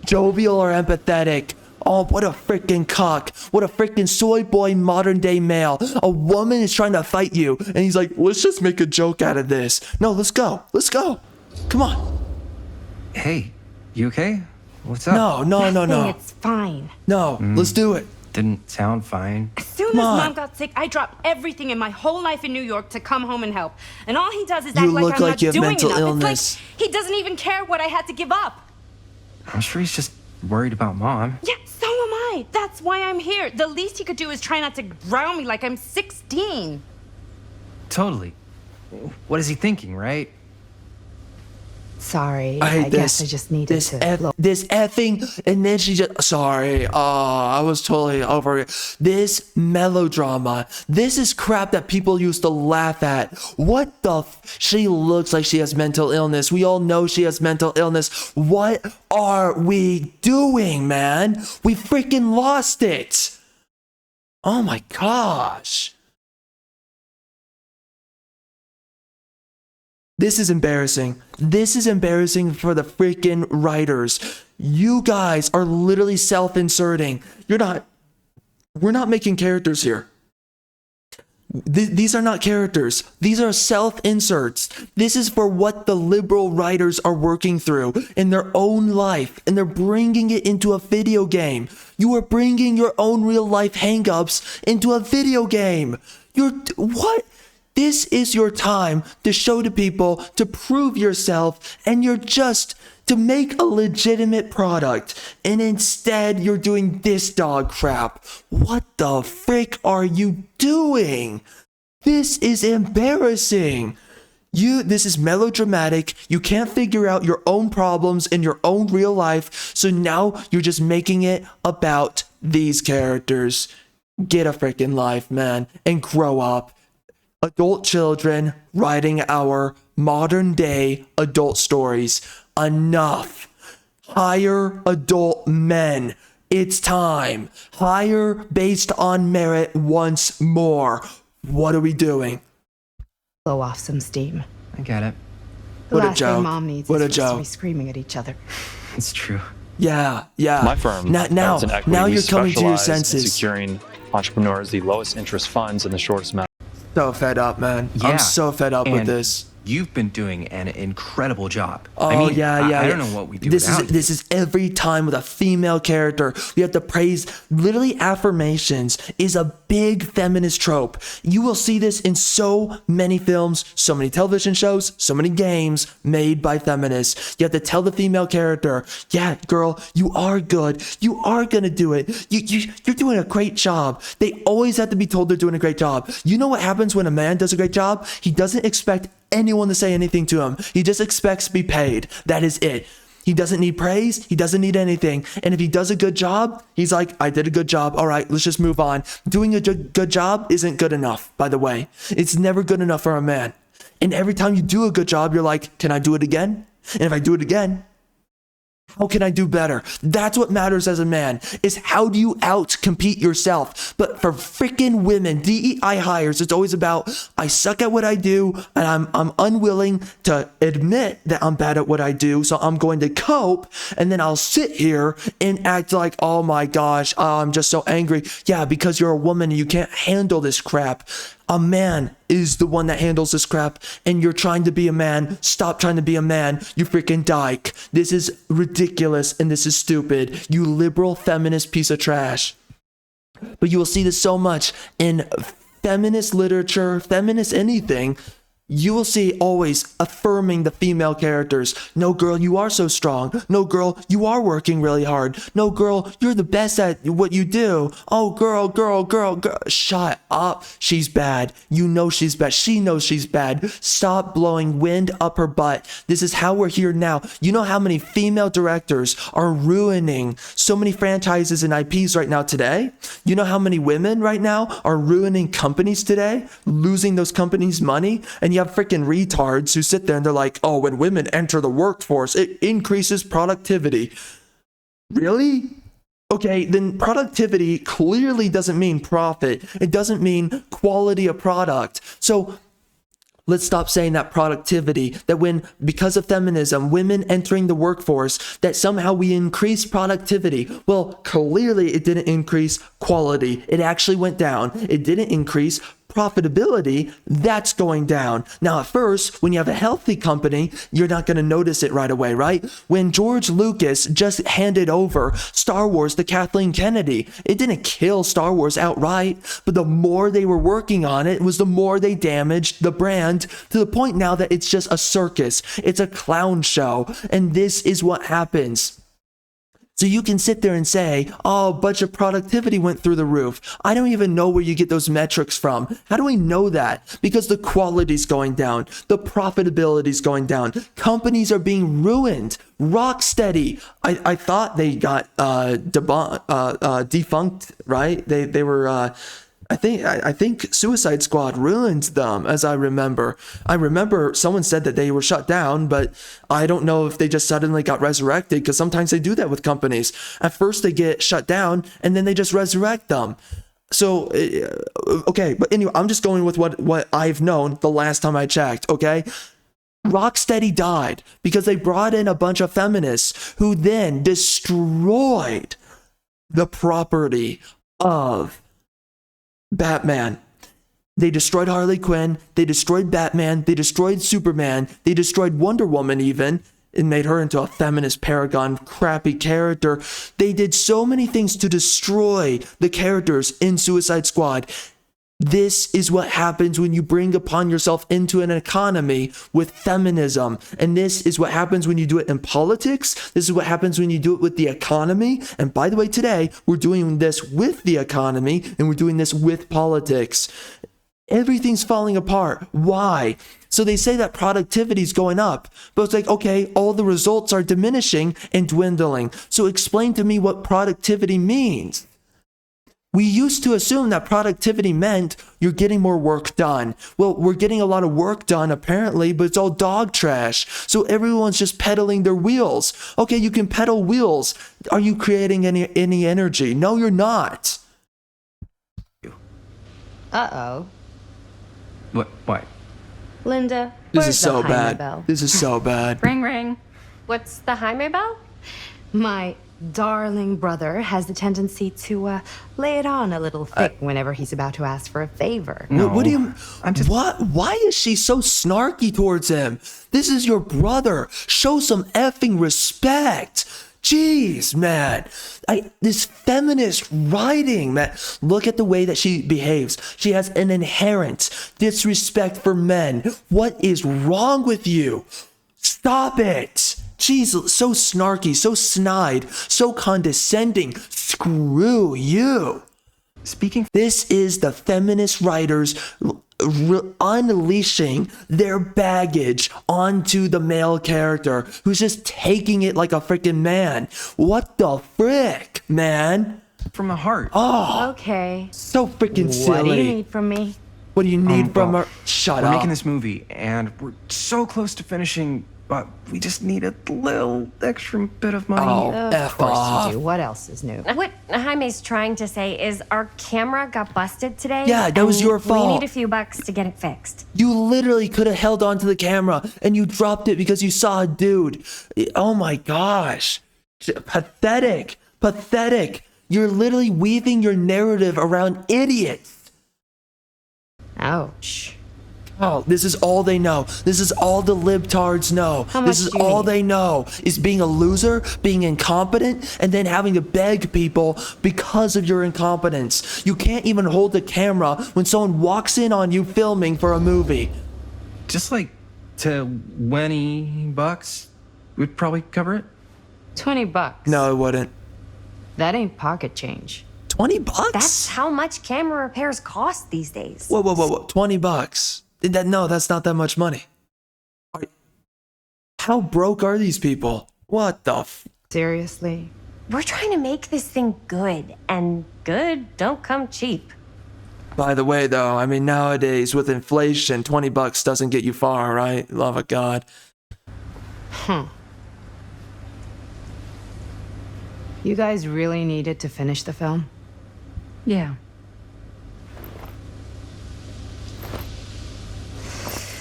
Jovial or empathetic. Oh, what a freaking cock. What a freaking soy boy modern day male. A woman is trying to fight you. And he's like, let's just make a joke out of this. No, let's go. Let's go. Come on. Hey, you okay? What's up? No. It's fine. No, let's do it. Didn't sound fine. As soon as Mom got sick, I dropped everything in my whole life in New York to come home and help. And all he does is act like I'm not you have doing mental enough. illness. It's like he doesn't even care what I had to give up. I'm sure he's just worried about Mom. Yeah, so am I. That's why I'm here. The least he could do is try not to ground me like I'm 16. Totally. What is he thinking, right? Sorry, I guess I just needed to. This effing, and then she just, sorry. Oh, I was totally over it. This melodrama. This is crap that people used to laugh at. What the she looks like she has mental illness. We all know she has mental illness. What are we doing, man? We freaking lost it. Oh my gosh. This is embarrassing. This is embarrassing for the freaking writers. You guys are literally self-inserting. We're not making characters here. These are not characters. These are self-inserts. This is for what the liberal writers are working through in their own life, and they're bringing it into a video game. You are bringing your own real life hangups into a video game. What? This is your time to show to people, to prove yourself, and you're just to make a legitimate product. And instead, you're doing this dog crap. What the frick are you doing? This is embarrassing. This is melodramatic. You can't figure out your own problems in your own real life. So now you're just making it about these characters. Get a freaking life, man, and grow up. Adult children writing our modern day adult stories. Enough. Hire adult men. It's time. Hire based on merit once more. What are we doing? Blow off some steam. I get it. The What a last joke. thing Mom needs What a is for us to joke. be screaming at each other. It's true. Yeah. My firm, Now Barnes & Equity, you're we coming to your specialize in senses. securing entrepreneurs the lowest interest funds in the shortest amount. So fed up, man. I'm so fed up with and this. You've been doing an incredible job. Oh, I mean, yeah. I don't know what we do without you. This is every time with a female character. We have to praise. Literally, affirmations is a big feminist trope. You will see this in so many films, so many television shows, so many games made by feminists. You have to tell the female character, yeah, girl, you are good. You are gonna do it. You're doing a great job. They always have to be told they're doing a great job. You know what happens when a man does a great job? He doesn't expect anyone to say anything to him. He just expects to be paid. That is it. He doesn't need praise. He doesn't need anything. And if he does a good job, he's like, I did a good job. All right, let's just move on. Doing a good job isn't good enough, by the way. It's never good enough for a man. And every time you do a good job, you're like, can I do it again? And if I do it again, how can I do better? That's what matters as a man, is how do you out-compete yourself? But for freaking women, DEI hires, it's always about, I suck at what I do, and I'm unwilling to admit that I'm bad at what I do, so I'm going to cope, and then I'll sit here and act like, oh my gosh, I'm just so angry. Yeah, because you're a woman and you can't handle this crap. A man is the one that handles this crap, and you're trying to be a man. Stop trying to be a man, you freaking dyke. This is ridiculous and this is stupid. You liberal feminist piece of trash. But you will see this so much in feminist literature, feminist anything. you will see always affirming the female characters. No, girl, you are so strong. No, girl, you are working really hard. No, girl, you're the best at what you do. Oh, girl, girl, girl, girl. Shut up. She's bad. You know she's bad. She knows she's bad. Stop blowing wind up her butt. This is how we're here now. You know how many female directors are ruining so many franchises and IPs right now today? You know how many women right now are ruining companies today, losing those companies' money? And you have freaking retards who sit there and they're like, oh, when women enter the workforce, it increases productivity. Really? Okay, then productivity clearly doesn't mean profit. It doesn't mean quality of product. So let's stop saying that productivity, that when, because of feminism, women entering the workforce, that somehow we increase productivity. Well, clearly it didn't increase quality. It actually went down. It didn't increase profitability. That's going down. Now, at first, when you have a healthy company, you're not going to notice it right away, right? When George Lucas just handed over Star Wars to Kathleen Kennedy, it didn't kill Star Wars outright, but the more they were working on it was the more they damaged the brand, to the point now that it's just a circus. It's a clown show. And this is what happens. So you can sit there and say, oh, budget productivity went through the roof. I don't even know where you get those metrics from. How do we know that? Because the quality's going down. The profitability's going down. Companies are being ruined. Rocksteady. I thought they got defunct, right? They were... I think Suicide Squad ruined them, as I remember. I remember someone said that they were shut down, but I don't know if they just suddenly got resurrected, because sometimes they do that with companies. At first they get shut down, and then they just resurrect them. So, okay, but anyway, I'm just going with what I've known the last time I checked, okay? Rocksteady died because they brought in a bunch of feminists who then destroyed the property of Batman. They destroyed Harley Quinn, they destroyed Batman, they destroyed Superman, they destroyed Wonder Woman even, and made her into a feminist paragon, crappy character. They did so many things to destroy the characters in Suicide Squad. This is what happens when you bring upon yourself into an economy with feminism. And this is what happens when you do it in politics. This is what happens when you do it with the economy. And by the way, today, we're doing this with the economy, and we're doing this with politics. Everything's falling apart. Why? So they say that productivity is going up, but it's like, okay, all the results are diminishing and dwindling. So explain to me what productivity means. We used to assume that productivity meant you're getting more work done. Well, we're getting a lot of work done apparently, but it's all dog trash. So everyone's just pedaling their wheels. Okay, you can pedal wheels. Are you creating any energy? No, you're not. Uh-oh. What? Linda, This where's is so the Jaime bad. bell? This is so bad. Ring, ring. What's the Jaime bell? My darling brother has the tendency to lay it on a little thick whenever he's about to ask for a favor. No. What do you... Why is she so snarky towards him? This is your brother. Show some effing respect. Jeez, man. This feminist writing, man. Look at the way that she behaves. She has an inherent disrespect for men. What is wrong with you? Stop it. Jeez, so snarky, so snide, so condescending. Screw you. This is the feminist writers unleashing their baggage onto the male character who's just taking it like a freaking man. What the frick, man? From the heart. Oh, okay. So freaking silly. What do you need from me? What do you need from her? Shut up. We're making this movie, and we're so close to finishing, but we just need a little extra bit of money. Oh, Of course you do. What else is new? What Jaime's trying to say is our camera got busted today. Yeah, that was and your fault. We need a few bucks to get it fixed. You literally could have held on to the camera and you dropped it because you saw a dude. Oh my gosh. Pathetic. Pathetic. You're literally weaving your narrative around idiots. Ouch. Oh, this is all they know. This is all the libtards know. How much This is do you all need? they know is being a loser, being incompetent, and then having to beg people because of your incompetence. You can't even hold the camera when someone walks in on you filming for a movie. just like $20 would probably cover it. $20. No, it wouldn't. That ain't pocket change. $20? That's how much camera repairs cost these days. Whoa. $20. No, that's not that much money. How broke are these people? What the Seriously? We're trying to make this thing good, and good don't come cheap. By the way, though, I mean, nowadays with inflation, $20 doesn't get you far, right? Love of God. You guys really needed to finish the film? Yeah.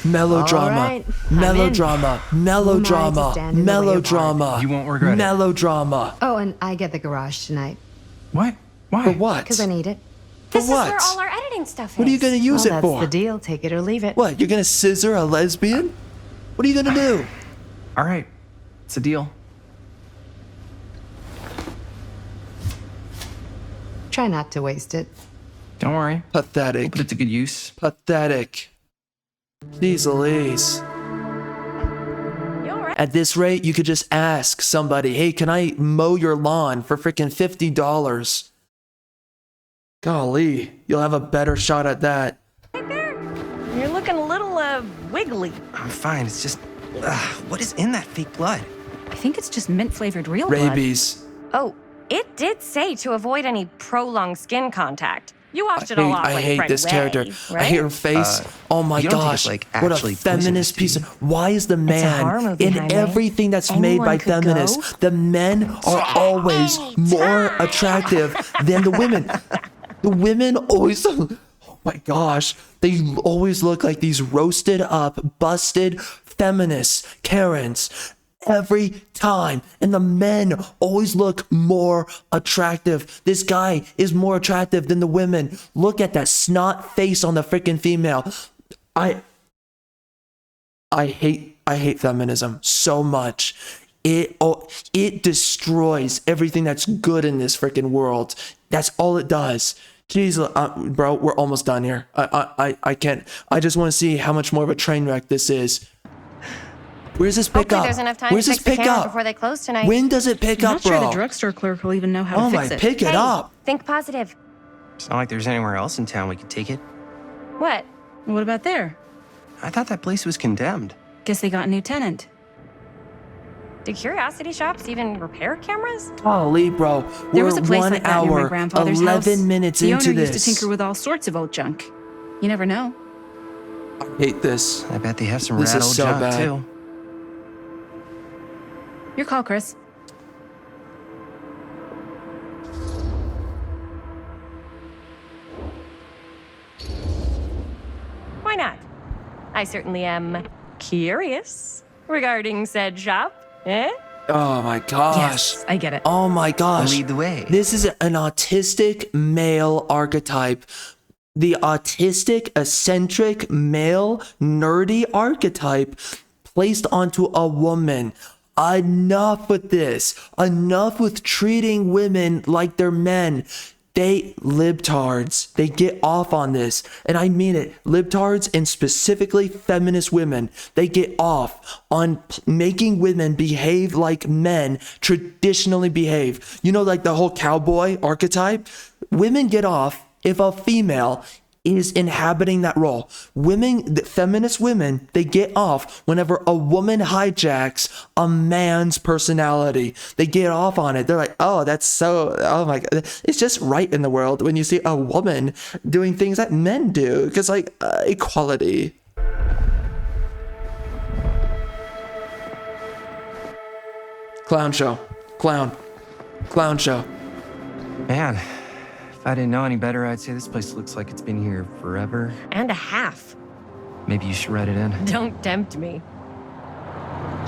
Melodrama. All right, Melodrama. Melodrama. stand in the way of Melodrama. You won't regret it. Melodrama. Oh, and I get the garage tonight. What? Why? For what? Because I need it. This what? is where all our editing stuff is. What are you going to use Well, it that's for? the deal. Take it or leave it. What? You're going to scissor a lesbian? What are you going to do? All right. It's a deal. Try not to waste it. Don't worry. Pathetic. Put it to good use. Pathetic. Jeez Louise. You all right? At this rate, you could just ask somebody, hey, can I mow your lawn for freaking $50? Golly, you'll have a better shot at that. Hey, Bear. You're looking a little, wiggly. I'm fine. It's just, what is in that fake blood? I think it's just mint-flavored real blood. Rabies. Oh, it did say to avoid any prolonged skin contact. You watched it all off I like hate right this away, character. right? I hate her face. Oh my you don't think gosh. it's, like, What a actually feminist piece poisonous, of... Why is the horror man movie, in Jaime. everything that's made Anyone by could go. feminists? The men are always more attractive than the women. The women always... Oh my gosh. They always look like these roasted up, busted feminists, Karens. Every time, and the men always look more attractive. This guy is more attractive than the women. Look at that snot face on the freaking female. I hate feminism so much. It destroys everything that's good in this freaking world. That's all it does. Jeez, bro, we're almost done here. I can't. I just want to see how much more of a train wreck this is. Where's this pick Hopefully up? there's enough time Where's to this fix the pick camera up? before they close tonight. When does it pick I'm up, not sure bro? the drugstore clerk will even know how Oh to my, fix it. pick it Hey, up. think positive. It's not like there's anywhere else in town we could take it. What? What about there? I thought that place was condemned. Guess they got a new tenant. Do curiosity shops even repair cameras? Holy, bro. There We're was a place 1 like that near my hour, grandfather's 11 house. minutes the into owner this. used to tinker with all sorts of old junk. You never know. I hate this. I bet they have some This rad is old so junk, bad. too. Your call, Chris. Why not? I certainly am curious regarding said shop. Eh? Oh my gosh. Yes, I get it. Oh my gosh. Lead the way. This is an autistic male archetype. The autistic, eccentric, male, nerdy archetype placed onto a woman. Enough with this. Enough with treating women like they're men. They libtards. They get off on this. And I mean it. Libtards and specifically feminist women. They get off on making women behave like men traditionally behave. You know, like the whole cowboy archetype? Women get off if a female is inhabiting that role. Women, the feminist women, they get off whenever a woman hijacks a man's personality. They get off on it. They're like, oh, that's so, oh my God. It's just right in the world when you see a woman doing things that men do. Because, like, equality. Clown show. Clown show. Man, if I didn't know any better, I'd say this place looks like it's been here forever. And a half. Maybe you should write it in. Don't tempt me.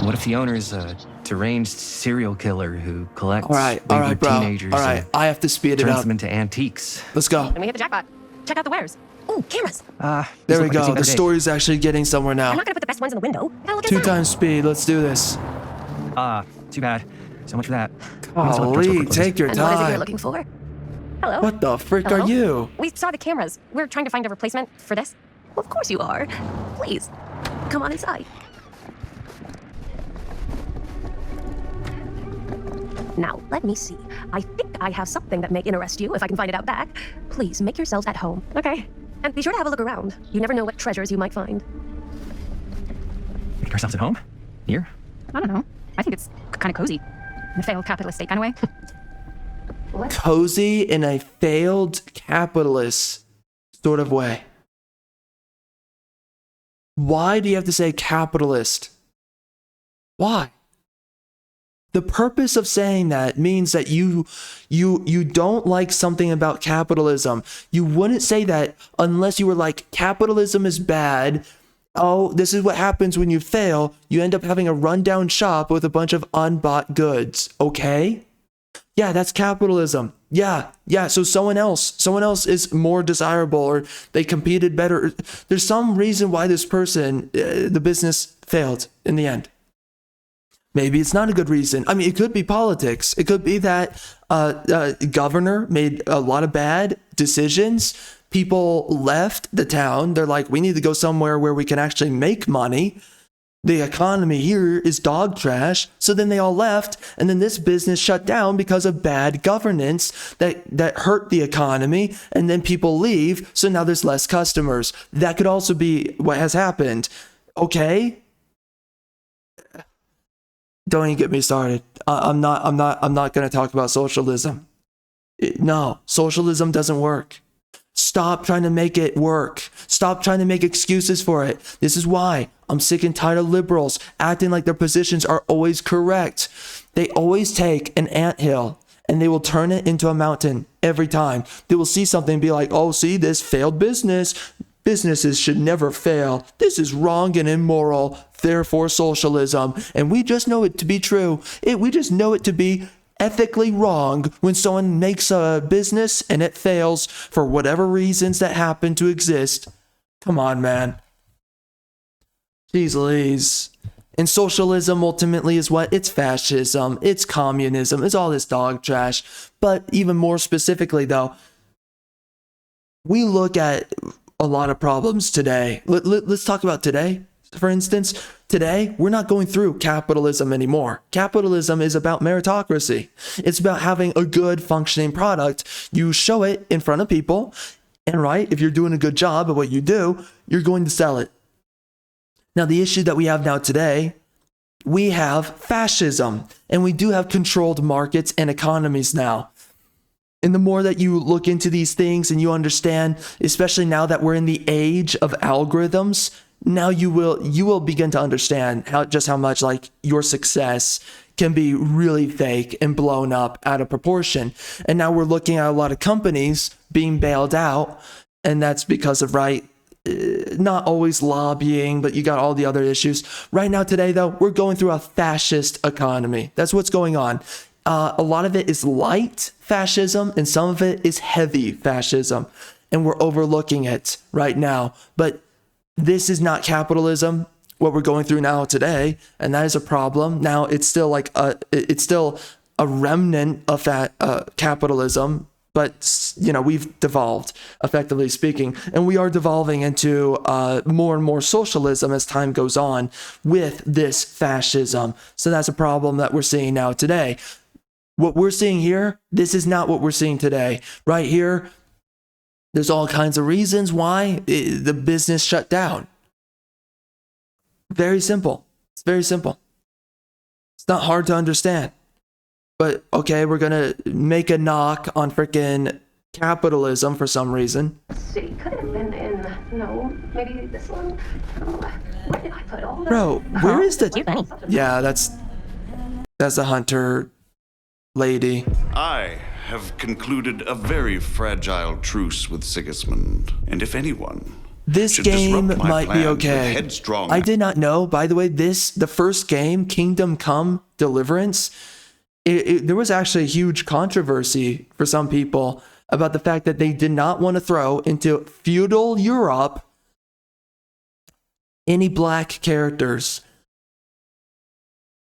What if the owner's a deranged serial killer who collects All right, wayward bro. teenagers All right, and I have to speed it turns up. them into antiques? Let's go. Then we hit the jackpot. Check out the wares. Ooh, cameras. There we go. The story's actually getting somewhere I'm now. not gonna put the best ones in the window. Gotta look 2 inside. times speed. Let's do this. Too bad. So much for that. Golly, take your And what is it you're time. looking for? Hello? What the frick Hello? are you? We saw the cameras. We're trying to find a replacement for this. Well, of course you are. Please. Come on inside. Now, let me see. I think I have something that may interest you if I can find it out back. Please make yourselves at home, okay? And be sure to have a look around. You never know what treasures you might find. Make ourselves at home? Here? I don't know. I think it's kind of cozy. In a failed capitalist state kind of way. Cozy in a failed capitalist sort of way. Why do you have to say capitalist? Why? The purpose of saying that means that you don't like something about capitalism. You wouldn't say that unless you were like, capitalism is bad. Oh, this is what happens when you fail. You end up having a rundown shop with a bunch of unbought goods. Okay? Yeah, that's capitalism. Yeah. So someone else is more desirable, or they competed better. There's some reason why this person, the business failed in the end. Maybe it's not a good reason. I mean, it could be politics. It could be that governor made a lot of bad decisions. People left the town. They're like, we need to go somewhere where we can actually make money. The economy here is dog trash. So then they all left, and then this business shut down because of bad governance that hurt the economy, and then people leave, so now there's less customers. That could also be what has happened. Okay? Don't even get me started. I'm not going to talk about socialism. No, socialism doesn't work. Stop trying to make it work. Stop trying to make excuses for it. This is why I'm sick and tired of liberals acting like their positions are always correct. They always take an anthill and they will turn it into a mountain every time. They will see something and be like, oh, see this failed business. Businesses should never fail. This is wrong and immoral. Therefore, socialism. And we just know it to be true. We just know it to be ethically wrong when someone makes a business and it fails for whatever reasons that happen to exist. Come on, man. Jeez Louise. And socialism ultimately is what? It's fascism. It's communism. It's all this dog trash. But even more specifically, though, we look at a lot of problems today. Let's talk about today. For instance, today, we're not going through capitalism anymore. Capitalism is about meritocracy. It's about having a good functioning product. You show it in front of people, and right, if you're doing a good job at what you do, you're going to sell it. Now, the issue that we have now today, we have fascism, and we do have controlled markets and economies now. And the more that you look into these things and you understand, especially now that we're in the age of algorithms, now you will begin to understand how much like your success can be really fake and blown up out of proportion. And now we're looking at a lot of companies being bailed out, and that's because of not always lobbying, but you got all the other issues. Right now today though, we're going through a fascist economy. That's what's going on. A lot of it is light fascism and some of it is heavy fascism, and we're overlooking it right now. But this is not capitalism, what we're going through now today, and that is a problem. Now it's still it's still a remnant of capitalism, but we've devolved, effectively speaking, and we are devolving into more and more socialism as time goes on with this fascism. So that's a problem that we're seeing now today. What we're seeing here, this is not what we're seeing today. Right here, there's all kinds of reasons why the business shut down. Very simple. It's very simple. It's not hard to understand. But okay, we're going to make a knock on freaking capitalism for some reason. See, could have been maybe this one. Where did I put all that? Bro, where is the... Yeah, that's the hunter lady. I have concluded a very fragile truce with Sigismund, and if anyone this game might be okay. I did not know, by the way, the first game, Kingdom Come Deliverance, there was actually a huge controversy for some people about the fact that they did not want to throw into feudal Europe any black characters.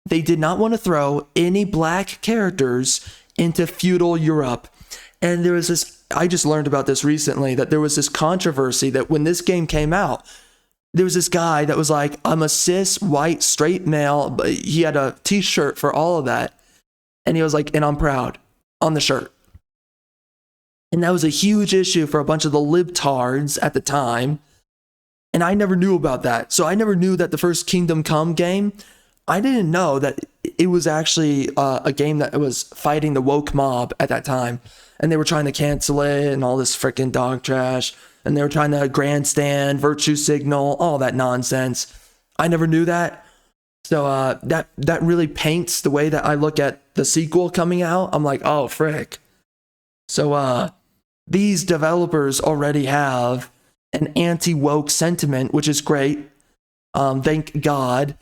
They did not want to throw any black characters into feudal Europe. And there was this, I just learned about this recently, that there was this controversy that when this game came out, there was this guy that was like, I'm a cis, white, straight male. But he had a t-shirt for all of that. And he was like, and I'm proud on the shirt. And that was a huge issue for a bunch of the libtards at the time. And I never knew about that. So I never knew that the first Kingdom Come game, I didn't know that it was actually a game that was fighting the woke mob at that time. And they were trying to cancel it and all this freaking dog trash. And they were trying to grandstand, virtue signal, all that nonsense. I never knew that. So that really paints the way that I look at the sequel coming out. I'm like, oh, frick. So these developers already have an anti-woke sentiment, which is great. Thank God.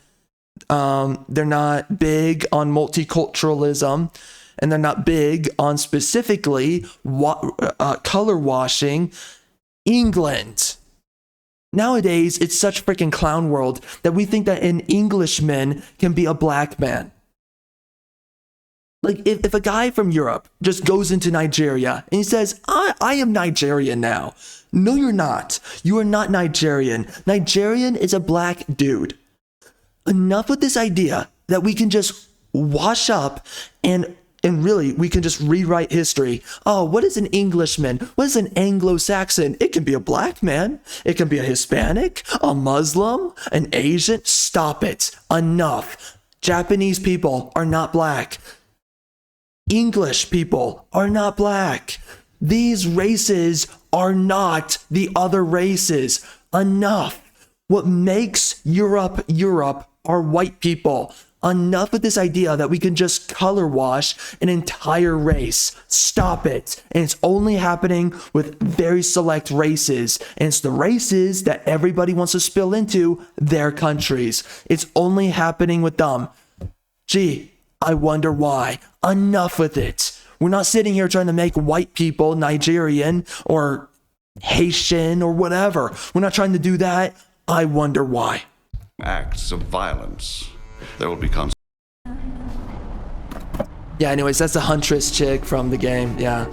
They're not big on multiculturalism, and they're not big on specifically color washing England. Nowadays, it's such freaking clown world that we think that an Englishman can be a black man. Like, if a guy from Europe just goes into Nigeria and he says, I am Nigerian now. No, you're not. You are not Nigerian. Nigerian is a black dude. Enough with this idea that we can just wash up and really we can just rewrite history. Oh, what is an Englishman? What is an Anglo-Saxon? It can be a black man. It can be a Hispanic, a Muslim, an Asian. Stop it. Enough. Japanese people are not black. English people are not black. These races are not the other races. Enough. What makes Europe Europe are white people. Enough with this idea that we can just color wash an entire race. Stop it. And it's only happening with very select races. And it's the races that everybody wants to spill into their countries. It's only happening with them. Gee, I wonder why. Enough with it. We're not sitting here trying to make white people Nigerian or Haitian or whatever. We're not trying to do that. I wonder why. Acts of violence. There will be consequences. Yeah, anyways, that's the Huntress chick from the game. Yeah.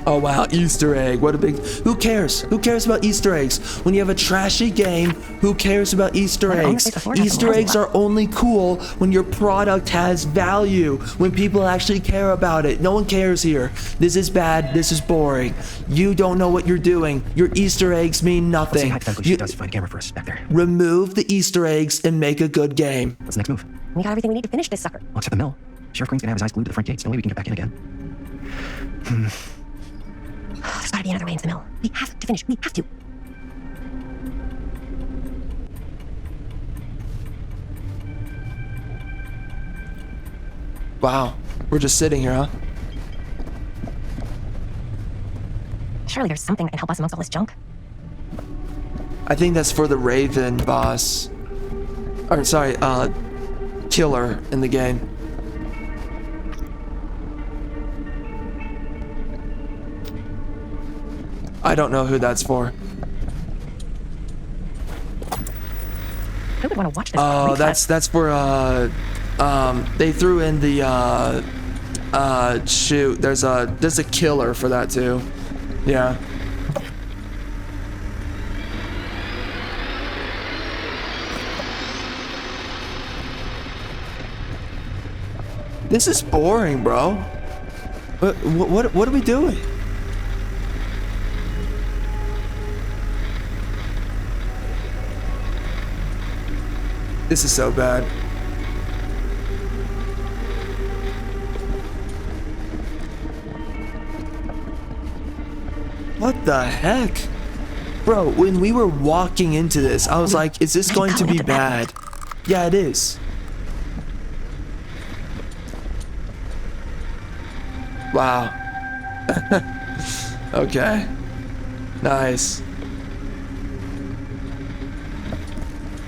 Oh, wow. Easter egg. What a big... Who cares? Who cares about Easter eggs? When you have a trashy game, who cares about Easter eggs? Easter eggs are only cool when your product has value, when people actually care about it. No one cares here. This is bad. This is boring. You don't know what you're doing. Your Easter eggs mean nothing. Hypothetically, she does find a camera for us back there. Remove the Easter eggs and make a good game. What's the next move? We got everything we need to finish this sucker. Well, except the mill. Sheriff Green's gonna have his eyes glued to the front gates. No way we can get back in again. There's gotta be another way into the mill. We have to finish. We have to. Wow. We're just sitting here, huh? Surely there's something that can help us amongst all this junk. I think that's for the Raven boss. Or, sorry, killer in the game. I don't know who that's for. Who would want to watch this? Oh, that's for they threw in the shoot. There's a killer for that too. Yeah. This is boring, bro. What are we doing? This is so bad. What the heck? Bro, when we were walking into this, I was like, is this going to be bad? Yeah, it is. Wow. Okay. Nice.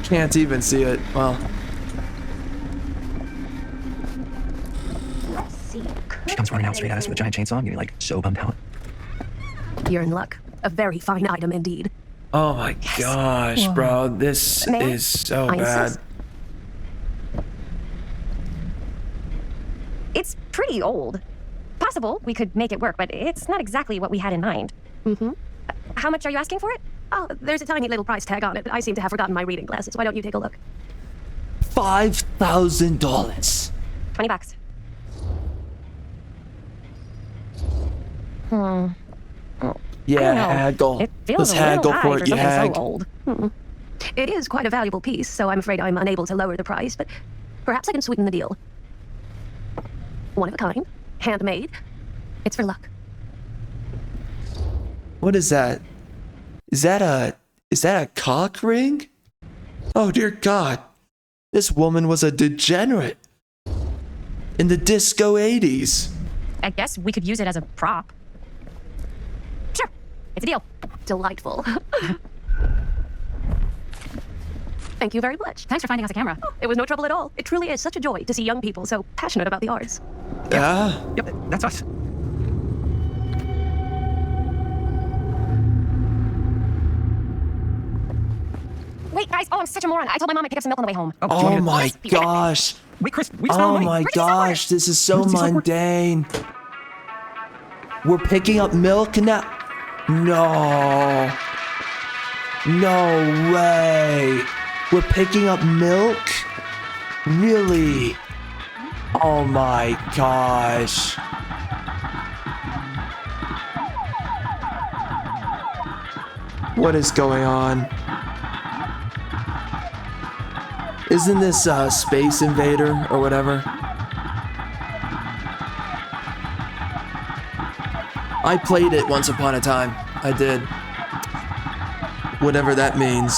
Can't even see it. Well. She comes running out straight at us with a giant chainsaw and getting like so bummed out. You're in luck. A very fine item indeed. Oh my gosh, bro. This is so bad. It's pretty old. Possible we could make it work, but it's not exactly what we had in mind. Mm-hmm. How much are you asking for it? Oh, there's a tiny little price tag on it, but I seem to have forgotten my reading glasses. Why don't you take a look? $5,000. $20. Yeah, haggle. It feels Let's a little haggle high for for it, you something hag. so old. It is quite a valuable piece, so I'm afraid I'm unable to lower the price, but perhaps I can sweeten the deal. One of a kind, handmade. It's for luck. What is that? Is that a cock ring? Oh dear God. This woman was a degenerate. In the disco 80s. I guess we could use it as a prop. Sure, it's a deal. Delightful. Thank you very much. Thanks for finding us a camera. Oh, it was no trouble at all. It truly is such a joy to see young people so passionate about the arts. Yeah. Yep, that's us. Wait, guys. Oh, I'm such a moron. I told my mom I'd pick up some milk on the way home. Oh my gosh. Wait, Chris, we Oh my gosh, this is so mundane. We're picking up milk now. No. No way. We're picking up milk? Really? Oh my gosh. What is going on? Isn't this Space Invader or whatever? I played it once upon a time. I did. Whatever that means.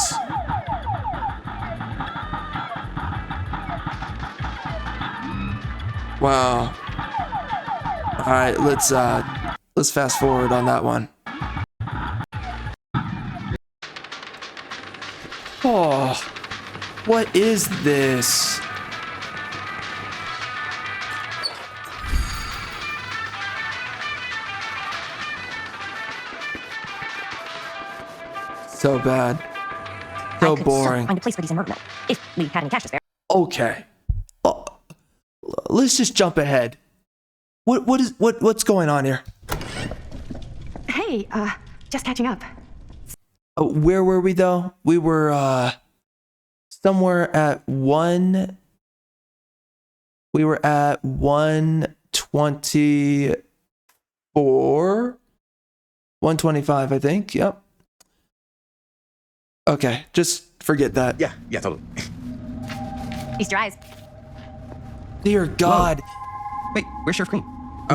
Wow. All right, let's fast forward on that one. Oh, what is this? So bad. So boring. Find a place for these in Murdermill, if we had any cash to spare. Okay. Let's just jump ahead. What's going on here? Hey, just catching up. Where were we though? We were somewhere at one. We were at 124, 125, I think. Yep. Okay, just forget that. Yeah, totally. Feast your eyes. Dear God. Whoa. Wait, where's Sheriff Green?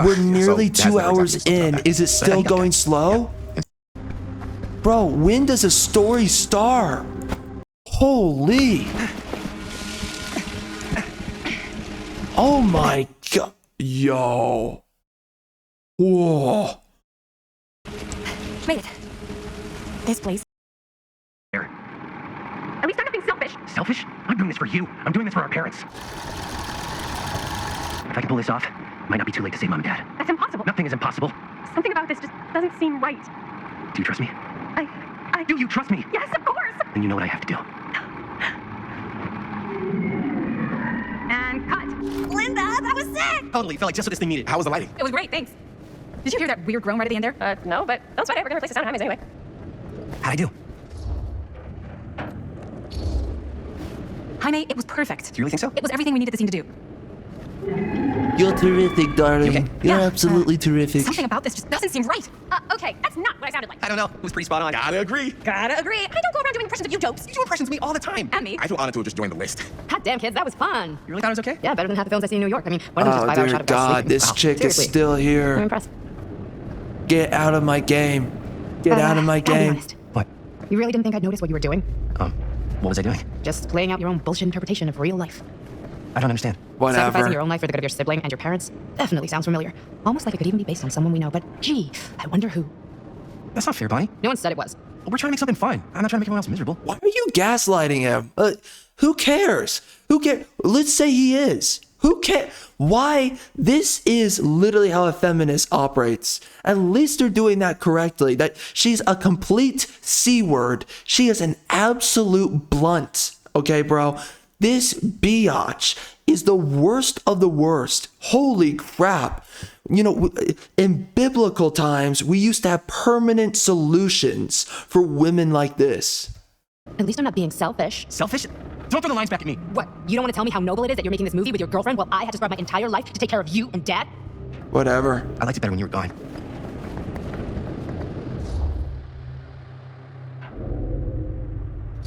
We're nearly 2 hours in. Is it still going slow? Bro, when does a story start? Holy. Oh my God. Yo. Whoa. Made it. This place. At least I'm not being selfish. Selfish? I'm doing this for you. I'm doing this for our parents. If I can pull this off, it might not be too late to save Mom and Dad. That's impossible. Nothing is impossible. Something about this just doesn't seem right. Do you trust me? I Do you trust me? Yes, of course. Then you know what I have to do. And cut. Linda, that was sick. Totally, felt like just what this thing needed. How was the lighting? It was great, thanks. Did you hear that weird groan right at the end there? No, but don't sweat it. We're gonna replace the sound on Highways anyway. How'd I do? Jaime, it was perfect. Do you really think so? It was everything we needed the scene to do. You're terrific, darling. Okay. You're Yeah, absolutely terrific. Something about this just doesn't seem right. Okay, that's not what I sounded like. I don't know. It was pretty spot on. Gotta agree. Gotta agree. I don't go around doing impressions of you dopes. You do impressions of me all the time. And me. I feel honored to have just joined the list. God damn, kids, that was fun. You really thought it was okay? Yeah, better than half the films I see in New York. I mean, one of them just 5 hours dear shot of guys God, sleeping. this Wow. chick Seriously. is still I'm here. impressed. Get out of my game. Get out of my gotta be game. honest. What? You really didn't think I'd notice what you were doing? What was I doing? Just playing out your own bullshit interpretation of real life. I don't understand. Sacrificing Whatever. your own life for the good of your sibling and your parents definitely sounds familiar. Almost like it could even be based on someone we know, but gee, I wonder who. That's not fair, Bonnie. No one said it was. We're trying to make something fun. I'm not trying to make everyone else miserable. Why are you gaslighting him? Who cares? Who cares? Let's say he is. Who cares? Why? This is literally how a feminist operates. At least they're doing that correctly. That she's a complete C word. She is an absolute blunt. Okay, bro? This biatch is the worst of the worst. Holy crap. You know, in biblical times, we used to have permanent solutions for women like this. At least I'm not being selfish. Selfish? Don't throw the lines back at me. What? You don't want to tell me how noble it is that you're making this movie with your girlfriend while I had to scrub my entire life to take care of you and Dad? Whatever. I liked it better when you were gone.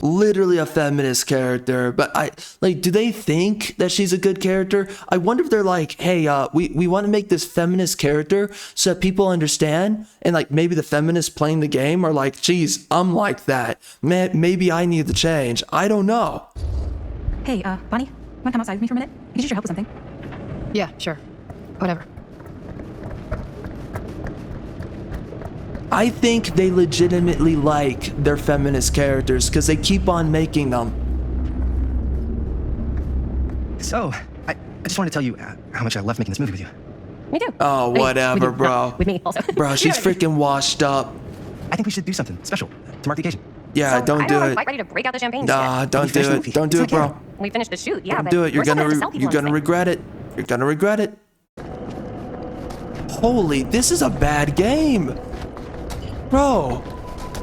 Literally a feminist character, but do they think that she's a good character? I wonder if they're like, hey, we want to make this feminist character so that people understand, and like maybe the feminists playing the game are like, geez, I'm like that. Man, maybe I need to change. I don't know. Hey, Bonnie, wanna come outside with me for a minute? I could use your help with something. Yeah, sure. Whatever. I think they legitimately like their feminist characters because they keep on making them. So, I just wanted to tell you how much I love making this movie with you. Me too. Oh, whatever, bro. With me also. Bro, she's freaking washed up. I think we should do something special to mark the occasion. Yeah, So, don't do I'm it. quite ready to break out the champagne. Nah, don't do it. Don't do it, bro. We finished the shoot, yeah, Don't but do it. You're we're still gonna to sell people you're on gonna this regret it. You're gonna regret it. Holy, this is a bad game. Bro,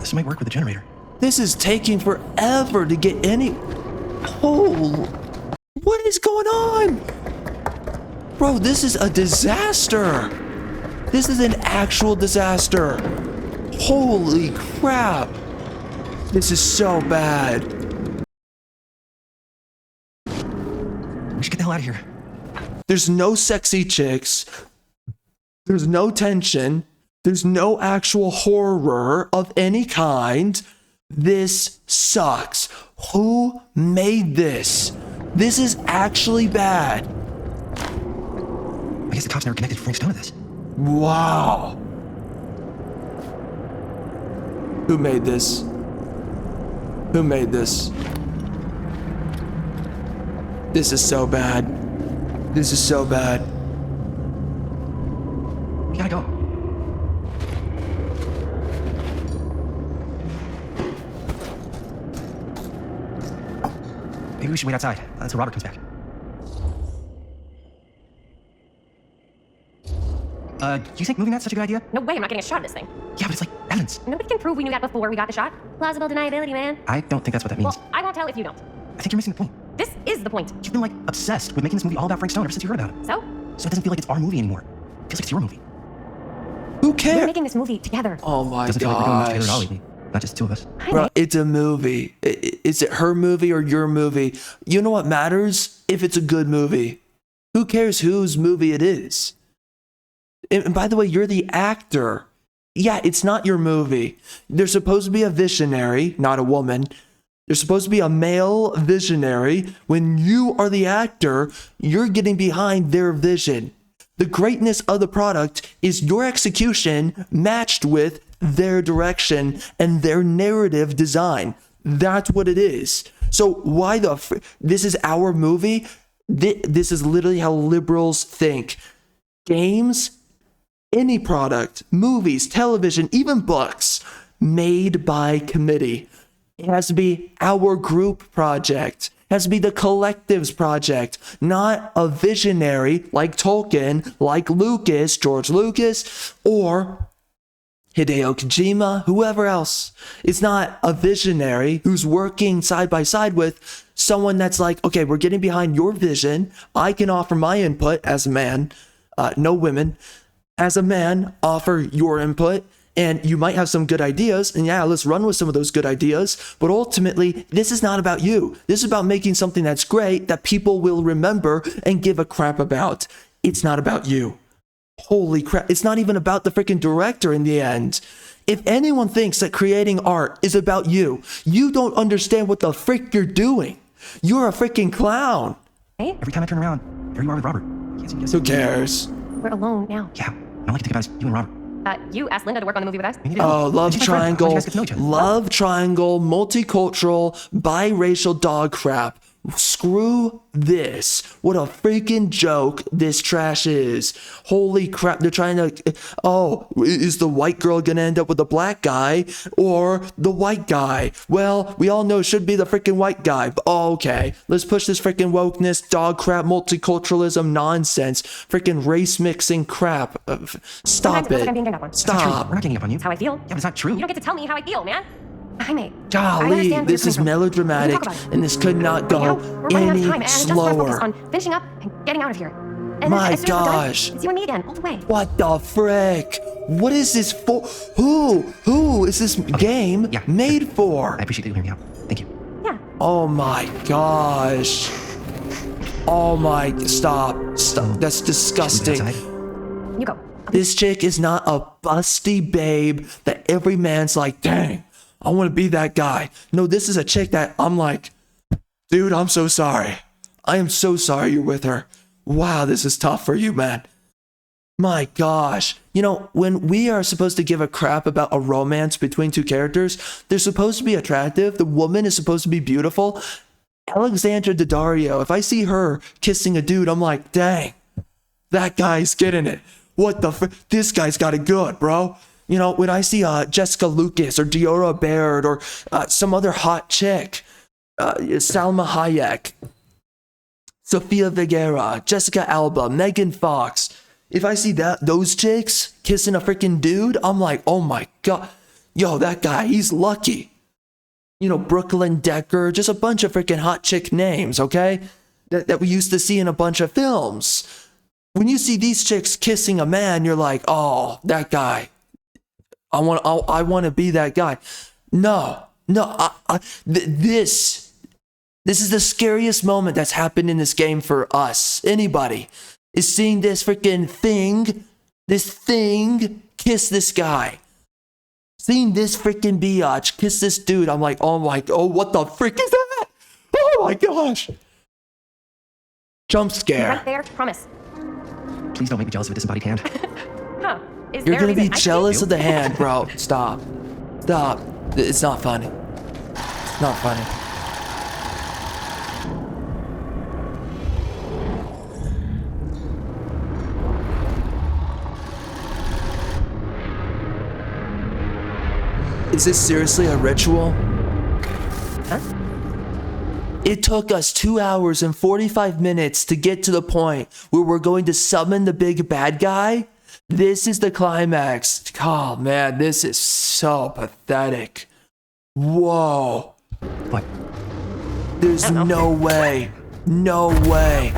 this might work with the generator. This is taking forever to get any. Oh, what is going on? Bro, this is a disaster. This is an actual disaster. Holy crap. This is so bad. We should get the hell out of here. There's no sexy chicks. There's no tension. There's no actual horror of any kind. This sucks. Who made this? This is actually bad. I guess the cops never connected Frank Stone to this. Wow. Who made this? Who made this? This is so bad. This is so bad. We gotta go. Maybe we should wait outside until Robert comes back. Do you think moving that's such a good idea? No way, I'm not getting a shot of this thing. Yeah, but it's like evidence. Nobody can prove we knew that before we got the shot. Plausible deniability, man. I don't think that's what that means. Well, I won't tell if you don't. I think you're missing the point. This is the point. You've been like obsessed with making this movie all about Frank Stone ever since you heard about it. So? So it doesn't feel like it's our movie anymore. It feels like it's your movie. Who cares? We're making this movie together. Oh my Doesn't feel like we're doing much gosh. together at all lately. Not just the two of us. Bro, it's a movie. Is it her movie or your movie? You know what matters? If it's a good movie. Who cares whose movie it is? And by the way, you're the actor. Yeah, it's not your movie. There's supposed to be a visionary, not a woman. There's supposed to be a male visionary. When you are the actor, you're getting behind their vision. The greatness of the product is your execution matched with their direction and their narrative design. That's what it is. So why this is our movie? This is literally how liberals think. Games, any product, movies, television, even books made by committee. It has to be our group project. It has to be the collective's project, not a visionary like Tolkien, like Lucas, George Lucas, or Hideo Kojima, whoever else. It's not a visionary who's working side by side with someone that's like, okay, we're getting behind your vision. I can offer my input as a man, no women. As a man, offer your input, and you might have some good ideas, and yeah, let's run with some of those good ideas, but ultimately, this is not about you. This is about making something that's great, that people will remember and give a crap about. It's not about you. Holy crap, it's not even about the freaking director in the end. If anyone thinks that creating art is about you, you don't understand what the frick you're doing. You're a freaking clown. Hey? Every time I turn around, there you are with Robert. Who cares? We're alone now. Yeah, I like to think about it as you and Robert. You asked Linda to work on the movie with us? Oh, love triangle, love triangle, multicultural, biracial dog crap. Screw this. What a freaking joke this trash is. Holy crap, they're trying to... Oh, is the white girl gonna end up with the black guy or the white guy? Well, we all know it should be the freaking white guy. But, oh, okay, let's push this freaking wokeness, dog crap, multiculturalism nonsense, freaking race mixing crap. Stop it. Stop. We're not ganging up on you. That's how I feel. Yeah, but it's not true. You don't get to tell me how I feel, man. Jaime, Golly, this is melodramatic, and this could not go any slower. On finishing up and getting out of here. And My as soon as we're done, gosh. it's you and me again, all the way. What the frick? What is this for? Who is this game made for? I appreciate you hearing me out. Thank you. Yeah. Oh my gosh. Oh my, stop. That's disgusting. You go. This chick is not a busty babe that every man's like, dang, I want to be that guy. No, this is a chick that I'm like, dude, I'm so sorry. I am so sorry you're with her. Wow, this is tough for you, man. My gosh. You know, when we are supposed to give a crap about a romance between two characters, they're supposed to be attractive. The woman is supposed to be beautiful. Alexandra Daddario, if I see her kissing a dude, I'm like, dang, that guy's getting it. What the this guy's got it good, bro. You know, when I see Jessica Lucas or Diora Baird or some other hot chick, Salma Hayek, Sofia Vergara, Jessica Alba, Megan Fox, if I see those chicks kissing a freaking dude, I'm like, oh my God, yo, that guy, he's lucky. You know, Brooklyn Decker, just a bunch of freaking hot chick names, okay? That we used to see in a bunch of films. When you see these chicks kissing a man, you're like, oh, that guy. I want to be that guy. No, this is the scariest moment that's happened in this game for us. Anybody is seeing this freaking thing kiss this guy. Seeing this freaking biatch kiss this dude, I'm like, oh what the frick is that? Oh my gosh. Jump scare. Right there, promise. Please don't make me jealous of a disembodied hand. Huh. Is You're there a gonna be reason I should jealous of the hand, bro. Stop. It's not funny. It's not funny. Is this seriously a ritual? Huh? It took us 2 hours and 45 minutes to get to the point where we're going to summon the big bad guy. This is the climax. Oh man, this is so pathetic. Whoa. What? There's no way. No way.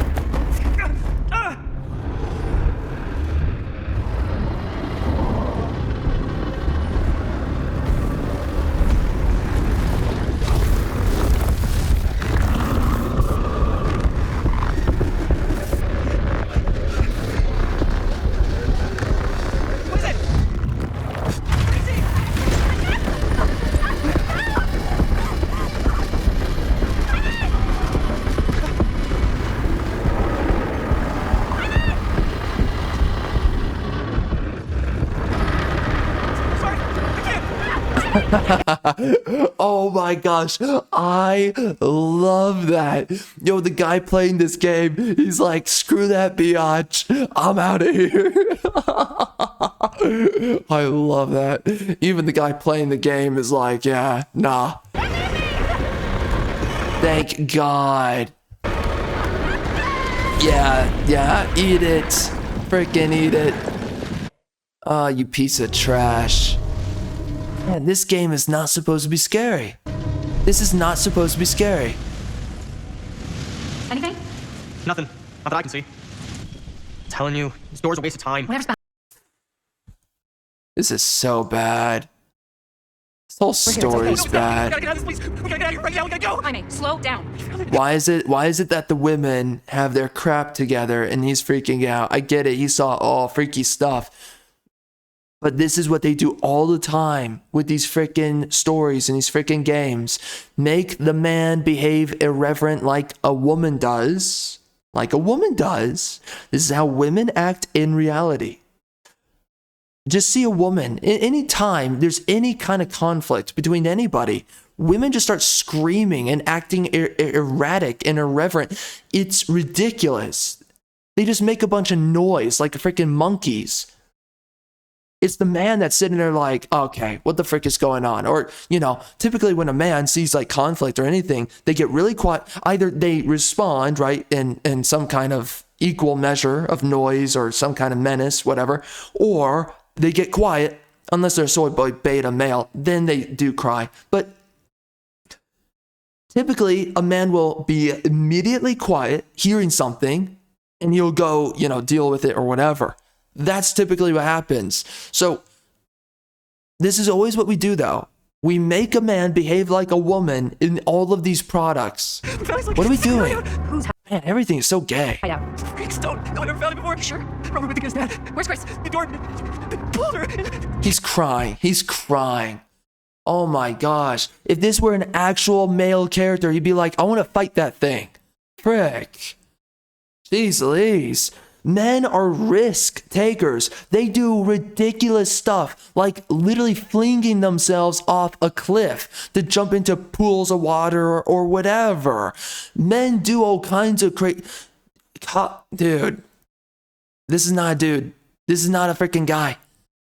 Oh my gosh, I love that. Yo, the guy playing this game, he's like, screw that biatch, I'm out of here. I love that. Even the guy playing the game is like, yeah, nah. Thank God. Yeah, eat it. Freaking eat it. Oh, you piece of trash. Man, this game is not supposed to be scary. This is not supposed to be scary. Anything? Nothing. Not that I can see. I'm telling you, this door's a waste of time. This is so bad. This whole story is bad. We gotta get out of this place. We gotta get out of here right now. We gotta go. Jaime, slow down. Why is it that the women have their crap together and he's freaking out? I get it. He saw all freaky stuff. But this is what they do all the time with these freaking stories and these freaking games. Make the man behave irreverent like a woman does. Like a woman does. This is how women act in reality. Just see a woman. Anytime there's any kind of conflict between anybody, women just start screaming and acting erratic and irreverent. It's ridiculous. They just make a bunch of noise like freaking monkeys. It's the man that's sitting there like, okay, what the frick is going on? Or, you know, typically when a man sees like conflict or anything, they get really quiet. Either they respond, right, in some kind of equal measure of noise or some kind of menace, whatever, or they get quiet, unless they're a soy boy beta male, then they do cry. But typically a man will be immediately quiet, hearing something, and he'll go, you know, deal with it or whatever. That's typically what happens. So this is always what we do, though. We make a man behave like a woman in all of these products. What are we doing? Man, everything is so gay. I know. Freaks don't. No, I never found it before. Sure. Probably with the guy's dad. Where's Chris? The door. They pulled her. He's crying. He's crying. Oh my gosh. If this were an actual male character, he'd be like, I want to fight that thing. Frick. Jeez Louise. Men are risk takers. They do ridiculous stuff, like literally flinging themselves off a cliff to jump into pools of water or whatever. Men do all kinds of crazy... Dude, this is not a dude. This is not a freaking guy.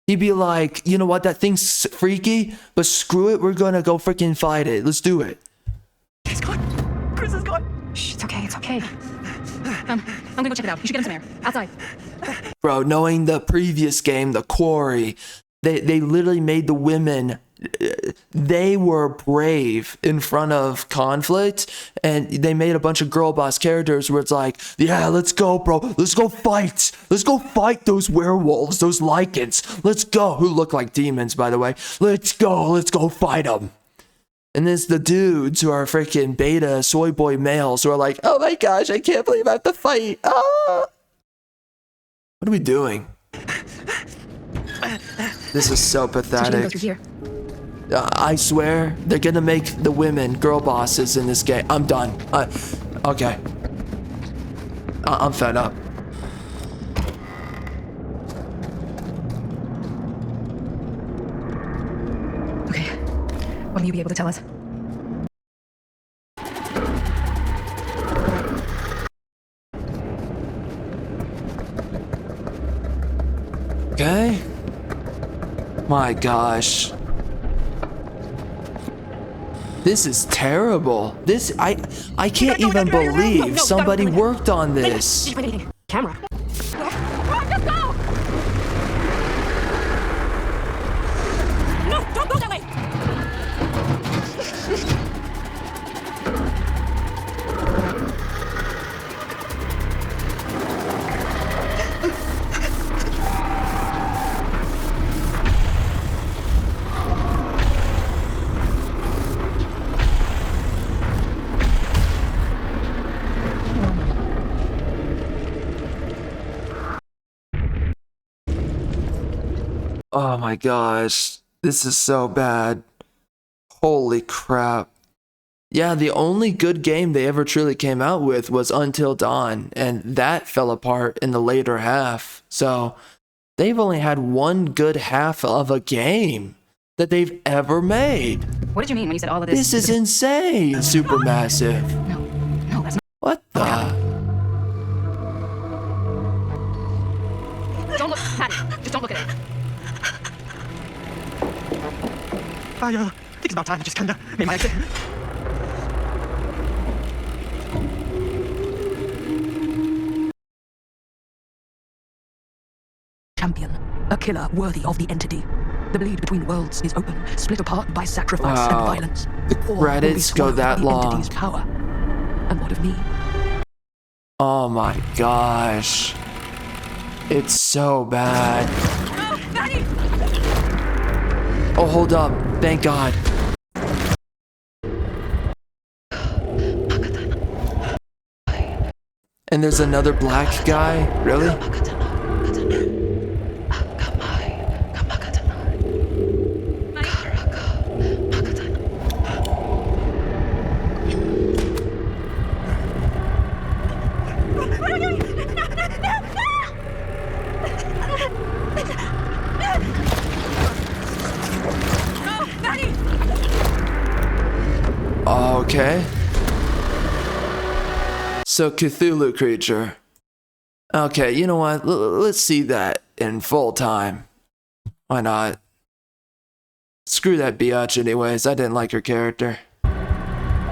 He'd be like, you know what, that thing's freaky, but screw it, we're gonna go freaking fight it. Let's do it. He's gone. Chris is gone. Shh, it's okay, it's okay. I'm gonna go check it out. You should get him some air. Outside. Bro, knowing the previous game, The Quarry, they literally made the women, they were brave in front of conflict, and they made a bunch of girl boss characters where it's like, yeah, let's go, bro. Let's go fight. Let's go fight those werewolves, those lycans. Let's go. Who look like demons, by the way. Let's go fight them. And there's the dudes who are freaking beta soy boy males who are like, oh my gosh, I can't believe I have to fight. Ah. What are we doing? This is so pathetic. I swear, they're gonna make the women girl bosses in this game. I'm done. Okay. I'm fed up. What will you be able to tell us? Okay. My gosh. This is terrible. This, I can't even believe somebody worked on this. Camera. Just go! No, don't go that way! Oh my gosh. This is so bad. Holy crap. Yeah, the only good game they ever truly came out with was Until Dawn, and that fell apart in the later half. So they've only had one good half of a game that they've ever made. What did you mean when you said all of this? This is insane, Supermassive. No, that's not. What the? Don't look, Patty. Just don't look at it. I think it's about time I just kinda made my exit. Champion, a killer worthy of the entity. The blade between worlds is open, split apart by sacrifice and Wow. violence. The credits go that long. Entity's power. And what of me? Oh my gosh. It's so bad. Oh, hold up. Thank God. And there's another black guy? Really? Okay. So Cthulhu creature. Okay, you know what? Let's see that in full time. Why not? Screw that biatch anyways. I didn't like her character.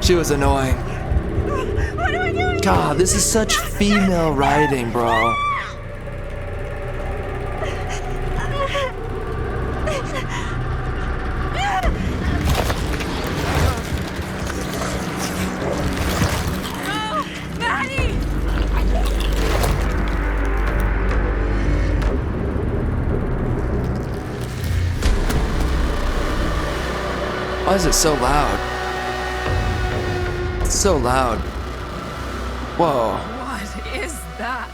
She was annoying. What am I doing? God, this is such female writing, bro. Why is it so loud? It's so loud. Whoa. What is that?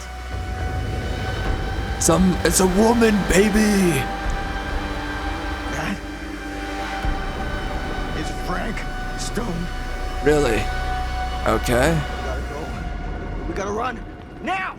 It's a woman, baby. That is Frank Stone. Really? Okay. We gotta go. We gotta run. Now!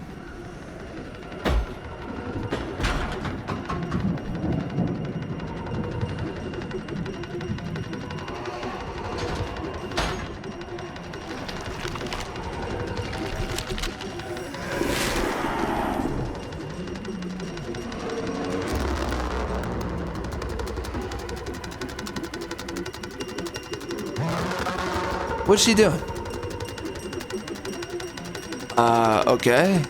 What's she doing? Okay.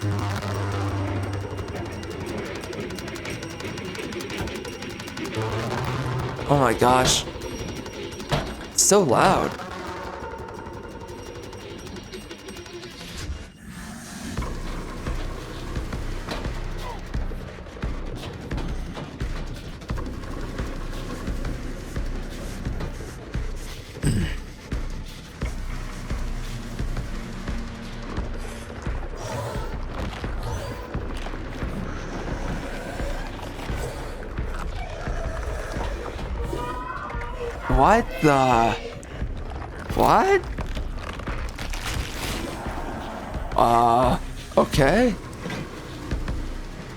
Oh my gosh. It's so loud. What the? What? Okay.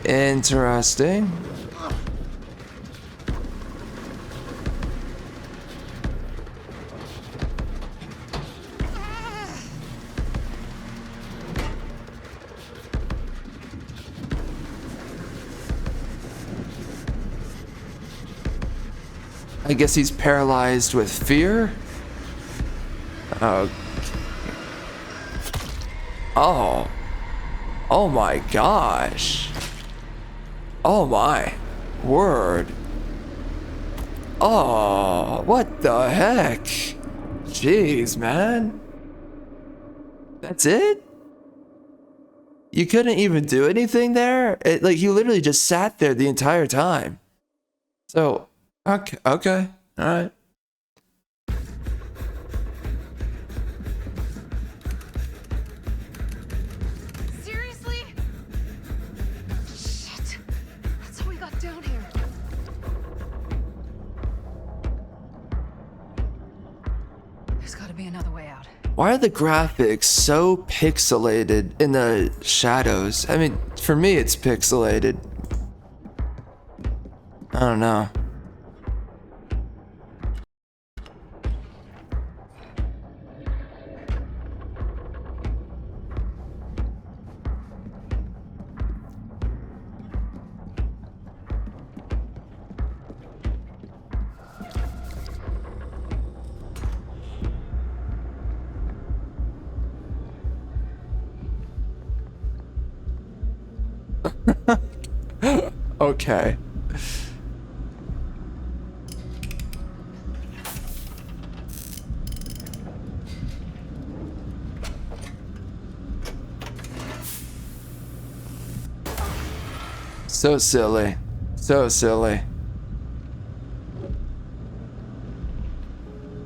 Interesting. I guess he's paralyzed with fear? Oh. Oh my gosh. Oh my word. Oh, what the heck? Jeez, man. That's it? You couldn't even do anything there? Like, you literally just sat there the entire time. So, okay, all right. Seriously? Shit. That's how we got down here. There's gotta be another way out. Why are the graphics so pixelated in the shadows? I mean, for me, it's pixelated. I don't know. Okay. So silly. So silly.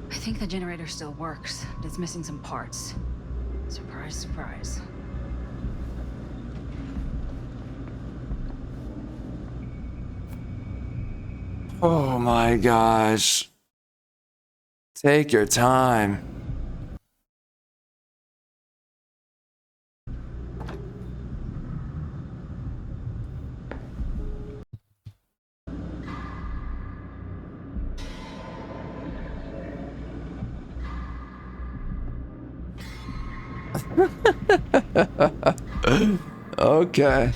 I think the generator still works, but it's missing some parts. Surprise, surprise. Oh my gosh. Take your time. Okay.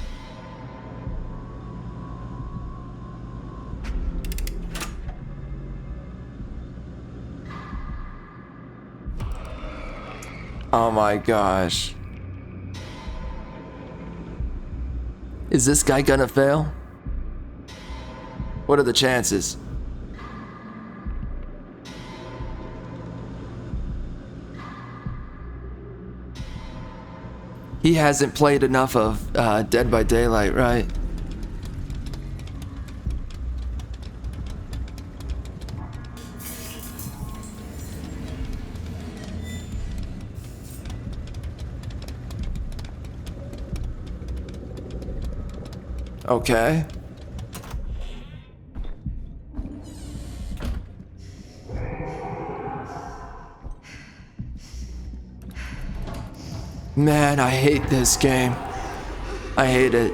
Oh my gosh. Is this guy gonna fail? What are the chances? He hasn't played enough of Dead by Daylight, right? Okay. Man, I hate this game. I hate it.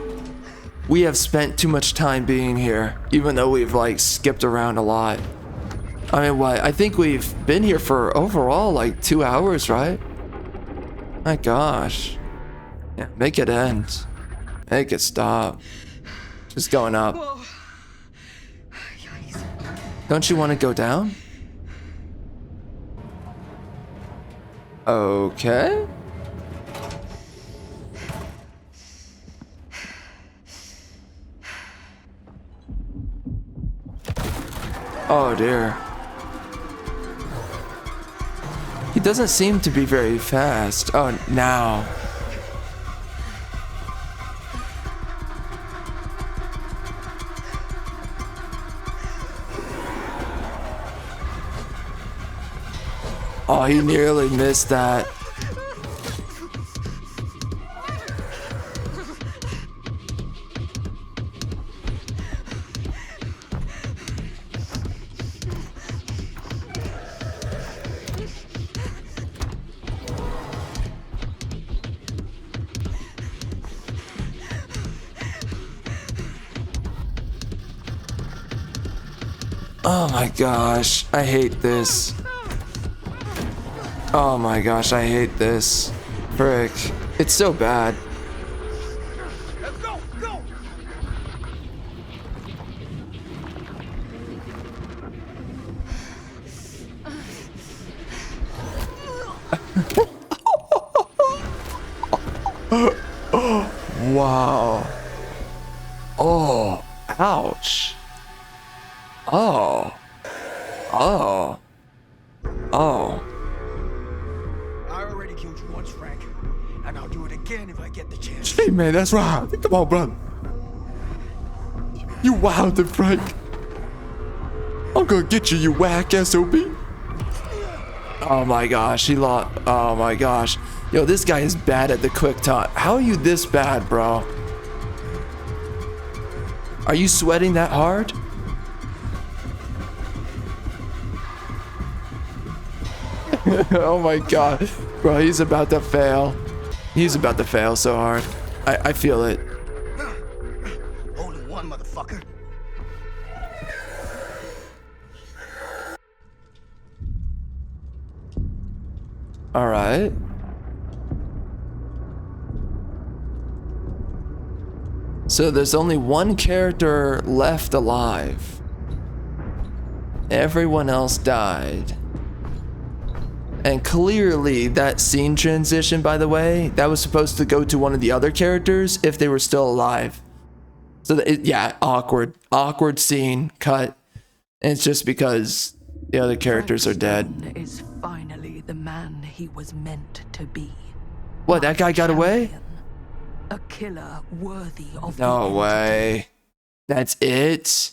We have spent too much time being here, even though we've like skipped around a lot. I mean, what? I think we've been here for overall like 2 hours, right? My gosh. Yeah, make it end. Make it stop. Just going up. Don't you want to go down? Okay. Oh dear. He doesn't seem to be very fast. Oh, now. Oh, he nearly missed that. Oh my gosh, I hate this. Oh my gosh, I hate this. Frick. It's so bad. Let's go, go. Wow. Oh, ouch. Oh. Oh. Oh. I already killed you once, Frank, and I'll do it again if I get the chance. Hey man, that's right. Come on, brother. You wildin', Frank. I'm gonna get you, you whack SOB. Oh my gosh, he lost. Oh my gosh. Yo, this guy is bad at the quick time. How are you this bad, bro? Are you sweating that hard? Oh my god. Bro, he's about to fail. He's about to fail so hard. I feel it. Only one, motherfucker. Alright. So there's only one character left alive. Everyone else died. And clearly that scene transition, by the way, that was supposed to go to one of the other characters if they were still alive. So yeah, awkward scene cut. And it's just because the other characters are dead. Is finally the man he was meant to be. What, that guy got away? A killer worthy of No way. That's it?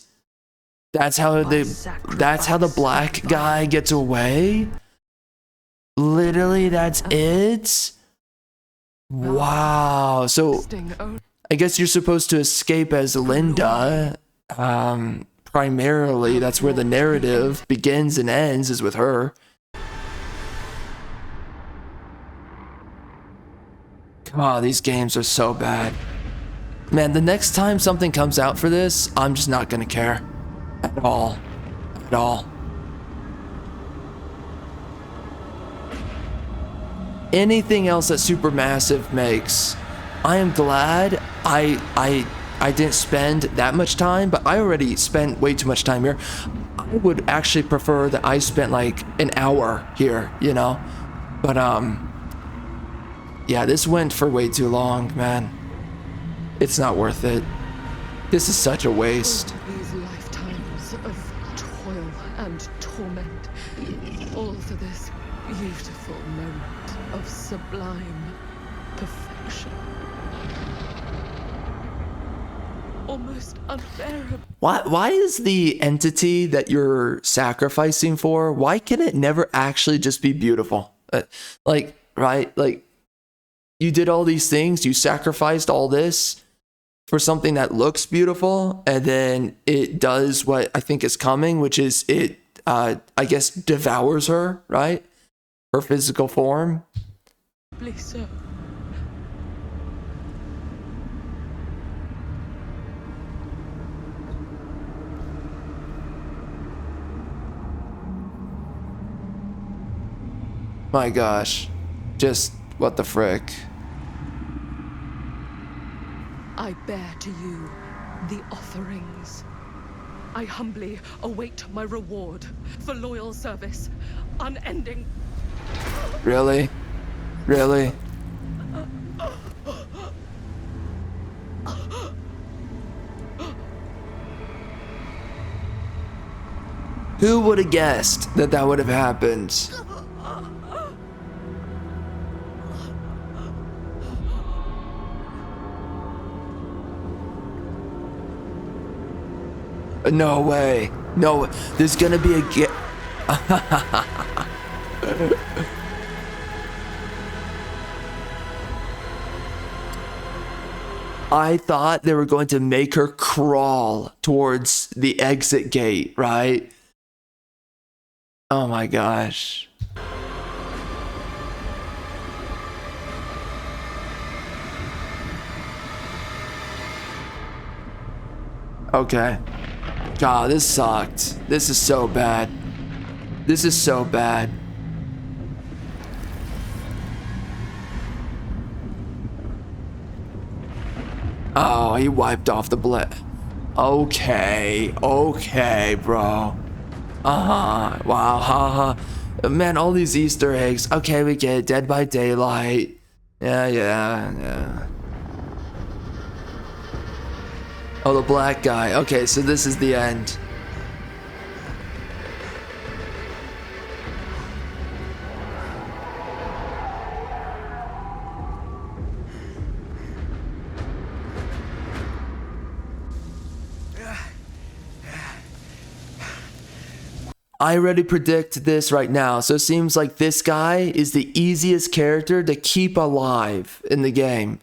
That's how the black guy gets away? Literally, that's it? Wow. So I guess you're supposed to escape as Linda. Primarily, that's where the narrative begins and ends, is with her. Oh, these games are so bad. Man, the next time something comes out for this, I'm just not gonna care. At all. At all. anything else that Supermassive makes. I am glad I didn't spend that much time, but I already spent way too much time here. I would actually prefer that I spent like an hour here, you know? But yeah, this went for way too long, man. It's not worth it. This is such a waste. All these lifetimes of toil and torment, all for this beautiful moment of sublime perfection. Almost unbearable. Why is the entity that you're sacrificing for, why can it never actually just be beautiful? Like, right? Like, you did all these things, you sacrificed all this for something that looks beautiful, and then it does what I think is coming, which is it, I guess, devours her, right? Her physical form. Please, sir. My gosh. Just, what the frick? I bear to you the offerings. I humbly await my reward for loyal service, unending. Really? Really? Who would have guessed that that would have happened? No way. No, there's gonna be a I thought they were going to make her crawl towards the exit gate, right? Oh my gosh. Okay. God, this sucked. This is so bad. This is so bad. Oh, he wiped off the blip. Okay. Okay, bro. Uh-huh. Wow, haha. Man, all these Easter eggs. Okay, we get it. Dead by Daylight. Yeah. Oh, the black guy. Okay, so this is the end. I already predict this right now, so it seems like this guy is the easiest character to keep alive in the game.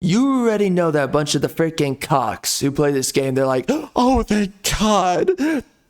You already know that a bunch of the freaking cocks who play this game, they're like, oh, thank God,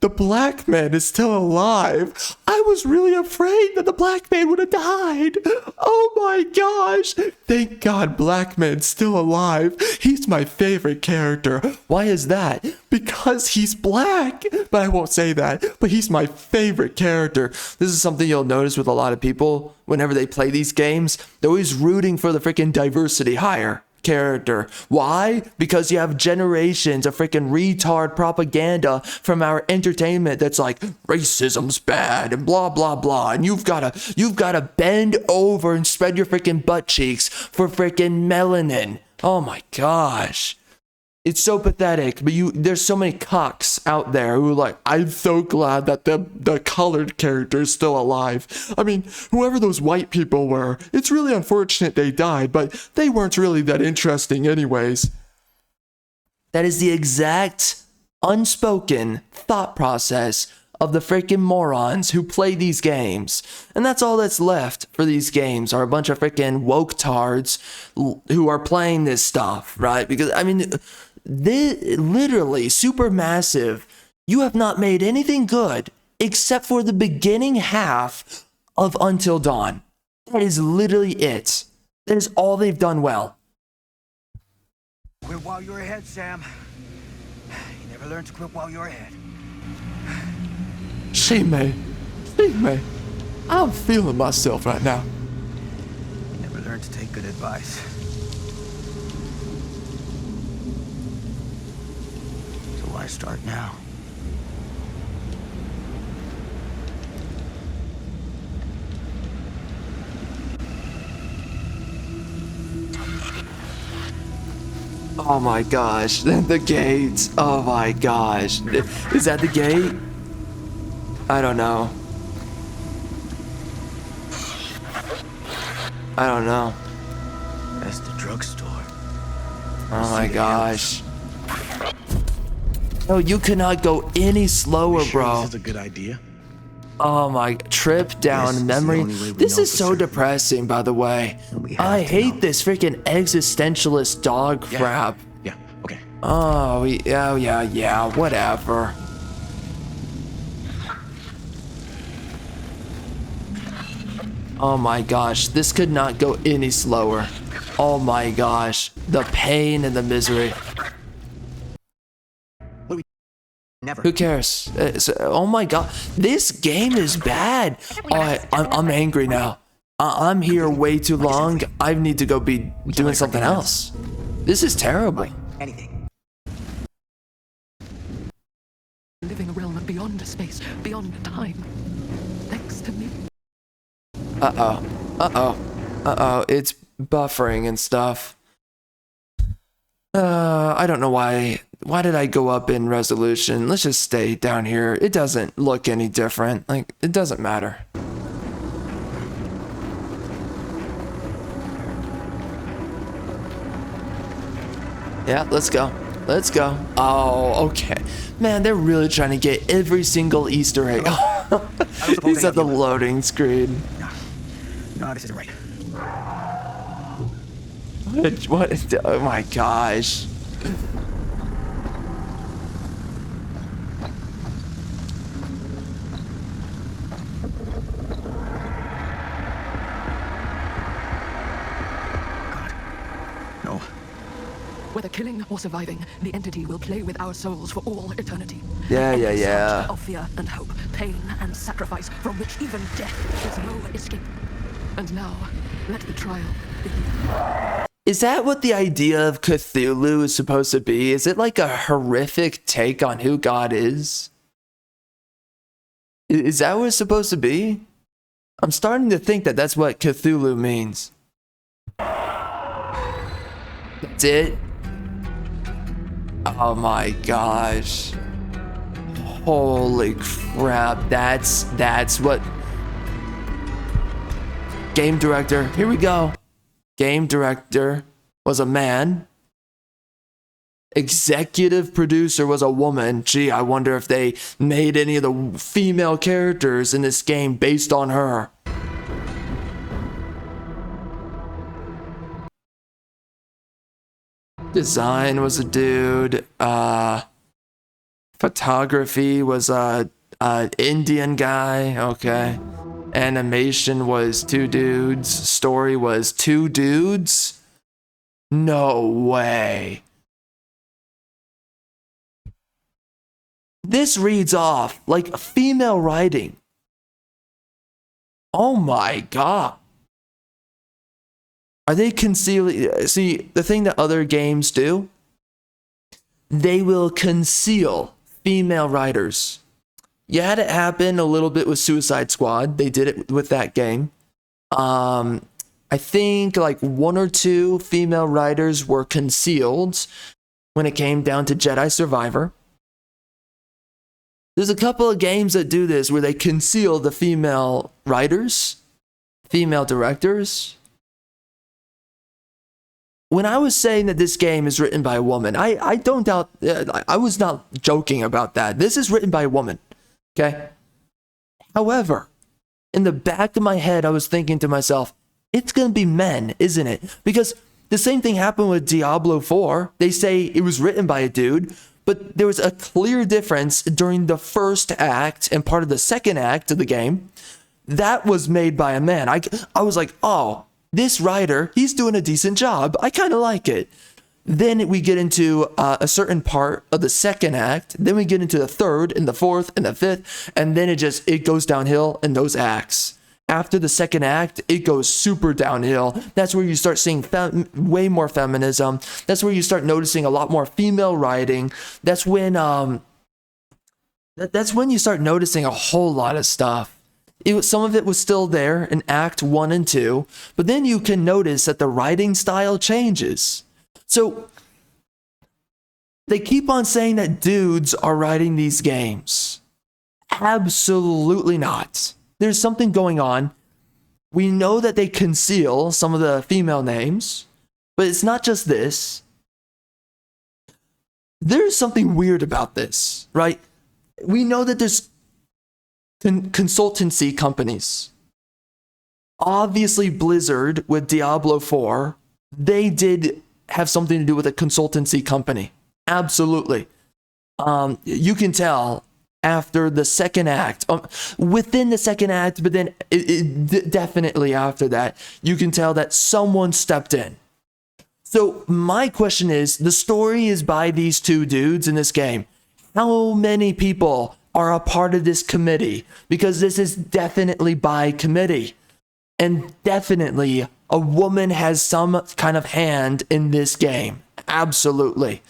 the black man is still alive. I was really afraid that the black man would have died. Oh my gosh. Thank God black man's still alive. He's my favorite character. Why is that? Because he's black. But I won't say that. But he's my favorite character. This is something you'll notice with a lot of people whenever they play these games. They're always rooting for the freaking diversity hire character. Why? Because you have generations of freaking retard propaganda from our entertainment that's like racism's bad and blah blah blah, and you've gotta bend over and spread your freaking butt cheeks for freaking melanin. Oh my gosh. It's so pathetic, but there's so many cocks out there who are like, I'm so glad that the colored character is still alive. I mean, whoever those white people were, it's really unfortunate they died, but they weren't really that interesting anyways. That is the exact unspoken thought process of the freaking morons who play these games. And that's all that's left for these games, are a bunch of freaking woke tards who are playing this stuff, right? Because, I mean, literally, Supermassive, you have not made anything good except for the beginning half of Until Dawn. That is literally it. That is all they've done well. Quit while you're ahead, Sam. You never learn to quit while you're ahead. She may. I'm feeling myself right now. hard to take good advice. So why start now? Oh my gosh, the gates. Oh my gosh. Is that the gate? I don't know. I don't know. That's the drugstore. Oh my gosh. No, you cannot go any slower, bro. This is a good idea. Oh my, trip down memory. This is so depressing, by the way. I hate this freaking existentialist dog crap. Yeah, okay. Oh, yeah, whatever. Oh my gosh, this could not go any slower. Oh my gosh, the pain and the misery. Never. Who cares? Oh my god, this game is bad. I'm angry now. I'm here way too long. I need to go be doing something else. This is terrible. Anything. Living a realm beyond space, beyond time. Thanks to me. Uh-oh. It's buffering and stuff. I don't know why. Why did I go up in resolution? Let's just stay down here. It doesn't look any different. Like, it doesn't matter. Yeah, let's go. Let's go. Oh, okay. Man, they're really trying to get every single Easter egg. He's at the loading screen. No, this isn't right. What? Oh my gosh. No. Whether killing or surviving, the entity will play with our souls for all eternity. Yeah. Search of fear and hope, pain and sacrifice, from which even death is no escape. And now, let the trial begin. Is that what the idea of Cthulhu is supposed to be? Is it like a horrific take on who God is? Is that what it's supposed to be? I'm starting to think that that's what Cthulhu means. That's it? Oh my gosh. Holy crap. That's what... Game director, here we go. Game director was a man. Executive producer was a woman. Gee, I wonder if they made any of the female characters in this game based on her. Design was a dude. Photography was a Indian guy. Okay. Animation was 2 dudes. Story was 2 dudes. No way. This reads off like female writing. Oh my god. Are they concealing? See, the thing that other games do, they will conceal female writers. You had it happen a little bit with Suicide Squad. They did it with that game. I think like 1 or 2 female writers were concealed when it came down to Jedi Survivor. There's a couple of games that do this where they conceal the female writers, female directors. When I was saying that this game is written by a woman, I don't doubt, I was not joking about that. This is written by a woman. Okay. However, in the back of my head, I was thinking to myself, it's going to be men, isn't it? Because the same thing happened with Diablo 4. They say it was written by a dude, but there was a clear difference during the first act and part of the second act of the game. That was made by a man. I was like, oh, this writer, he's doing a decent job. I kind of like it. Then we get into a certain part of the second act. Then we get into the third and the fourth and the fifth. And then it goes downhill in those acts. after the second act, it goes super downhill. That's where you start seeing way more feminism. That's where you start noticing a lot more female writing. That's when you start noticing a whole lot of stuff. Some of it was still there in Act 1 and 2, but then you can notice that the writing style changes. So they keep on saying that dudes are writing these games. Absolutely not. There's something going on. We know that they conceal some of the female names, but it's not just this. There's something weird about this, right? We know that there's consultancy companies. Obviously, Blizzard with Diablo 4, they did have something to do with a consultancy company. Absolutely. You can tell after the second act, within the second act, but then definitely after that, you can tell that someone stepped in. So my question is, the story is by these two dudes in this game. How many people are a part of this committee? Because this is definitely by committee. And definitely a woman has some kind of hand in this game. Absolutely.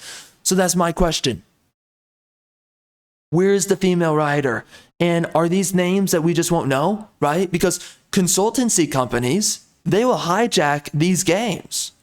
So that's my question. Where's the female writer? And are these names that we just won't know, right? Because consultancy companies, they will hijack these games.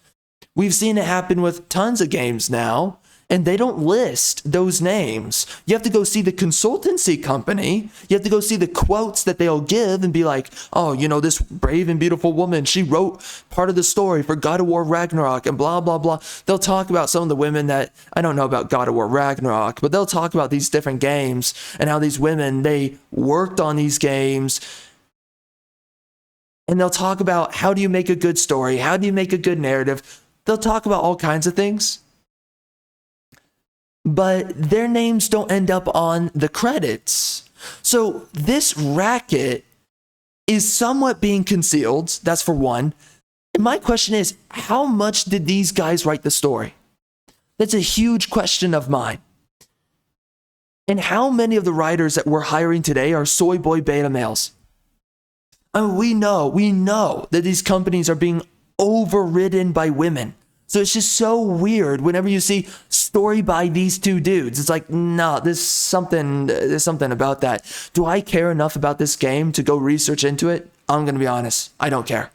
We've seen it happen with tons of games now, and they don't list those names. You have to go see the consultancy company. You have to go see the quotes that they'll give and be like, oh, you know, this brave and beautiful woman, she wrote part of the story for God of War Ragnarok and blah, blah, blah. They'll talk about some of the women that, I don't know about God of War Ragnarok, but they'll talk about these different games and how these women, they worked on these games. And they'll talk about how do you make a good story? How do you make a good narrative? They'll talk about all kinds of things. But their names don't end up on the credits. So this racket is somewhat being concealed. That's for one. And my question is, how much did these guys write the story? That's a huge question of mine. And how many of the writers that we're hiring today are soy boy beta males? I mean, we know that these companies are being overridden by women. So it's just so weird whenever you see story by these two dudes. It's like, no, there's something about that. Do I care enough about this game to go research into it? I'm going to be honest. I don't care.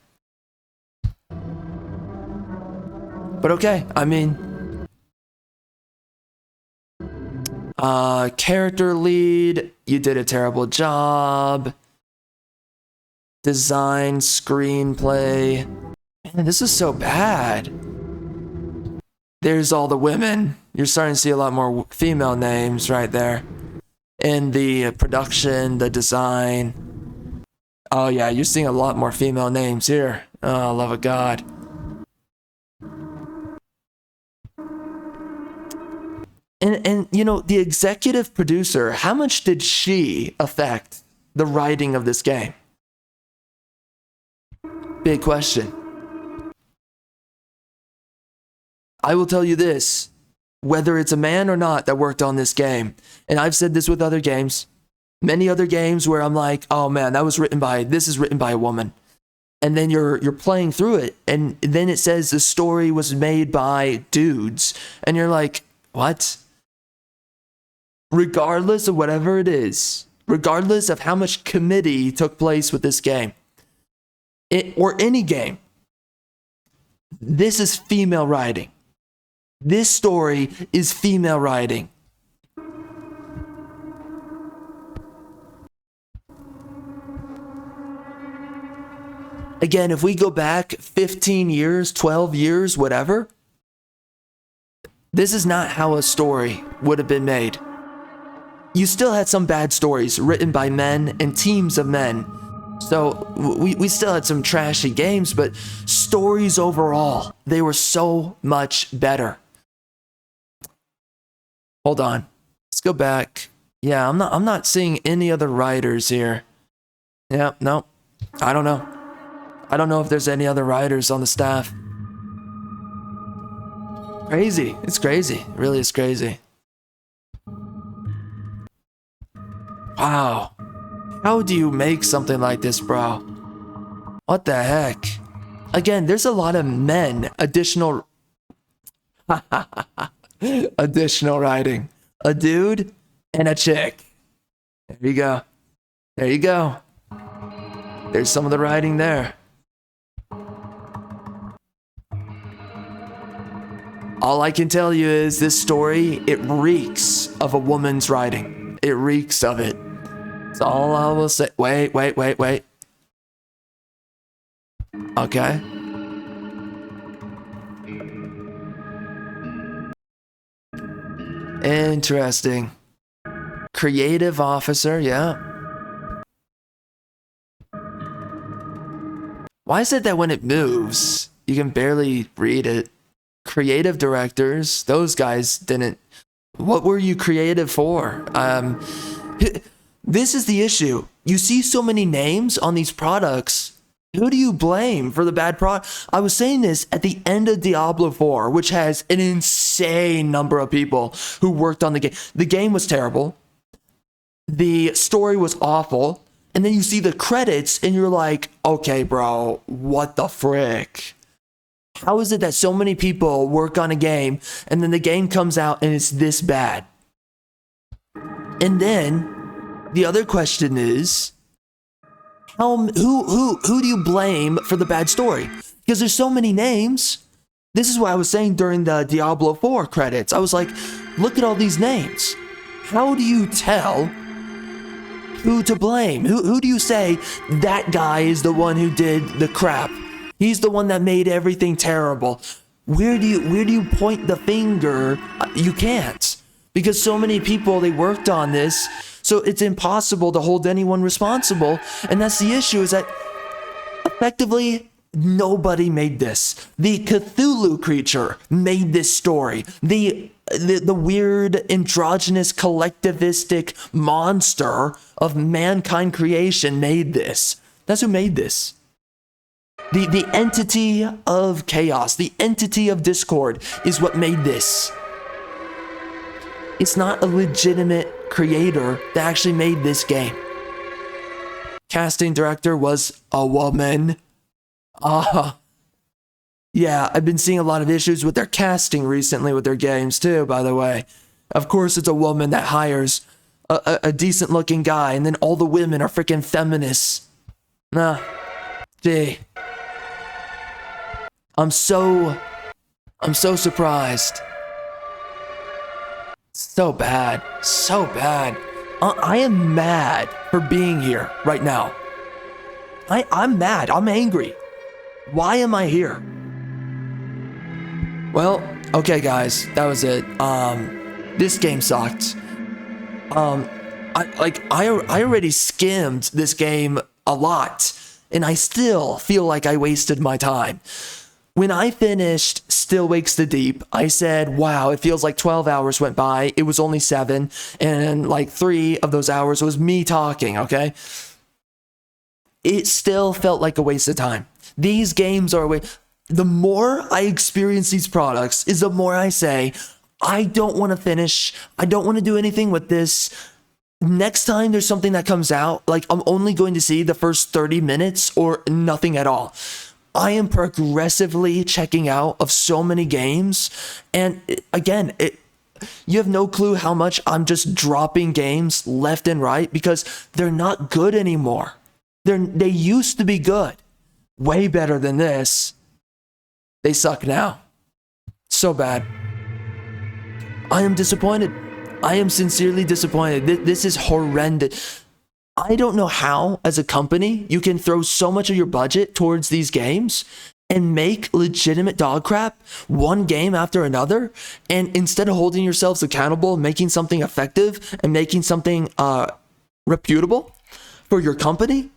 But okay, I mean, character lead, you did a terrible job. Design, screenplay. Man, this is so bad. There's all the women. You're starting to see a lot more female names right there. In the production, the design. Oh yeah, you're seeing a lot more female names here. Oh, love of God. And you know, the executive producer, how much did she affect the writing of this game? Big question. I will tell you this, whether it's a man or not that worked on this game, and I've said this with other games, many other games where I'm like, oh man, this is written by a woman. And then you're playing through it, and then it says the story was made by dudes, and you're like, what? Regardless of whatever it is, regardless of how much committee took place with this game, or any game, this is female writing. This story is female writing. Again, if we go back 15 years, 12 years, whatever, this is not how a story would have been made. You still had some bad stories written by men and teams of men. So we still had some trashy games, but stories overall, they were so much better. Hold on. Let's go back. Yeah, I'm not seeing any other writers here. Yeah, no. I don't know. I don't know if there's any other writers on the staff. Crazy. It's crazy. It really is crazy. Wow. How do you make something like this, bro? What the heck? Again, there's a lot of men. Additional writing. A dude and a chick. There you go. There you go. There's some of the writing there. All I can tell you is this story, it reeks of a woman's writing. It reeks of it. That's all I will say. Wait. Okay. Interesting. Creative officer, yeah. Why is it that when it moves, you can barely read it? Creative directors, those guys didn't. What were you creative for? This is the issue. You see so many names on these products. Who do you blame for the bad product? I was saying this at the end of Diablo 4, which has an insane number of people who worked on the game. The game was terrible. The story was awful. And then you see the credits and you're like, okay, bro, what the frick? How is it that so many people work on a game and then the game comes out and it's this bad? And then the other question is, who do you blame for the bad story? Because there's so many names. This is what I was saying during the Diablo 4 credits. I was like, look at all these names. How do you tell who to blame? Who do you say that guy is the one who did the crap? He's the one that made everything terrible. Where do you point the finger? You can't, because so many people, they worked on this, so it's impossible to hold anyone responsible. And that's the issue, is that effectively nobody made this. The Cthulhu creature made this story. The weird androgynous collectivistic monster of mankind creation made this. That's who made this. The entity of chaos, the entity of discord is what made this. It's not a legitimate creator that actually made this game. Casting director was a woman. Yeah, I've been seeing a lot of issues with their casting recently with their games too, by the way. Of course, it's a woman that hires a decent looking guy and then all the women are freaking feminists. Gee. I'm so surprised. So bad. I am mad for being here right now. I'm mad. I'm angry. Why am I here? Well, okay guys, that was it. This game sucked. I already skimmed this game a lot, and I still feel like I wasted my time. When I finished Still Wakes the Deep, I said, wow, it feels like 12 hours went by. It was only 7, and like 3 of those hours was me talking, okay? It still felt like a waste of time. These games are a waste. The more I experience these products is the more I say, I don't want to finish. I don't want to do anything with this. Next time there's something that comes out, like I'm only going to see the first 30 minutes or nothing at all. I am progressively checking out of so many games. And again, you have no clue how much I'm just dropping games left and right because they're not good anymore. They used to be good. Way better than this. They suck now. So bad. I am disappointed. I am sincerely disappointed. This is horrendous. I don't know how, as a company, you can throw so much of your budget towards these games and make legitimate dog crap one game after another. And instead of holding yourselves accountable, making something effective and making something reputable for your company,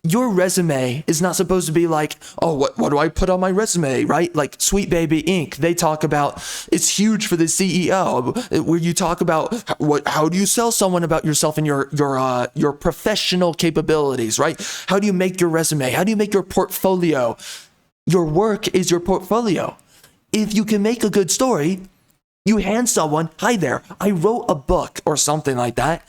your resume is not supposed to be like, oh, what do I put on my resume, right? Like Sweet Baby Inc. They talk about, it's huge for the CEO, where you talk about how do you sell someone about yourself and your professional capabilities, right? How do you make your resume? How do you make your portfolio? Your work is your portfolio. If you can make a good story, you hand someone, hi there, I wrote a book or something like that.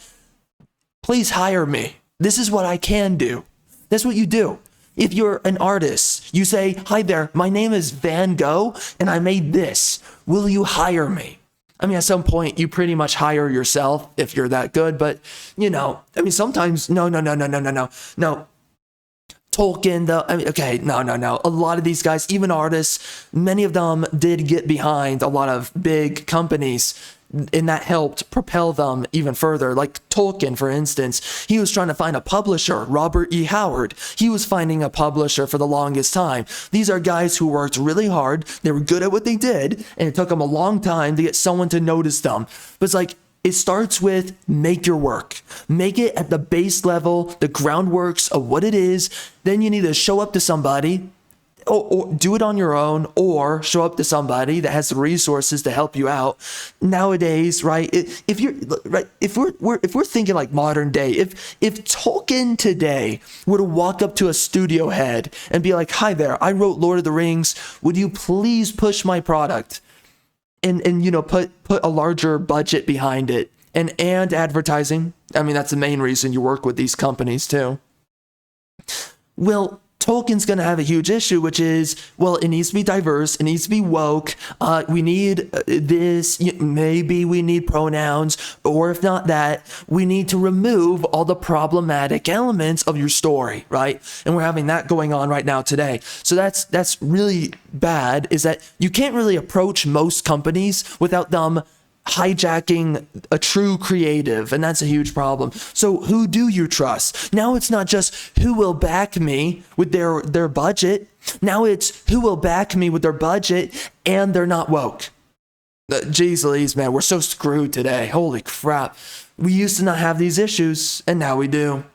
Please hire me. This is what I can do. That's what you do. If you're an artist, you say, hi there, my name is Van Gogh, and I made this. Will you hire me? I mean, at some point, you pretty much hire yourself if you're that good, but, you know, I mean, sometimes, no. Tolkien, though, I mean, okay, no. A lot of these guys, even artists, many of them did get behind a lot of big companies, and that helped propel them even further. Like Tolkien, for instance, he was trying to find a publisher, Robert E. Howard. He was finding a publisher for the longest time. These are guys who worked really hard. They were good at what they did, and it took them a long time to get someone to notice them. But it's like, it starts with make your work. Make it at the base level, the groundworks of what it is. Then you need to show up to somebody, or do it on your own, or show up to somebody that has the resources to help you out. Nowadays, right? If we're thinking like modern day, if Tolkien today were to walk up to a studio head and be like, "Hi there, I wrote Lord of the Rings. Would you please push my product?" And you know, put a larger budget behind it, and advertising. I mean, that's the main reason you work with these companies too. Well, Tolkien's going to have a huge issue, which is, well, it needs to be diverse. It needs to be woke. We need this. Maybe we need pronouns, or if not that, we need to remove all the problematic elements of your story, right? And we're having that going on right now today. So that's really bad, is that you can't really approach most companies without them hijacking a true creative, and that's a huge problem. So who do you trust? Now it's not just who will back me with their budget. Now it's who will back me with their budget and they're not woke. Jeez Louise, man, we're so screwed today. Holy crap. We used to not have these issues, and now we do.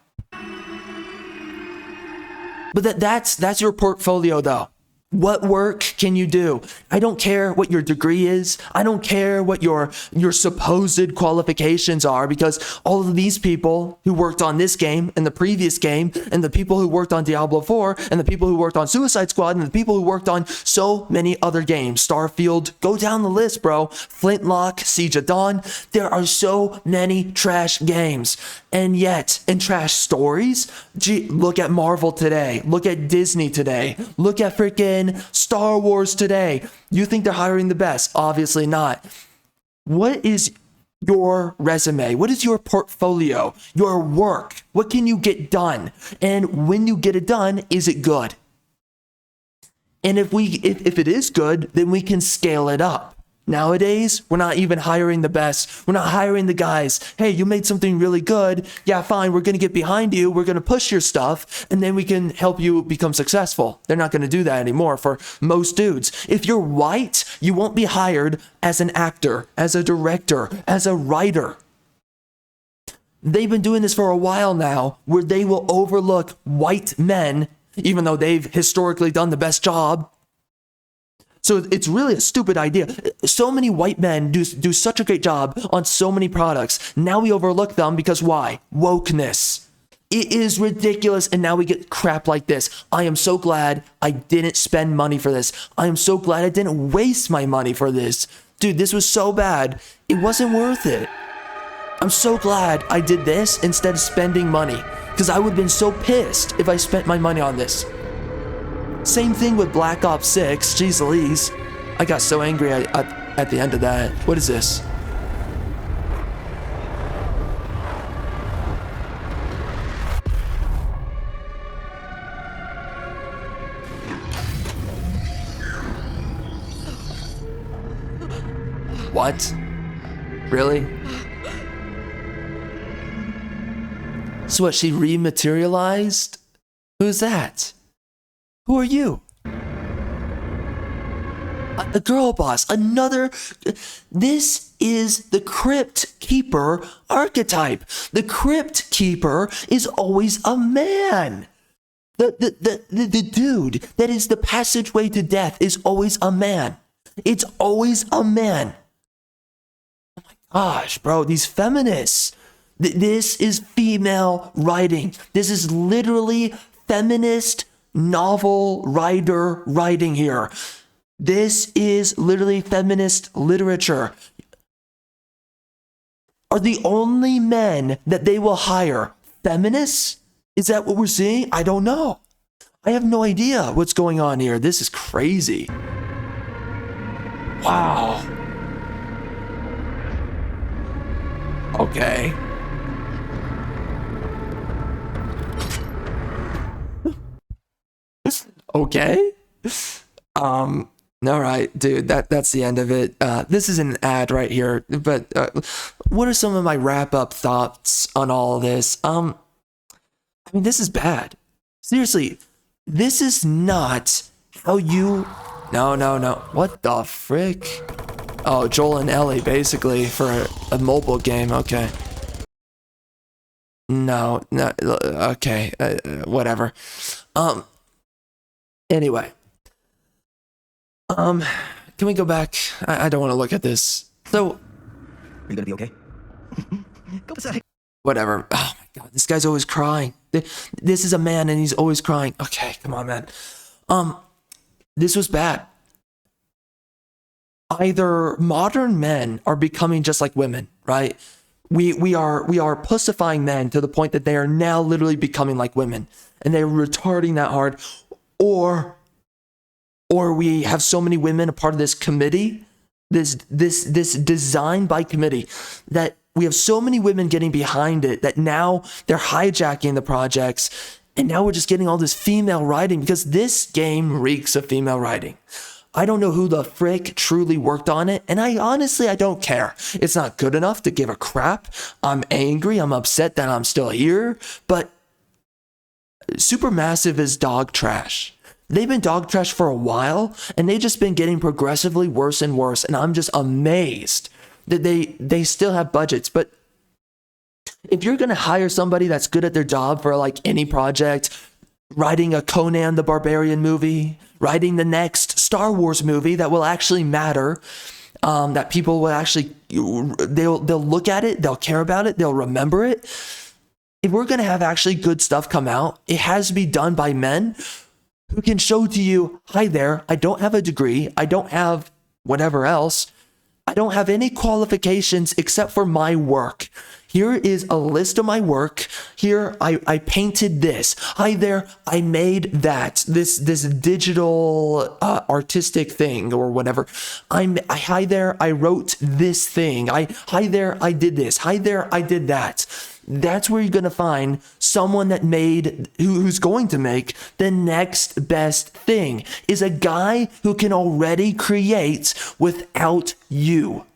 But that's your portfolio, though. What work can you do? I don't care what your degree is. I don't care what your supposed qualifications are, because all of these people who worked on this game and the previous game, and the people who worked on Diablo 4, and the people who worked on Suicide Squad, and the people who worked on so many other games, Starfield, go down the list, bro. Flintlock, Siege of Dawn. There are so many trash games. And yet, in trash stories, look at Marvel today. Look at Disney today. Look at freaking Star Wars today. You think they're hiring the best? Obviously not. What is your resume? What is your portfolio? Your work? What can you get done? And when you get it done, is it good? And if it is good, then we can scale it up. Nowadays, we're not even hiring the best. We're not hiring the guys. Hey, you made something really good. Yeah, fine. We're going to get behind you. We're going to push your stuff, and then we can help you become successful. They're not going to do that anymore for most dudes. If you're white, you won't be hired as an actor, as a director, as a writer. They've been doing this for a while now, where they will overlook white men, even though they've historically done the best job. So it's really a stupid idea. So many white men do such a great job on so many products. Now we overlook them because why? Wokeness. It is ridiculous, and now we get crap like this. I am so glad I didn't spend money for this. I am so glad I didn't waste my money for this. Dude, this was so bad. It wasn't worth it. I'm so glad I did this instead of spending money, because I would have been so pissed if I spent my money on this. Same thing with Black Ops 6. Jeez Louise. I got so angry at the end of that. What is this? What? Really? So what, she rematerialized? Who's that? Who are you? A girl boss, another. This is the Crypt Keeper archetype. The Crypt Keeper is always a man. The dude that is the passageway to death is always a man. It's always a man. Oh my gosh, bro, these feminists. This is female writing. This is literally feminist novel writer writing here. This is literally feminist literature. Are the only men that they will hire feminists? Is that what we're seeing? I don't know. I have no idea what's going on here. This is crazy. Wow. Okay. Okay. All right, dude, that's the end of it. This is an ad right here, but what are some of my wrap-up thoughts on all of this? I mean, this is bad. Seriously, this is not how you... No. What the frick? Oh, Joel and Ellie, basically, for a mobile game. Okay. No. Okay. Whatever. Anyway. Can we go back? I don't want to look at this. So... Are you gonna be okay? Go beside. Whatever. Oh my god, this guy's always crying. This is a man and he's always crying. Okay, come on, man. This was bad. Either modern men are becoming just like women, right? We are pussifying men to the point that they are now literally becoming like women, and they're retarding that hard, or we have so many women a part of this committee, this designed by committee, that we have so many women getting behind it that now they're hijacking the projects, and now we're just getting all this female writing, because this game reeks of female writing. I don't know who the frick truly worked on it, and I don't care. It's not good enough to give a crap. I'm angry, I'm upset that I'm still here, but Supermassive is dog trash. They've been dog trash for a while, and they've just been getting progressively worse and worse, and I'm just amazed that they still have budgets. But if you're going to hire somebody that's good at their job for like any project, writing a Conan the Barbarian movie, writing the next Star Wars movie that will actually matter, that people will actually, they'll look at it, they'll care about it, they'll remember it. If we're going to have actually good stuff come out, it has to be done by men who can show to you, hi there, I don't have a degree, I don't have whatever else, I don't have any qualifications except for my work. Here is a list of my work. Here, I painted this. Hi there, I made that. This digital artistic thing or whatever. Hi there, I wrote this thing. Hi there, I did this. Hi there, I did that. That's where you're going to find someone that who's going to make the next best thing, is a guy who can already create without you.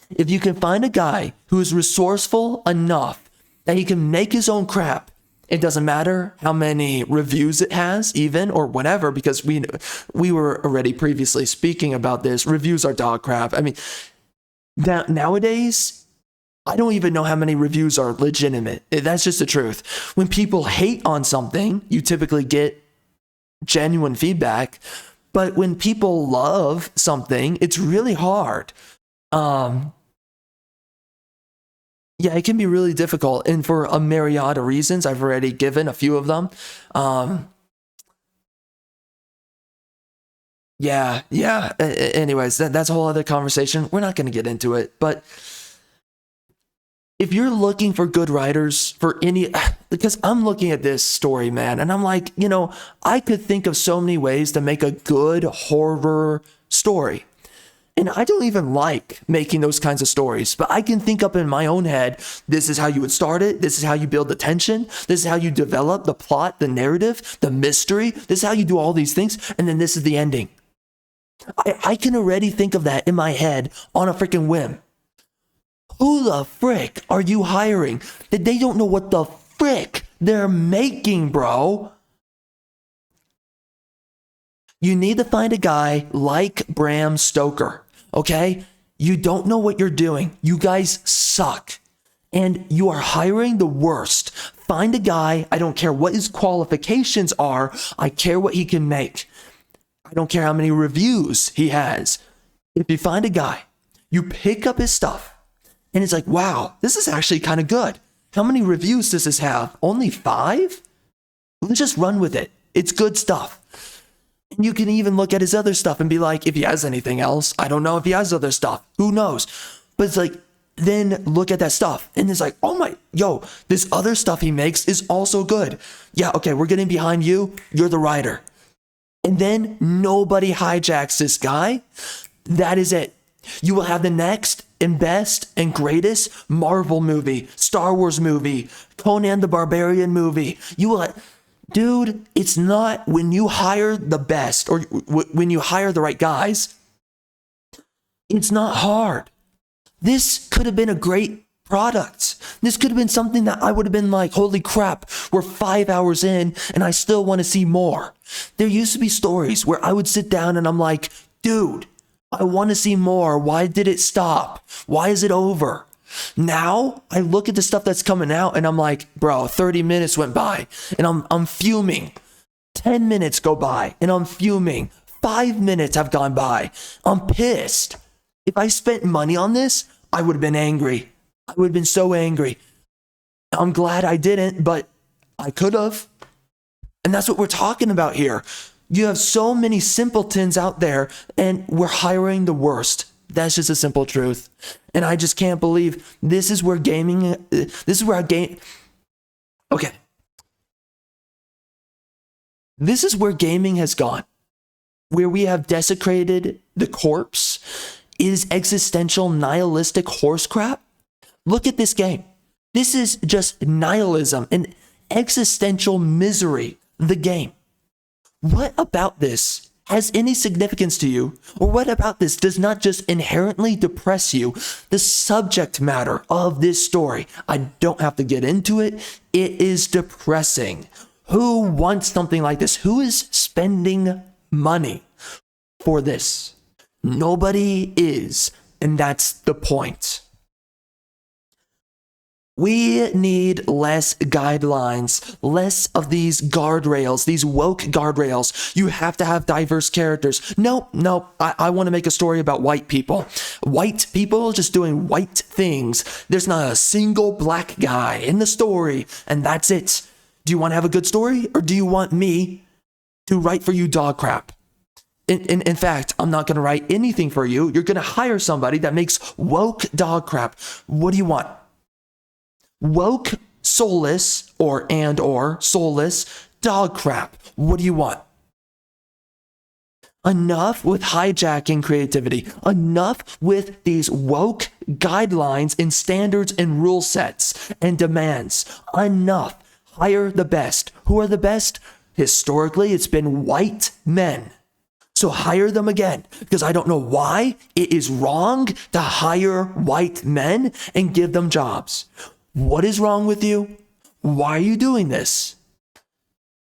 If you can find a guy who is resourceful enough that he can make his own crap, it doesn't matter how many reviews it has even, or whatever, because we were already previously speaking about this. Reviews are dog crap. I mean, nowadays, I don't even know how many reviews are legitimate. That's just the truth. When people hate on something, you typically get genuine feedback. But when people love something, it's really hard. Yeah, it can be really difficult. And for a myriad of reasons, I've already given a few of them. Yeah. Anyways, that's a whole other conversation. We're not going to get into it. But if you're looking for good writers for any, because I'm looking at this story, man, and I'm like, I could think of so many ways to make a good horror story. And I don't even like making those kinds of stories, but I can think up in my own head, this is how you would start it. This is how you build the tension. This is how you develop the plot, the narrative, the mystery. This is how you do all these things. And then this is the ending. I can already think of that in my head on a freaking whim. Who the frick are you hiring that they don't know what the frick they're making, bro? You need to find a guy like Bram Stoker, okay? You don't know what you're doing. You guys suck. And you are hiring the worst. Find a guy, I don't care what his qualifications are, I care what he can make. I don't care how many reviews he has. If you find a guy, you pick up his stuff, and it's like, wow, this is actually kind of good. How many reviews does this have? Only 5? Let's just run with it. It's good stuff. And you can even look at his other stuff and be like, if he has anything else, I don't know if he has other stuff. Who knows? But it's like, then look at that stuff and it's like, oh my, yo, this other stuff he makes is also good. Yeah, okay, we're getting behind you. You're the writer. And then nobody hijacks this guy. That is it. You will have the next and best and greatest Marvel movie, Star Wars movie, Conan the Barbarian movie. You will, dude, it's not when you hire the best or when you hire the right guys, it's not hard. This could have been a great product. This could have been something that I would have been like, holy crap, we're 5 hours in and I still want to see more. There used to be stories where I would sit down and I'm like, dude, I want to see more. Why did it stop? Why is it over? Now I look at the stuff that's coming out and I'm like, bro, 30 minutes went by and I'm fuming. 10 minutes go by and I'm fuming. 5 minutes have gone by. I'm pissed. If I spent money on this, I would have been angry. I would have been so angry. I'm glad I didn't, but I could have. And that's what we're talking about here. You have so many simpletons out there and we're hiring the worst. That's just a simple truth. And I just can't believe this is where gaming, okay. This is where gaming has gone. Where we have desecrated the corpse is existential nihilistic horse crap. Look at this game. This is just nihilism and existential misery, the game. What about this has any significance to you? Or what about this does not just inherently depress you? The subject matter of this story, I don't have to get into it. It is depressing. Who wants something like this? Who is spending money for this? Nobody is, and that's the point. We need less guidelines, less of these guardrails, these woke guardrails. You have to have diverse characters. No, I want to make a story about white people. White people just doing white things. There's not a single black guy in the story, and that's it. Do you want to have a good story, or do you want me to write for you dog crap? In fact, I'm not going to write anything for you. You're going to hire somebody that makes woke dog crap. What do you want? Woke, soulless, or soulless dog crap. What do you want? Enough with hijacking creativity. Enough with these woke guidelines and standards and rule sets and demands. Enough. Hire the best. Who are the best? Historically, it's been white men. So hire them again, because I don't know why it is wrong to hire white men and give them jobs. What is wrong with you? Why are you doing this?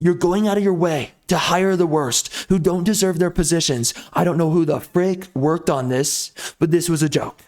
You're going out of your way to hire the worst who don't deserve their positions. I don't know who the frick worked on this, but this was a joke.